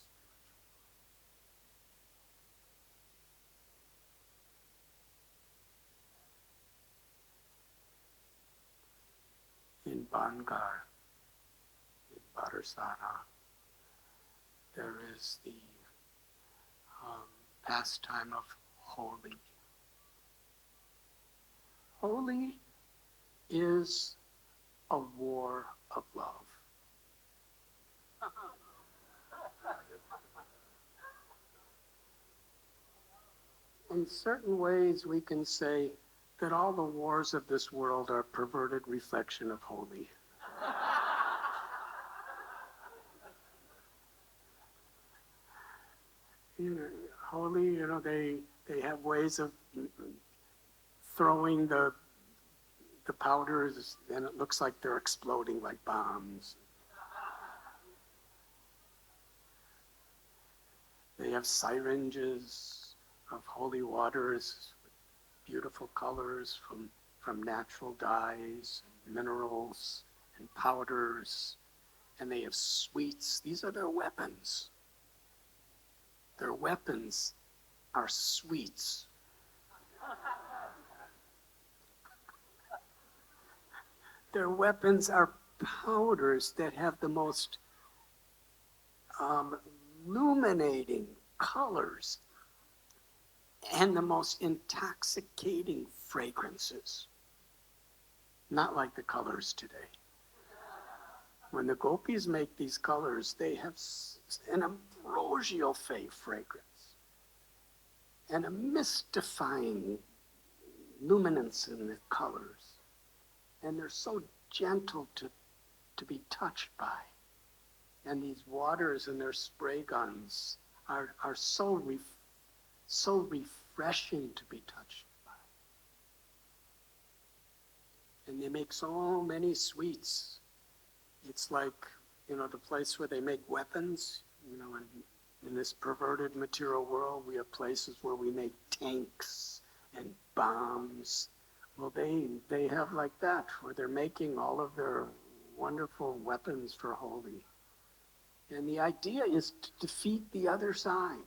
spiritual. In Bangar, in Barasara, there is the pastime of Holi. Holi is a war of love. In certain ways, we can say that all the wars of this world are a perverted reflection of Holi. Holi, they have ways of throwing the powders, and it looks like they're exploding like bombs. They have syringes of holy waters, beautiful colors from from natural dyes, minerals, and powders, and they have sweets. These are their weapons. Their weapons are sweets. Their weapons are powders that have the most illuminating colors and the most intoxicating fragrances. Not like the colors today. When the gopis make these colors, they have an ambrosial fragrance and a mystifying luminance in the colors. And they're so gentle to be touched by. And these waters and their spray guns are so refreshing to be touched by. And they make so many sweets. It's like, the place where they make weapons, in this perverted material world, we have places where we make tanks and bombs. Well, they have like that, where they're making all of their wonderful weapons for holy. And the idea is to defeat the other side.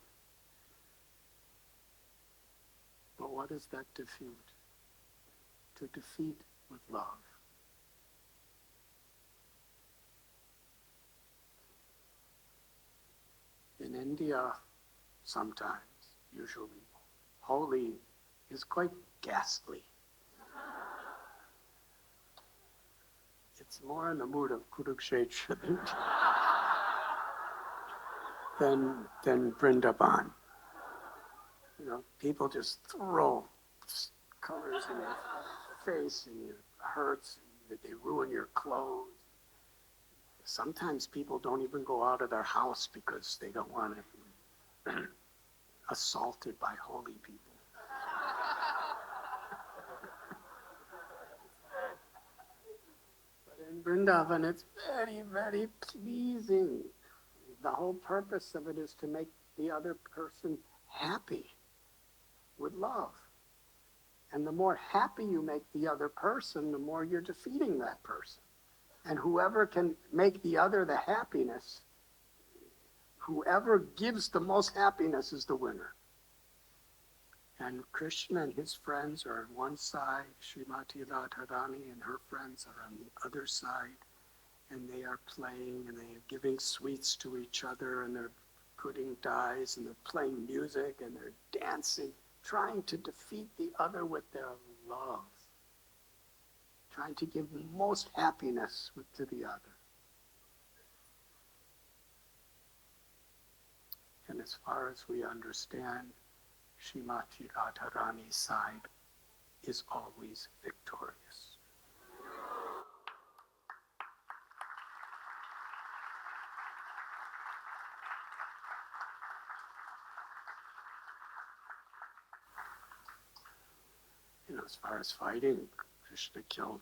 But what is that defeat? To defeat with love. In India, sometimes, usually, holy is quite ghastly. It's more in the mood of Kurukshetra than Vrindavan. People just throw colors in your face and it hurts, and they ruin your clothes. Sometimes people don't even go out of their house because they don't want to be assaulted by holy people. But in Vrindavan, it's very, very pleasing. The whole purpose of it is to make the other person happy with love. And the more happy you make the other person, the more you're defeating that person. And whoever can make the other the happiness, whoever gives the most happiness is the winner. And Krishna and his friends are on one side, Srimati Radharani and her friends are on the other side, and they are playing and they are giving sweets to each other, and they're putting dyes and they're playing music and they're dancing, trying to defeat the other with their love. Trying to give the most happiness to the other. And as far as we understand, Srimati Radharani's side is always victorious. As far as fighting, Krishna killed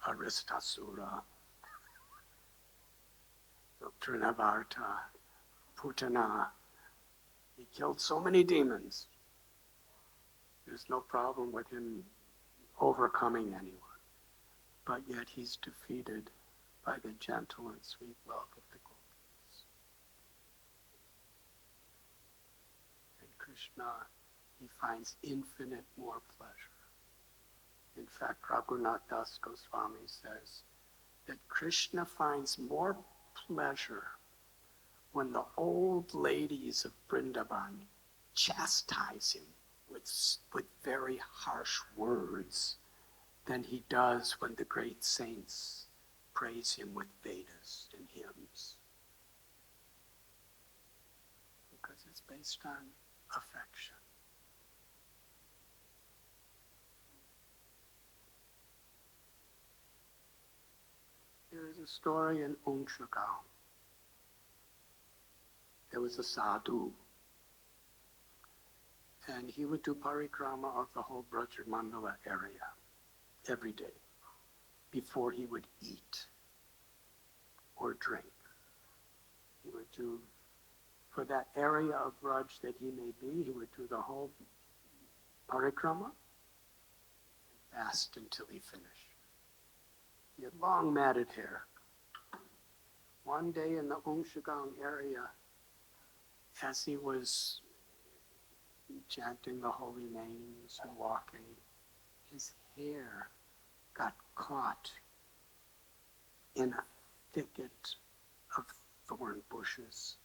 Aristasura, Trinavarta, Putana. He killed so many demons. There's no problem with him overcoming anyone. But yet he's defeated by the gentle and sweet love of the gopis. And Krishna, he finds infinite more pleasure. In fact, Radhanath Swami says that Krishna finds more pleasure when the old ladies of Vrindavan chastise him with very harsh words than he does when the great saints praise him with Vedas and hymns. Because it's based on affection. There is a story in Unchagaon. There was a sadhu, and he would do parikrama of the whole Brajamandala area every day before he would eat or drink. He would do for that area of Raj that he may be, he would do the whole parikrama and fast until he finished. He had long matted hair. One day in the Umshagang area, as he was chanting the holy names and walking, his hair got caught in a thicket of thorn bushes.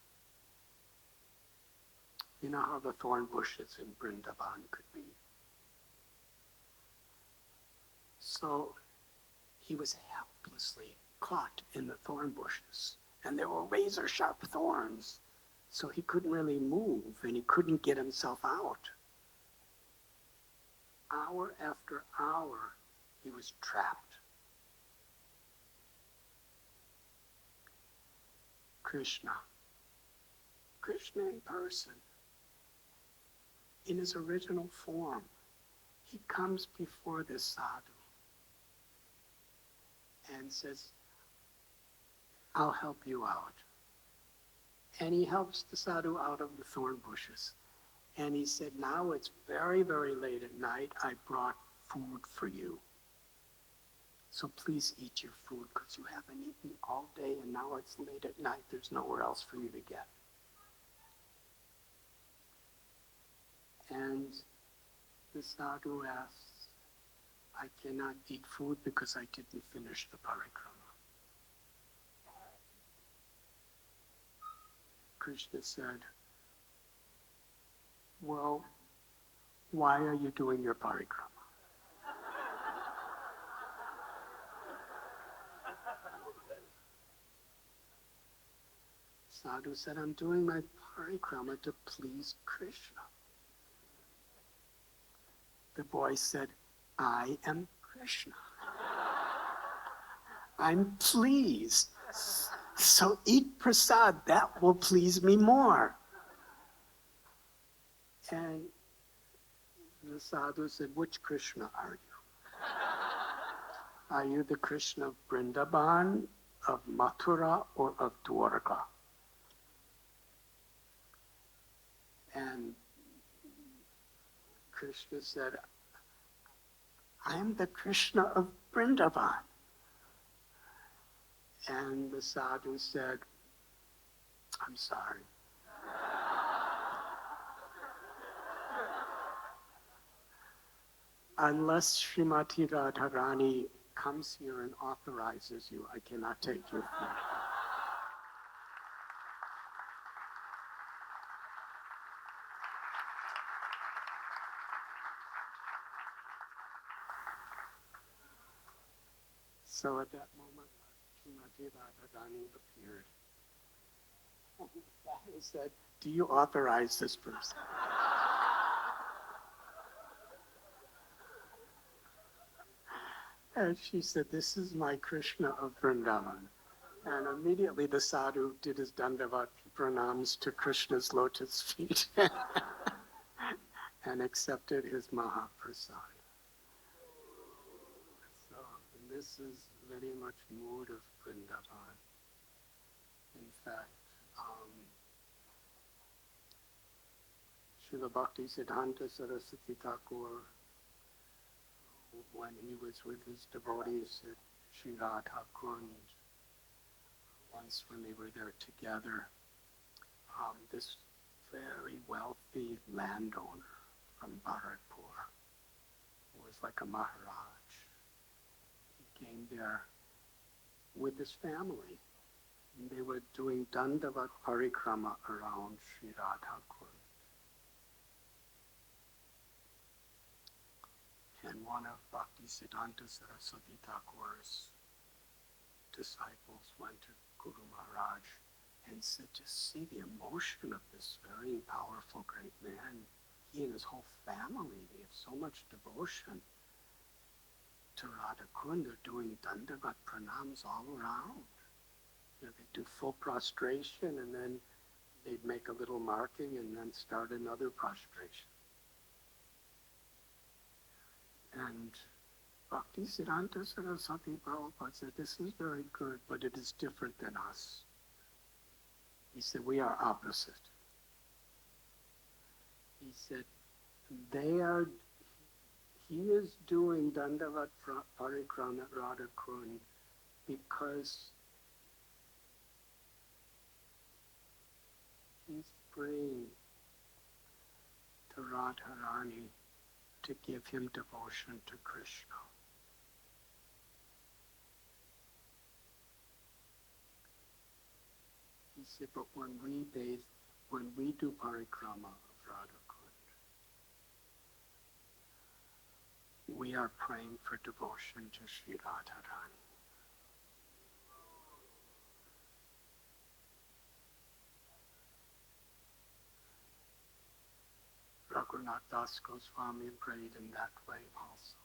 You know how the thorn bushes in Vrindavan could be. So he was helplessly caught in the thorn bushes, and there were razor sharp thorns, so he couldn't really move and he couldn't get himself out. Hour after hour, he was trapped. Krishna in person, in his original form, he comes before this sadhu and says, I'll help you out. And he helps the sadhu out of the thorn bushes. And he said, now it's very, very late at night. I brought food for you. So please eat your food, because you haven't eaten all day and now it's late at night. There's nowhere else for you to get. And the sadhu asks, I cannot eat food because I didn't finish the parikrama. Krishna said, well, why are you doing your parikrama? Sadhu said, I'm doing my parikrama to please Krishna. The boy said, I am Krishna. I'm pleased. So eat prasad, that will please me more. And the sadhu said, which Krishna are you? Are you the Krishna of Vrindavan, of Mathura, or of Dwarka? And Krishna said, I am the Krishna of Vrindavan. And the sadhu said, I'm sorry. Unless Srimati Radharani comes here and authorizes you, I cannot take your food. So at that moment, Srimati Radharani appeared. And the sadhu said, do you authorize this person? And she said, this is my Krishna of Vrindavan. And immediately the sadhu did his dandavat pranams to Krishna's lotus feet and accepted his Mahaprasad. So this is very much mood of Vrindavan. In fact, Srila Bhakti Siddhanta Saraswati Thakur, when he was with his devotees at Sri Radha Kund, once when they were there together, this very wealthy landowner from Bharatpur, who was like a Maharaj, he came there with his family. And they were doing Dandavat Parikrama around Sri Radha Kund. And one of Bhakti Siddhanta Saraswati Thakur's disciples went to Guru Maharaj and said, just see the emotion of this very powerful, great man. He and his whole family, they have so much devotion to Radha Kund. They're doing Dandavat pranams all around. You know, they do full prostration and then they'd make a little marking and then start another prostration. And Bhakti Siddhanta Saraswati Prabhupada said, this is very good, but it is different than us. He said, we are opposite. He said, he is doing Dandavat Parikrama at Radhakund because he's praying to Radharani to give him devotion to Krishna. He said, but when we do parikrama of Radhakund, we are praying for devotion to Sri Radharani. Radhanath Swami prayed in that way also.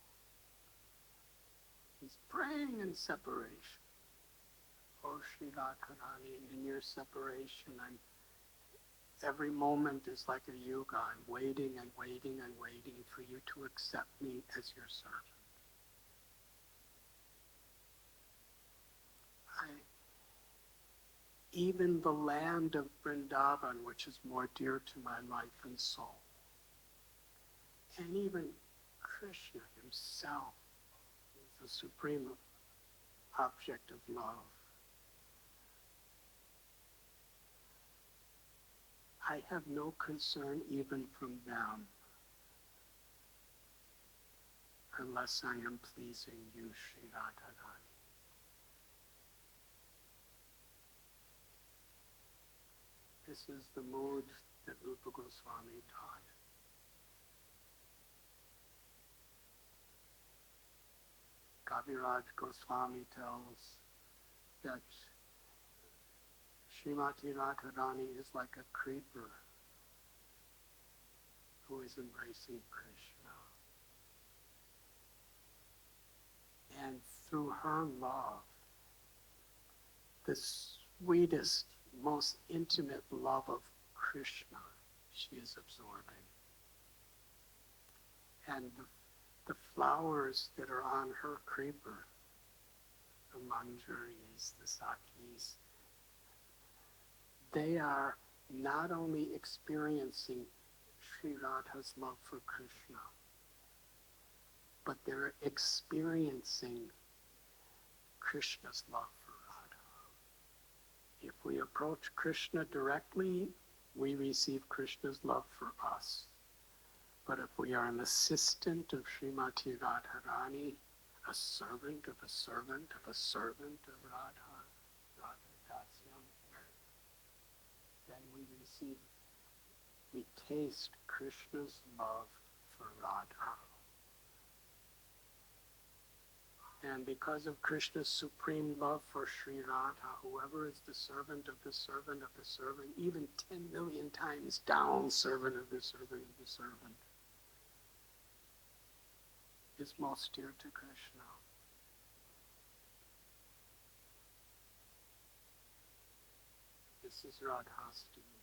He's praying in separation. Oh Sri Radharani, in your separation, every moment is like a yuga. I'm waiting and waiting and waiting for you to accept me as your servant. Even the land of Vrindavan, which is more dear to my life and soul, and even Krishna himself is the supreme object of love. I have no concern even from them unless I am pleasing you, Sri Radharani. This is the mood that Rupa Goswami taught. Kaviraj Goswami tells that Srimati Radharani is like a creeper who is embracing Krishna. And through her love, the sweetest, most intimate love of Krishna, she is absorbing. And the flowers that are on her creeper, the manjaris, the sakis, they are not only experiencing Sri Radha's love for Krishna, but they're experiencing Krishna's love for Radha. If we approach Krishna directly, we receive Krishna's love for us. But if we are an assistant of Srimati Radharani, a servant of a servant of a servant of Radha, then we taste Krishna's love for Radha. And because of Krishna's supreme love for Sri Radha, whoever is the servant of the servant of the servant, even 10 million times down, servant of the servant of the servant, is most dear to Krishna. This is Radhashtami.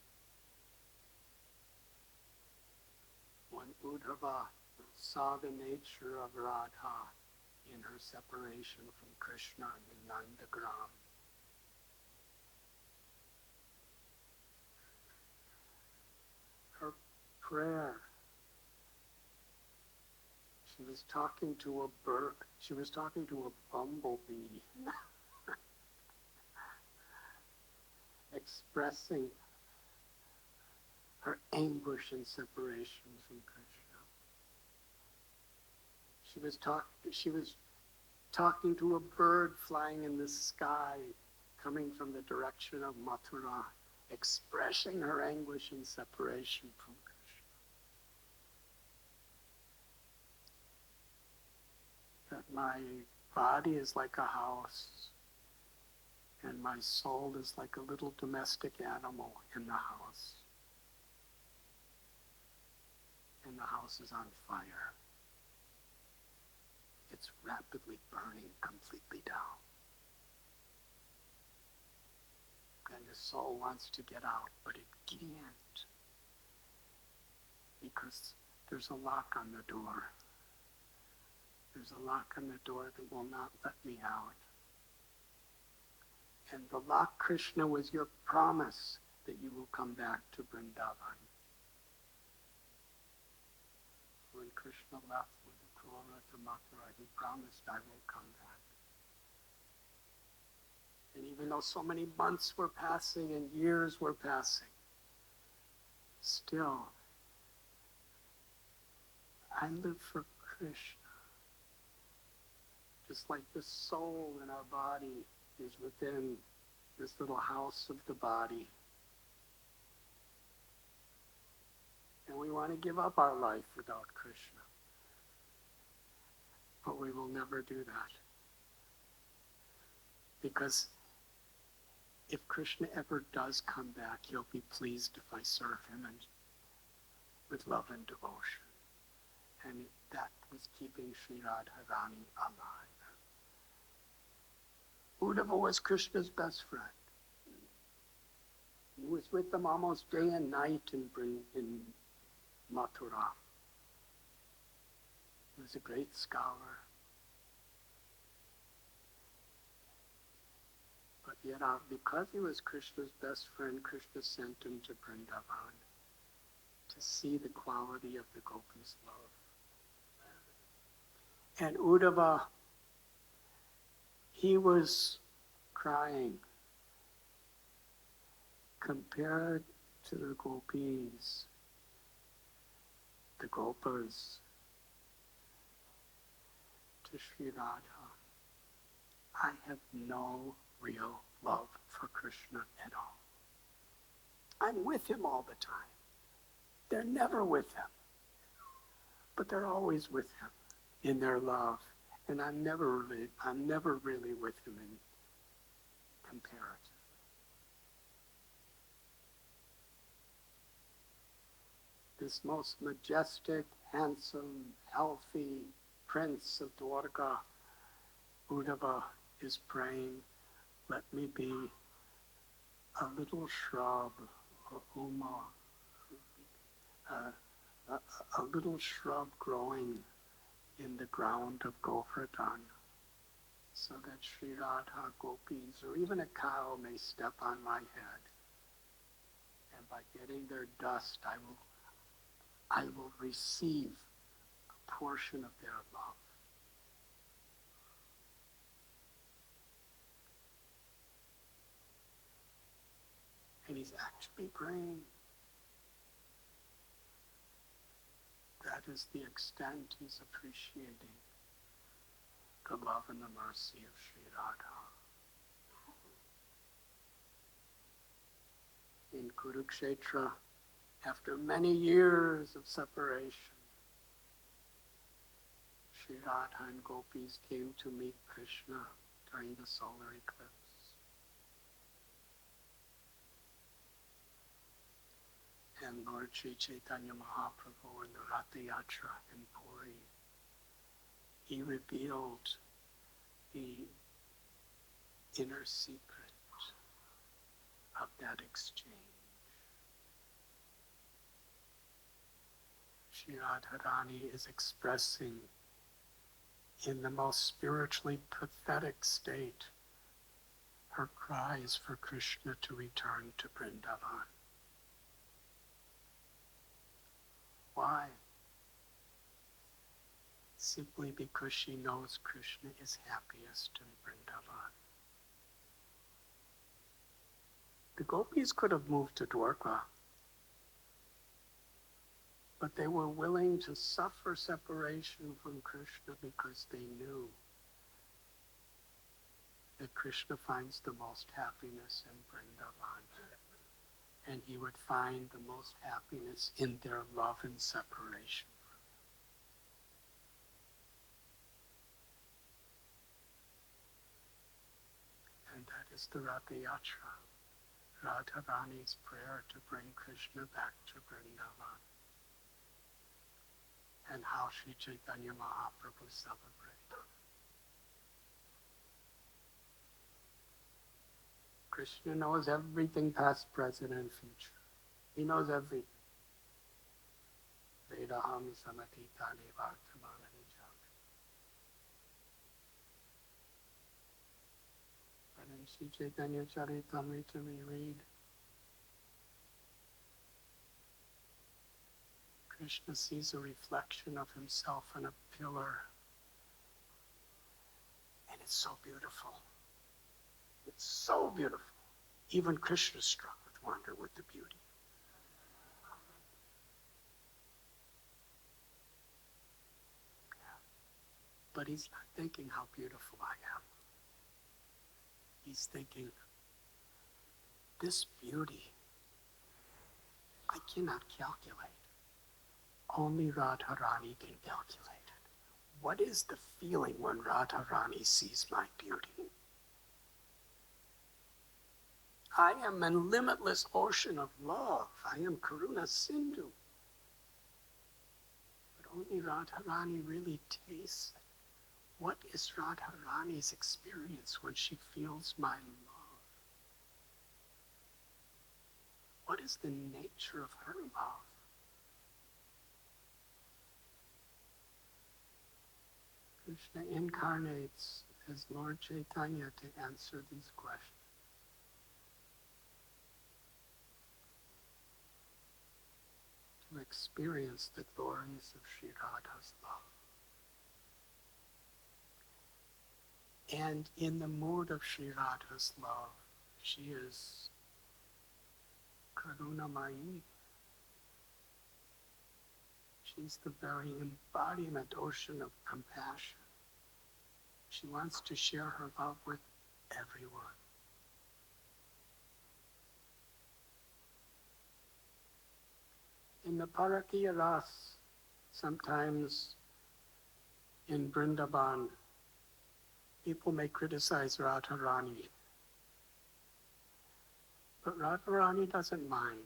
When Uddhava saw the nature of Radha in her separation from Krishna in Nandagram, her prayer, she was talking to a bird, she was talking to a bumblebee, expressing her anguish and separation from Krishna. She was talking to a bird flying in the sky, coming from the direction of Mathura, expressing her anguish and separation from Krishna. That my body is like a house, and my soul is like a little domestic animal in the house. And the house is on fire. It's rapidly burning completely down. And the soul wants to get out, but it can't. Because there's a lock on the door. There's a lock on the door that will not let me out. And the lock, Krishna, was your promise that you will come back to Vrindavan. when Krishna left with the Krona to Mathura, he promised, I will come back. And even though so many months were passing and years were passing, still, I live for Krishna. Just like the soul in our body is within this little house of the body. And we want to give up our life without Krishna. But we will never do that. Because if Krishna ever does come back, he'll be pleased if I serve him and with love and devotion. And that was keeping Sri Radharani alive. Uddhava was Krishna's best friend. He was with them almost day and night in Mathura. He was a great scholar. But yet, because he was Krishna's best friend, Krishna sent him to Vrindavan to see the quality of the gopis' love. And Uddhava, he was crying compared to the gopis, the gopas, to Sri Radha. I have no real love for Krishna at all. I'm with him all the time. They're never with him, but they're always with him in their love. And I'm never really with him in comparison. This most majestic, handsome, healthy prince of Dwarka, Uddhava, is praying, let me be a little shrub, a little shrub growing in the ground of Govardhan, so that Sri Radha, gopis, or even a cow may step on my head. And by getting their dust, I will receive a portion of their love. And he's actually praying. That is the extent he's appreciating the love and the mercy of Sri Radha. In Kurukshetra, after many years of separation, Sri Radha and gopis came to meet Krishna during the solar eclipse. And Lord Sri Chaitanya Mahaprabhu in the Ratha Yatra in Puri, he revealed the inner secret of that exchange. Sri Radharani is expressing in the most spiritually pathetic state her cries for Krishna to return to Vrindavan. Why? Simply because she knows Krishna is happiest in Vrindavan. The gopis could have moved to Dwarka, but they were willing to suffer separation from Krishna because they knew that Krishna finds the most happiness in Vrindavan. And he would find the most happiness in their love and separation. And that is the Ratha Yatra, Radharani's prayer to bring Krishna back to Vrindavan. And how Sri Chaitanya Mahaprabhu celebrated. Krishna knows everything past, present, and future. He knows everything. Vedaham samatitani vartamanani jami. But in Sri Chaitanya Charitamrita we read, Krishna sees a reflection of himself in a pillar, and it's so beautiful. It's so beautiful. Even Krishna is struck with wonder with the beauty. But he's not thinking how beautiful I am. He's thinking, this beauty, I cannot calculate. Only Radharani can calculate it. What is the feeling when Radharani sees my beauty? I am a limitless ocean of love. I am Karuna Sindhu. But only Radharani really tastes it. What is Radharani's experience when she feels my love? What is the nature of her love? Krishna incarnates as Lord Chaitanya to answer these questions. To experience the glories of Sri Radha's love. And in the mood of Sri Radha's love, she is Karunamayi. She's the very embodiment ocean of compassion. She wants to share her love with everyone. In the Parakiya Ras, sometimes in Vrindavan, people may criticize Radharani, but Radharani doesn't mind.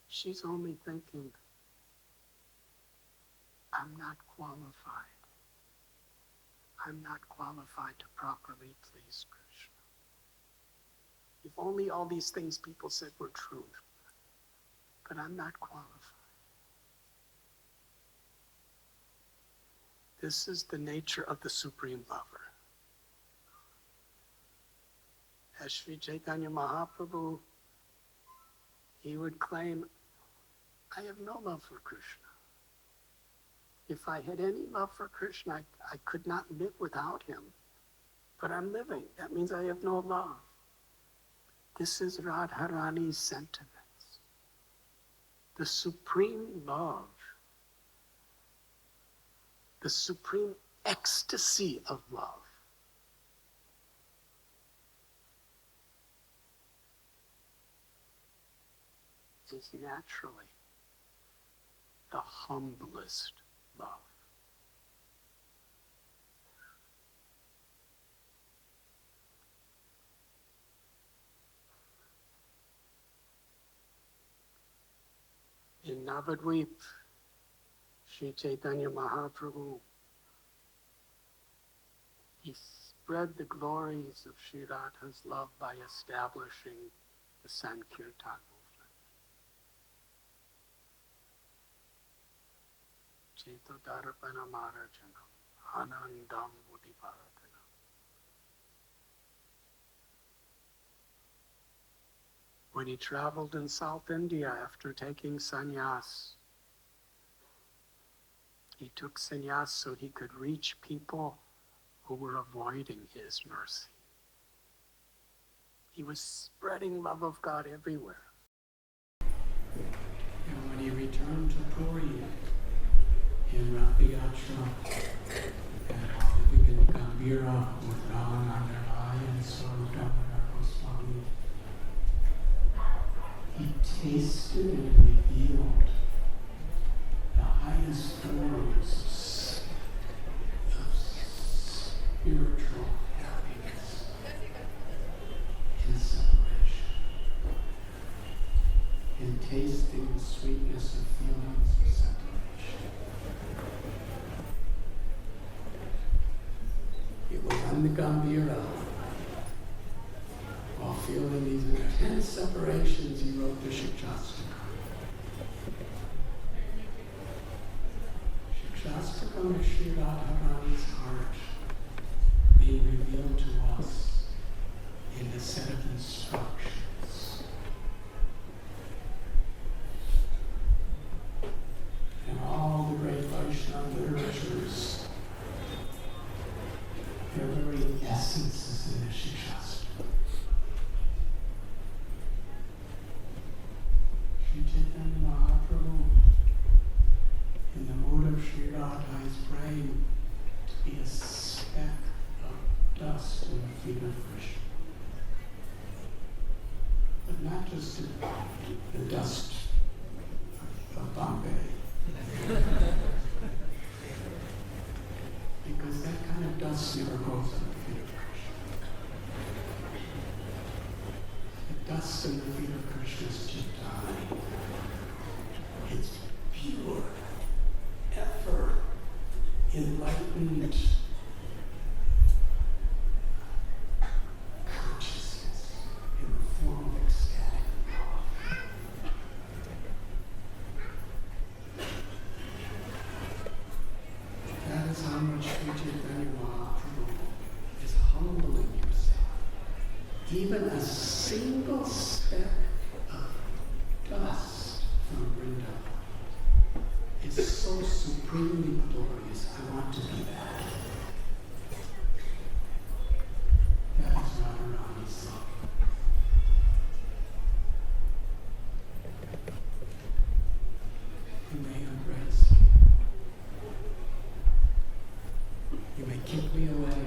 She's only thinking, I'm not qualified. I'm not qualified to properly please Krishna. If only all these things people said were true, but I'm not qualified. This is the nature of the Supreme Lover. As Sri Chaitanya Mahaprabhu, he would claim, I have no love for Krishna. If I had any love for Krishna, I could not live without him. But I'm living. That means I have no love. This is Radharani's sentiments. The supreme love, the supreme ecstasy of love is naturally the humblest love. In Navadvip, Sri Chaitanya Mahaprabhu, he spread the glories of Sri Radha's love by establishing the Sankirtan movement. Cheto Darpana Marajanam, Anandam Udiparatanam. When he traveled in South India after taking sannyas, he took sannyas so he could reach people who were avoiding his mercy. He was spreading love of God everywhere. And when he returned to Puri in Rath Yatra, and while living in Gambhira with Radhanath and Radhanath Swami, he tasted and revealed the highest forms of spiritual happiness in separation, in tasting the sweetness of feelings of separation. It was on the Gambhira, while feeling these intense separations, he wrote the Shikshastakam. Shikshastakam is Sri Radharani's heart being revealed to us in the set of instructions Shikshastra. Sri Chaitanya Mahaprabhu, in the mood of Sri Radha, is praying to be a speck of dust in the feet of Krishna. But not just the dust of Bombay. Because that kind of dust never goes on the feet of Krishna. The dust in the feet of Krishna is Chaitanya. It's pure, ever enlightened consciousness in the form of ecstatic love. That is how much Sri Chaitanya Mahaprabhu is humbling himself. Even a single speck of dust from Vrindavan is so supremely glorious. I want to be that. That is Radharani's song. You may embrace me. You may keep me away,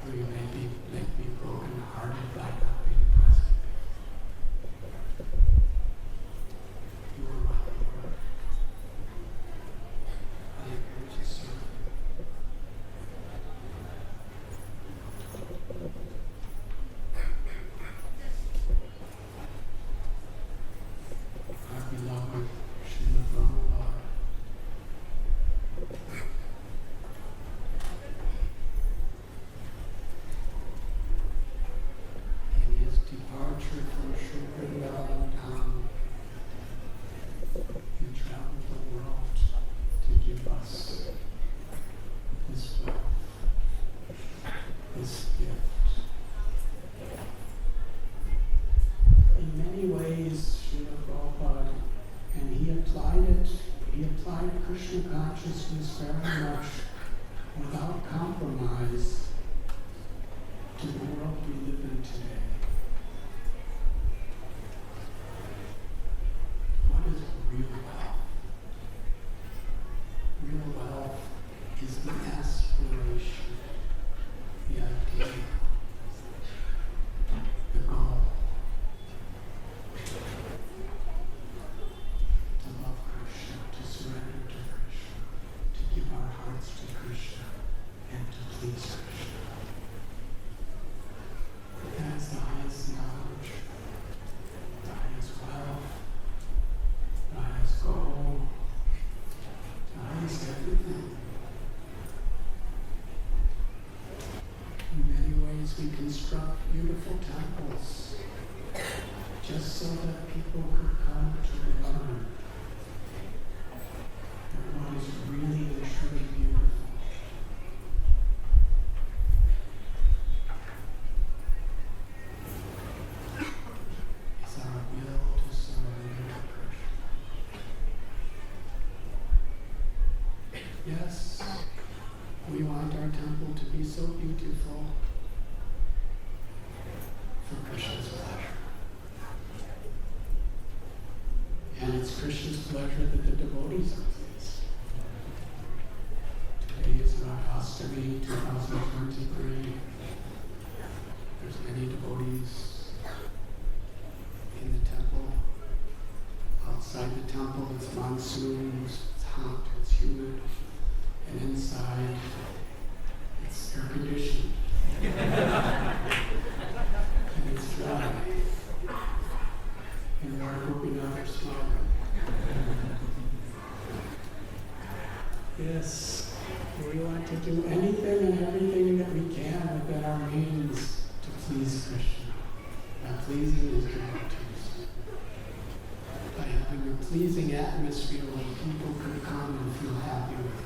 or you may make me broken-hearted by not being present. You are my Lord. I am here to serve you. Our beloved Srila Prabhupada, in his departure from Sri Vrindavan Dham, he traveled the world to give us this wealth, this gift. In many ways, Srila Prabhupada, and he applied Krishna consciousness very much without compromise to the world we live in today. What is real wealth? Real wealth is the aspiration, the idea, the goal. To love Krishna, to surrender to Krishna, to give our hearts to Krishna, and to please Krishna. That is the highest knowledge, the highest wealth, the highest goal, the highest everything. In many ways, we construct beautiful temples just so that people could come to learn that what is really and truly beautiful is our will to surrender to Krishna. Yes, we want our temple to be so beautiful for Krishna's pleasure. And it's Krishna's pleasure that the devotees are pleased. Today is Radhashtami 2023. There's many devotees in the temple. Outside the temple it's monsoon, it's hot, it's humid. And inside it's air conditioned. And it's dry. And our Gopinath are smiling. Yes, we want to do anything and everything that we can within our means to please Krishna. By pleasing his devotees. By having a pleasing atmosphere where people can come and feel happy with